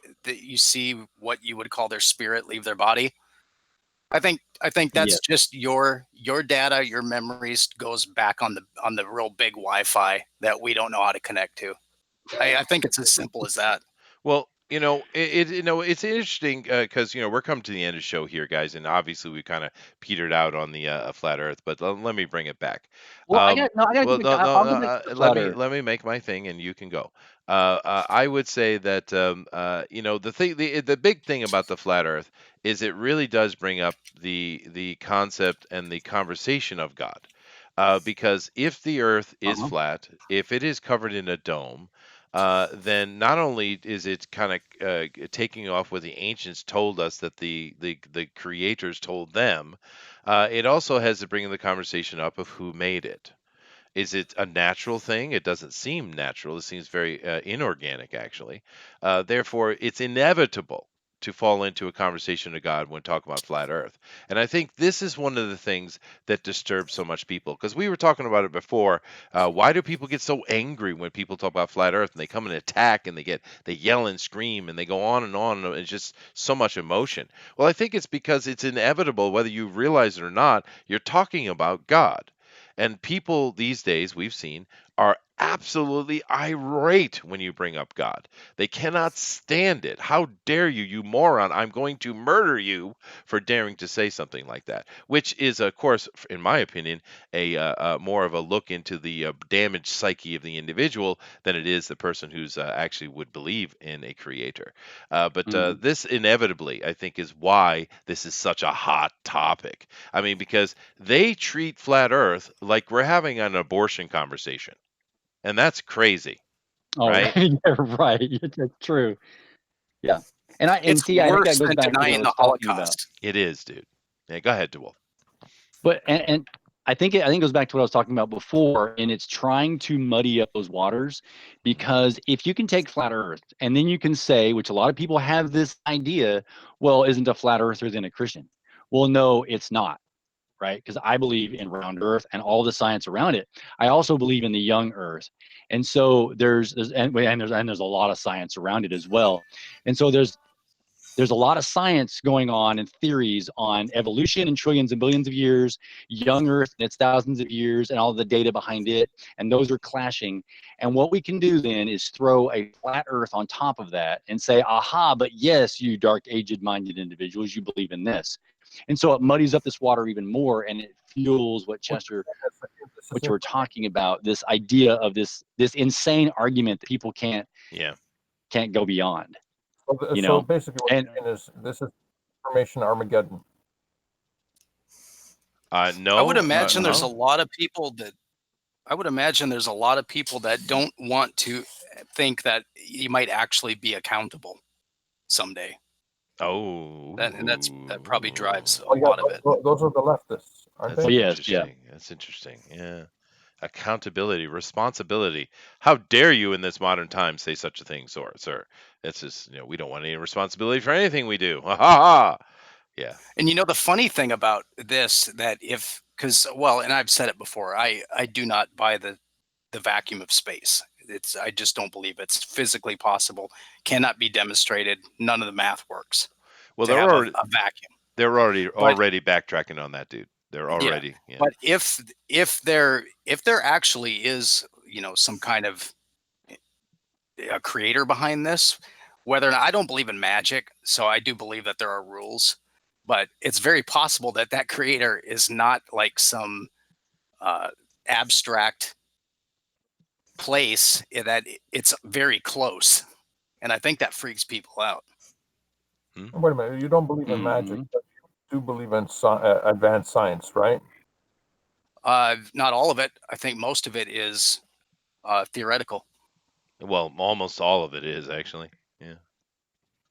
what you would call their spirit leave their body? I think Yes. that's just your data, your memories goes back on the real big Wi-Fi that we don't know how to connect to. I think it's as simple as that. Well, it's interesting because we're coming to the end of the show here, guys, and obviously we kind of petered out on the flat Earth, but let me bring it back. Well, I got to Well, get no, back. no, I'll get back to the let flat me Earth. let me make my thing, and you can go. I would say that the big thing about the flat Earth is it really does bring up the concept and the conversation of God, because if the Earth is Uh-huh. flat, if it is covered in a dome, then not only is it kind of taking off what the ancients told us that the creators told them, it also has to bring the conversation up of who made it. Is it a natural thing? It doesn't seem natural. It seems very inorganic, actually. Therefore, it's inevitable to fall into a conversation of God when talking about flat Earth. And I think this is one of the things that disturbs so much people. Because we were talking about it before. Why do people get so angry when people talk about flat Earth and they come and attack and they yell and scream and they go on and on? And it's just so much emotion. Well, I think it's because it's inevitable, whether you realize it or not. You're talking about God. And people these days, we've seen, are absolutely irate when you bring up God. They cannot stand it. How dare you, you moron? I'm going to murder you for daring to say something like that. Which is, of course, in my opinion, a more of a look into the damaged psyche of the individual than it is the person who's actually would believe in a creator. But Mhm. this inevitably, I think, is why this is such a hot topic. I mean, because they treat flat Earth like we're having an abortion conversation, and that's crazy, Oh, right? yeah, right. That's true. Yeah. And It's see, I think worse that goes than back to what I denying the was talking about. Holocaust. It is, dude. Yeah, go ahead, DeWolf. But and I think it goes back to what I was talking about before, and it's trying to muddy up those waters, Mhm. because if you can take flat Earth and then you can say, which a lot of people have this idea, well, isn't a flat earther then a Christian? Well, no, it's not, right? Because I believe in round Earth and all the science around it. I also believe in the young Earth, and so there's a lot of science around it as well, and so there's a lot of science going on and theories on evolution and trillions and billions of years, young Earth and its thousands of years, and all the data behind it. And those are clashing. And what we can do then is throw a flat Earth on top of that and say, aha, but yes, you dark, aged minded individuals, you believe in this. And so it muddies up this water even more, and it fuels what Which Chester, this is what you were talking about, this idea of this insane argument that people Yeah. can't go beyond, you so know? basically what And you're saying is this is information Armageddon. I would No. imagine there's a No. lot of people that don't want to think that you might actually be accountable someday. That probably drives a Oh yeah, lot of it. those are the leftists, aren't That's they? well, yes, yeah. interesting. That's interesting. Yeah. Accountability, responsibility. How dare you in this modern time say such a thing, sir? It's just, we don't want any responsibility for anything we do. Ha ha ha. Yeah. And the funny thing about this, that and I've said it before, I do not buy the vacuum of space. I just don't believe it's physically possible, cannot be demonstrated. None of the math works Well, to they're have already a vacuum. they're already But backtracking on that, dude. They're already yeah. but if there actually is some kind of a creator behind this, whether or not, I don't believe in magic, so I do believe that there are rules, but it's very possible that that creator is not like some abstract place, that it's very close, and I think that freaks people out. Wait a minute. You don't believe in magic, Mhm. but you do believe in advanced science, right? Not all of it. I think most of it is theoretical. Well, almost all of it is actually. Yeah.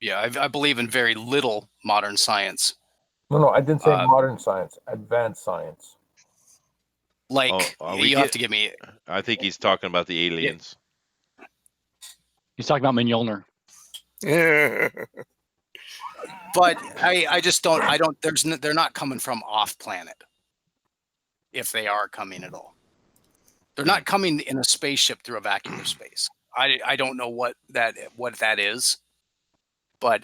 Yeah, I believe in very little modern science. No, I didn't say Uh, modern science. Advanced science. like Oh, we you get. have to give me. I think he's talking about the aliens. He's talking about Mjolnir. But I just don't. I don't. They're not coming from off planet. If they are coming at all, they're not coming in a spaceship through a vacuum of space. I don't know what that is, but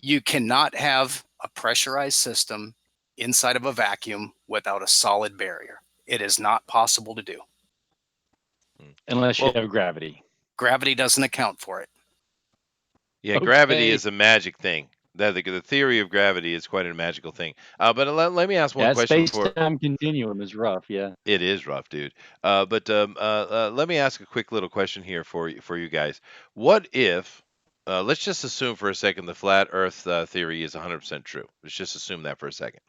you cannot have a pressurized system inside of a vacuum without a solid barrier. It is not possible to do. Unless you Well, have gravity. Gravity doesn't account for it. yeah, gravity Okay. is a magic thing. The theory of gravity is quite a magical thing. But let me ask one That question before. space-time continuum is rough, yeah. It is rough, dude. But let me ask a quick little question here for you guys. What if, let's just assume for a second the flat Earth theory is 100% true. Let's just assume that for a second.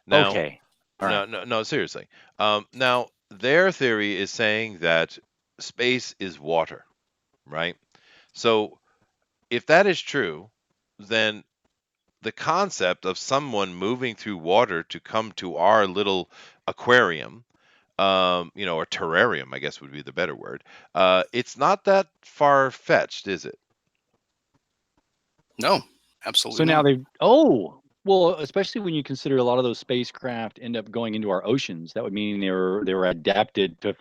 Now, Okay. All right. no, seriously. Now, their theory is saying that space is water, right? So, if that is true, then the concept of someone moving through water to come to our little aquarium, or terrarium, I guess would be the better word. It's not that far fetched, is it? No, So absolutely now not. well, especially when you consider a lot of those spacecraft end up going into our oceans. That would mean they were adapted to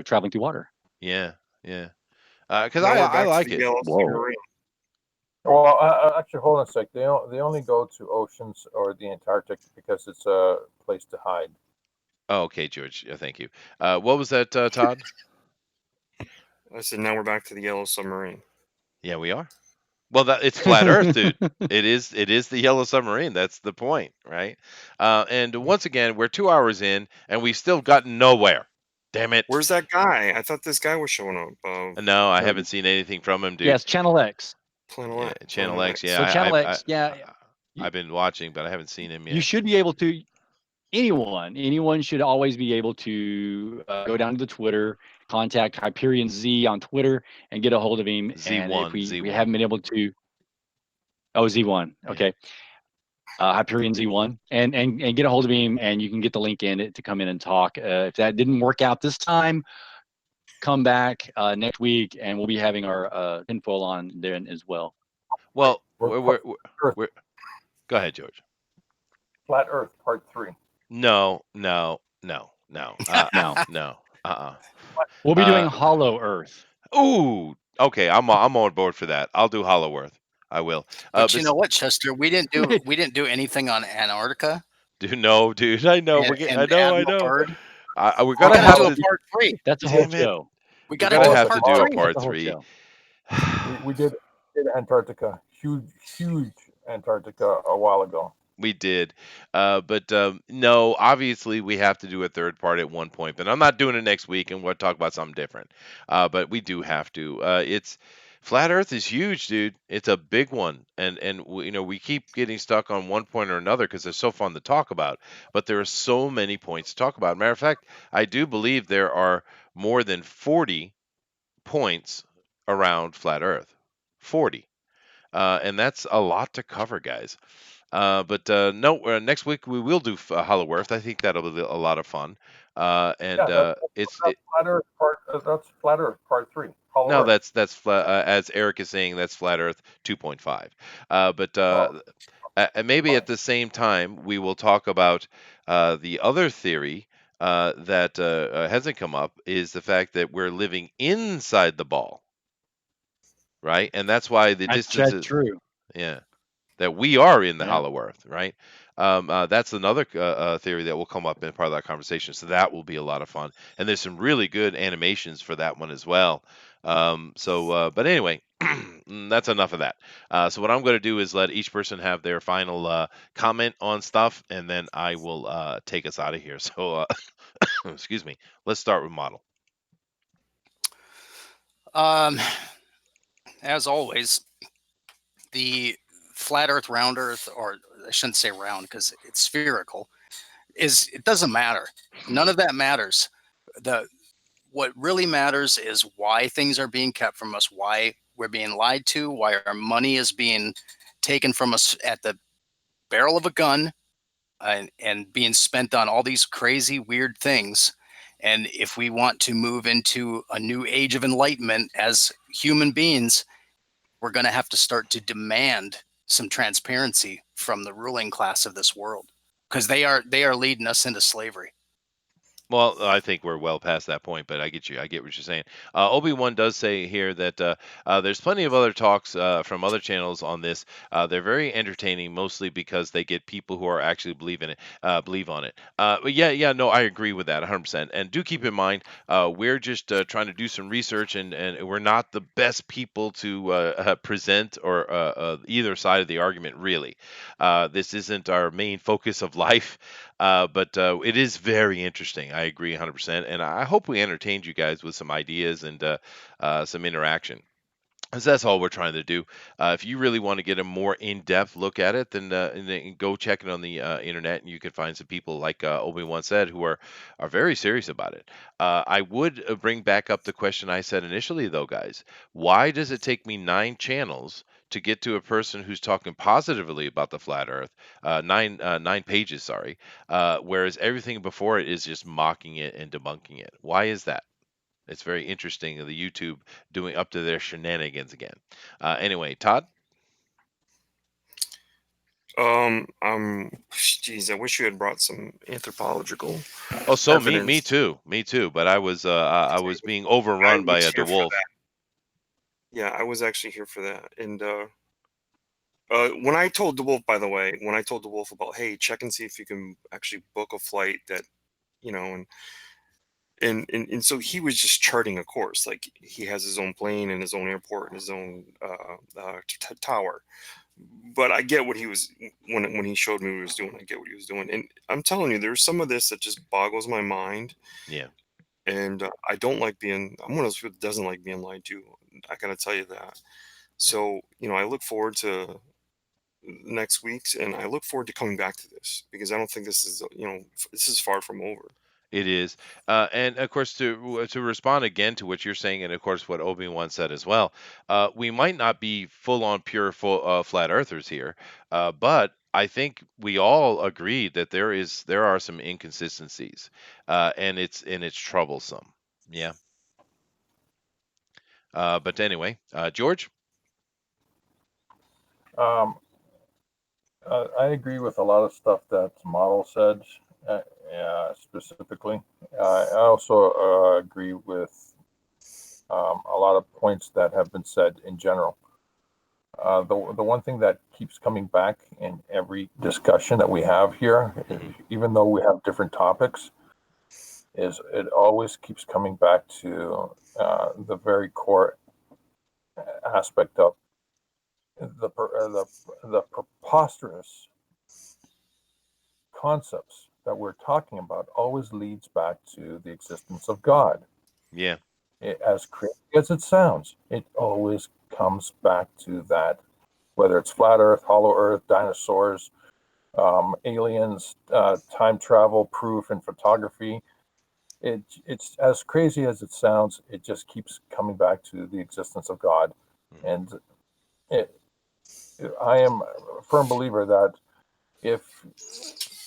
traveling through water. Yeah, yeah. Because Now we're I back to like the it. yellow Whoa. submarine. Well, actually, hold on a sec. They only go to oceans or the Antarctic because it's a place to hide. Oh, okay, George. Thank you. What was that, Todd? I said now we're back to the yellow submarine. Yeah, we are. Well, it's flat Earth, dude. It is the yellow submarine. That's the point, right? And once again, we're 2 hours in, and we've still gotten nowhere. Damn it! Where's that guy? I thought this guy was showing up. No, I haven't seen anything from him, dude. Yes, Channel X. Planet Channel X. Yeah, So Channel X, I've been watching, but I haven't seen him you yet. should be able to. Anyone should always be able to go down to the Twitter, contact Hyperion Z on Twitter, and get a hold of him. And if Z1. we haven't been able to, Z1, Yeah. okay, Hyperion Z1, and get a hold of him, and you can get the link in it to come in and talk. If that didn't work out this time, come back next week, and we'll be having our tinfoil on then as well. Well, We're go ahead, George. Flat Earth Part 3. No. No. No. We'll Uh, be doing Hollow Earth. Ooh. Okay, I'm on board for that. I'll do Hollow Earth. I will. But you know what, Chester? We didn't do anything on Antarctica. Dude, no, dude. I know. And I know. Bird. We're We gonna gotta have do a to. part 3. That's a whole Damn it. show. We We're gotta gonna do a have to part do a 3. part That's a whole 3. show. We did Antarctica. Huge Antarctica a while ago. We did. But no, obviously we have to do a third part at one point. But I'm not doing it next week, and we'll talk about something different. But we do have to. It's flat Earth is huge, dude. It's a big one, and we keep getting stuck on one point or another because they're so fun to talk about. But there are so many points to talk about. Matter of fact, I do believe there are more than 40 points around flat Earth. 40. And that's a lot to cover, guys. But no, next week we will do Hollow Earth. I think that'll be a lot of fun. And That's Flat Earth Part 3. Hollow no, Earth. that's flat, as Eric is saying, that's Flat Earth 2.5. But And maybe at the same time, we will talk about the other theory that hasn't come up is the fact that we're living inside the ball, right? And that's why the That's distances, true. yeah, that we are in the Yeah. hollow earth, right? That's another theory that will come up in part of that conversation. So that will be a lot of fun. And there's some really good animations for that one as well. But anyway, that's enough of that. So what I'm going to do is let each person have their final comment on stuff, and then I will take us out of here. So, excuse me. Let's start with Model. As always, the flat Earth, round Earth, or I shouldn't say round because it's spherical, it doesn't matter. None of that matters. What really matters is why things are being kept from us, why we're being lied to, why our money is being taken from us at the barrel of a gun, and being spent on all these crazy, weird things. And if we want to move into a new age of enlightenment as human beings, we're going to have to start to demand some transparency from the ruling class of this world, because they are leading us into slavery. Well, I think we're well past that point, but I get you. I get what you're saying. Obi-Wan does say here that there's plenty of other talks from other channels on this. They're very entertaining, mostly because they get people who are actually believe on it. But yeah, no, I agree with that 100%. And do keep in mind, we're just trying to do some research, and we're not the best people to present or either side of the argument, really. This isn't our main focus of life. But it is very interesting. I agree 100%. And I hope we entertained you guys with some ideas and some interaction. 'Cause that's all we're trying to do. If you really want to get a more in-depth look at it, then go check it on the internet, and you can find some people like Obi-Wan said who are very serious about it. I would bring back up the question I said initially, though, guys. Why does it take me 9 channels to get to a person who's talking positively about the flat Earth? Nine pages, sorry. Whereas everything before it is just mocking it and debunking it. Why is that? It's very interesting, the YouTube doing up to their shenanigans again. Anyway, Todd? Geez, I wish you had brought some anthropological Oh, so me evidence. me too. But I was being overrun I by was a here for DeWolf. that. Yeah, I was actually here for that. And when I told DeWolf, by the way, when I told DeWolf about, hey, check and see if you can actually book a flight that, you know, and so he was just charting a course. Like he has his own plane and his own airport and his own tower. But I get what he was when he showed me what he was doing. I get what he was doing, and I'm telling you, there's some of this that just boggles my mind. Yeah. And I don't like being. I'm one of those people that doesn't like being lied to. I gotta tell you that. So I look forward to next week's, and I look forward to coming back to this because I don't think this is this is far from over. It is, and of course, to respond again to what you're saying, and of course what Obi-Wan said as well, we might not be full on pure full flat earthers here, but I think we all agree that there are some inconsistencies, and it's troublesome. Yeah. But anyway, George. Um, I agree with a lot of stuff that the model said, specifically. I also agree with a lot of points that have been said in general. The one thing that keeps coming back in every discussion that we have here, even though we have different topics, is it always keeps coming back to the very core aspect of the preposterous concepts that we're talking about always leads back to the existence of God. Yeah. As crazy as it sounds, it always comes back to that, whether it's flat Earth, hollow Earth, dinosaurs, aliens, time travel proof in photography. It's as crazy as it sounds. It just keeps coming back to the existence of God, and it, I am a firm believer that if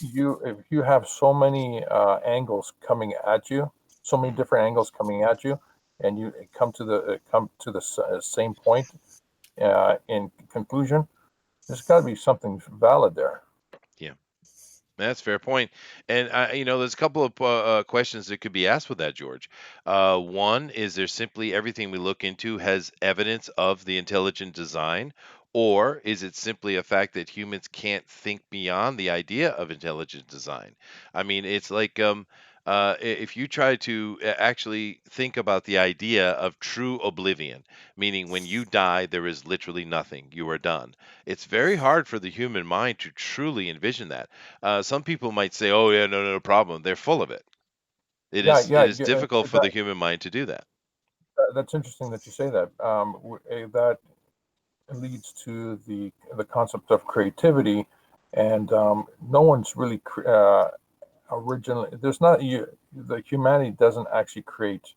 you have so many angles coming at you, so many different angles coming at you, and you come to the same point in conclusion, There's got to be something valid there. Yeah. That's a fair point. And there's a couple of questions that could be asked with that, George. One, is there simply everything we look into has evidence of the intelligent design, or is it simply a fact that humans can't think beyond the idea of intelligent design? I mean, it's like if you try to actually think about the idea of true oblivion, meaning when you die, there is literally nothing, you are done. It's very hard for the human mind to truly envision that. Some people might say, "Oh yeah, no, no problem." They're full of it. It Yeah, is yeah, it is difficult for the human mind to do that. that's interesting that you say that. That leads to the concept of creativity, and no one's really originally. There's not you. The humanity doesn't actually create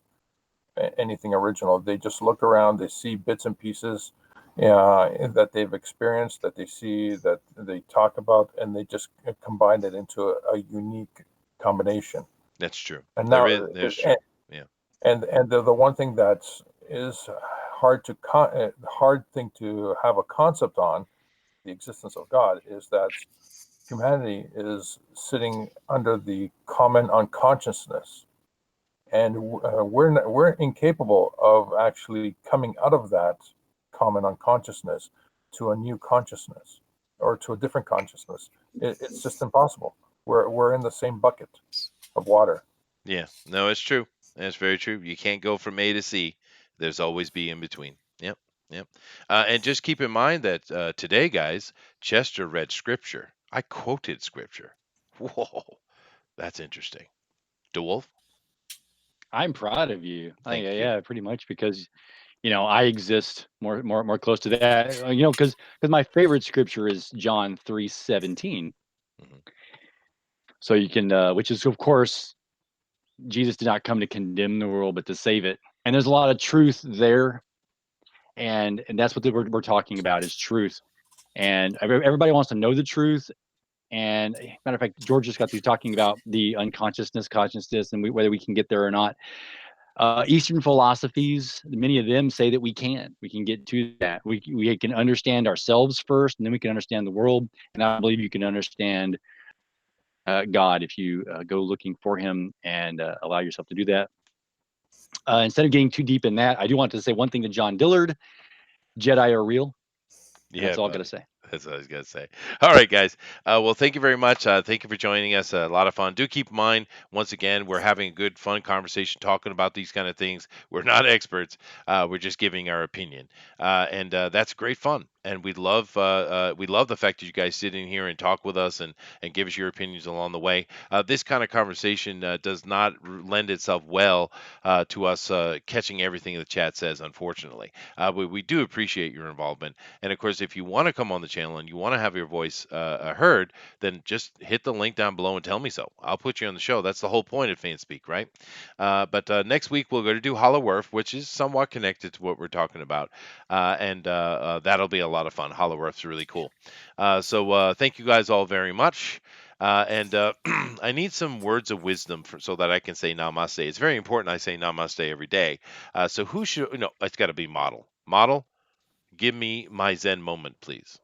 anything original. They just look around, they see bits and pieces that they've experienced, that they see, that they talk about, and they just combine it into a unique combination. That's true. And now, There's true. Yeah. and the one thing that is hard thing to have a concept on the existence of God is that humanity is sitting under the common unconsciousness, and we're incapable of actually coming out of that common unconsciousness to a new consciousness or to a different consciousness. It's just impossible. We're in the same bucket of water. Yeah. No, it's true. That's very true. You can't go from A to C. There's always B in between. Yep. Yep. And just keep in mind that today, guys, Chester read scripture. I quoted scripture. Whoa, that's interesting. DeWolf, I'm proud of you. thank you. Yeah, pretty much because I exist more close to that. Because my favorite scripture is John 3:17. Mhm. So you can, which is of course, Jesus did not come to condemn the world, but to save it. And there's a lot of truth there, and that's what we're talking about is truth. And everybody wants to know the truth. And matter of fact, George just got through talking about the unconsciousness, consciousness, and whether we can get there or not. Eastern philosophies, many of them say that we can get to that. We can understand ourselves first, and then we can understand the world. And I believe you can understand God if you go looking for Him and allow yourself to do that. Instead of getting too deep in that, I do want to say one thing to John Dillard: Jedi are real, and Yeah, that's all I'm gonna buddy. say. That's what I was gonna say. All right, guys. Well, thank you very much. Thank you for joining us. A lot of fun. Do keep in mind, once again, we're having a good, fun conversation talking about these kind of things. We're not experts. We're just giving our opinion, and that's great fun. And we love the fact that you guys sit in here and talk with us and give us your opinions along the way. This kind of conversation does not lend itself well to us catching everything the chat says, unfortunately. We do appreciate your involvement. And of course, if you want to come on the channel and you want to have your voice heard, then just hit the link down below and tell me so. I'll put you on the show. That's the whole point of FanSpeak, right? But next week we're going to do Hollow Earth, which is somewhat connected to what we're talking about, and that'll be a lot of fun. Hollow Earth's really cool. So thank you guys all very much. And I need some words of wisdom so that I can say namaste. It's very important I say namaste every day. So who should, no, it's got to be Model. Model, give me my Zen moment, please.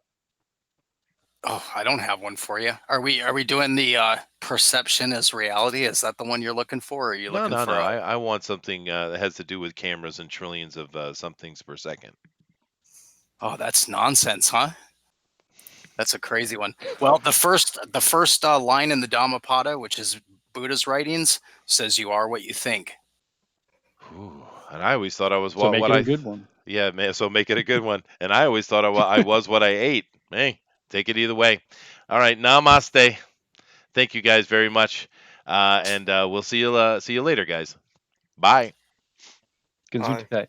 Oh, I don't have one for you. Are we doing the perception as reality? Is that the one you're looking for? Or are you No, looking no, for no. a I want something that has to do with cameras and trillions of somethings per second. Oh, that's nonsense, huh? That's a crazy one. Well, the first line in the Dhammapada, which is Buddha's writings, says you are what you think. Ooh, and I always thought I was So make what it a I, good one. yeah, man. So make it a good one. And I always thought I was what I ate. Hey, take it either way. All right, namaste. Thank you guys very much, and we'll see you later, guys. Bye. Gesundheit.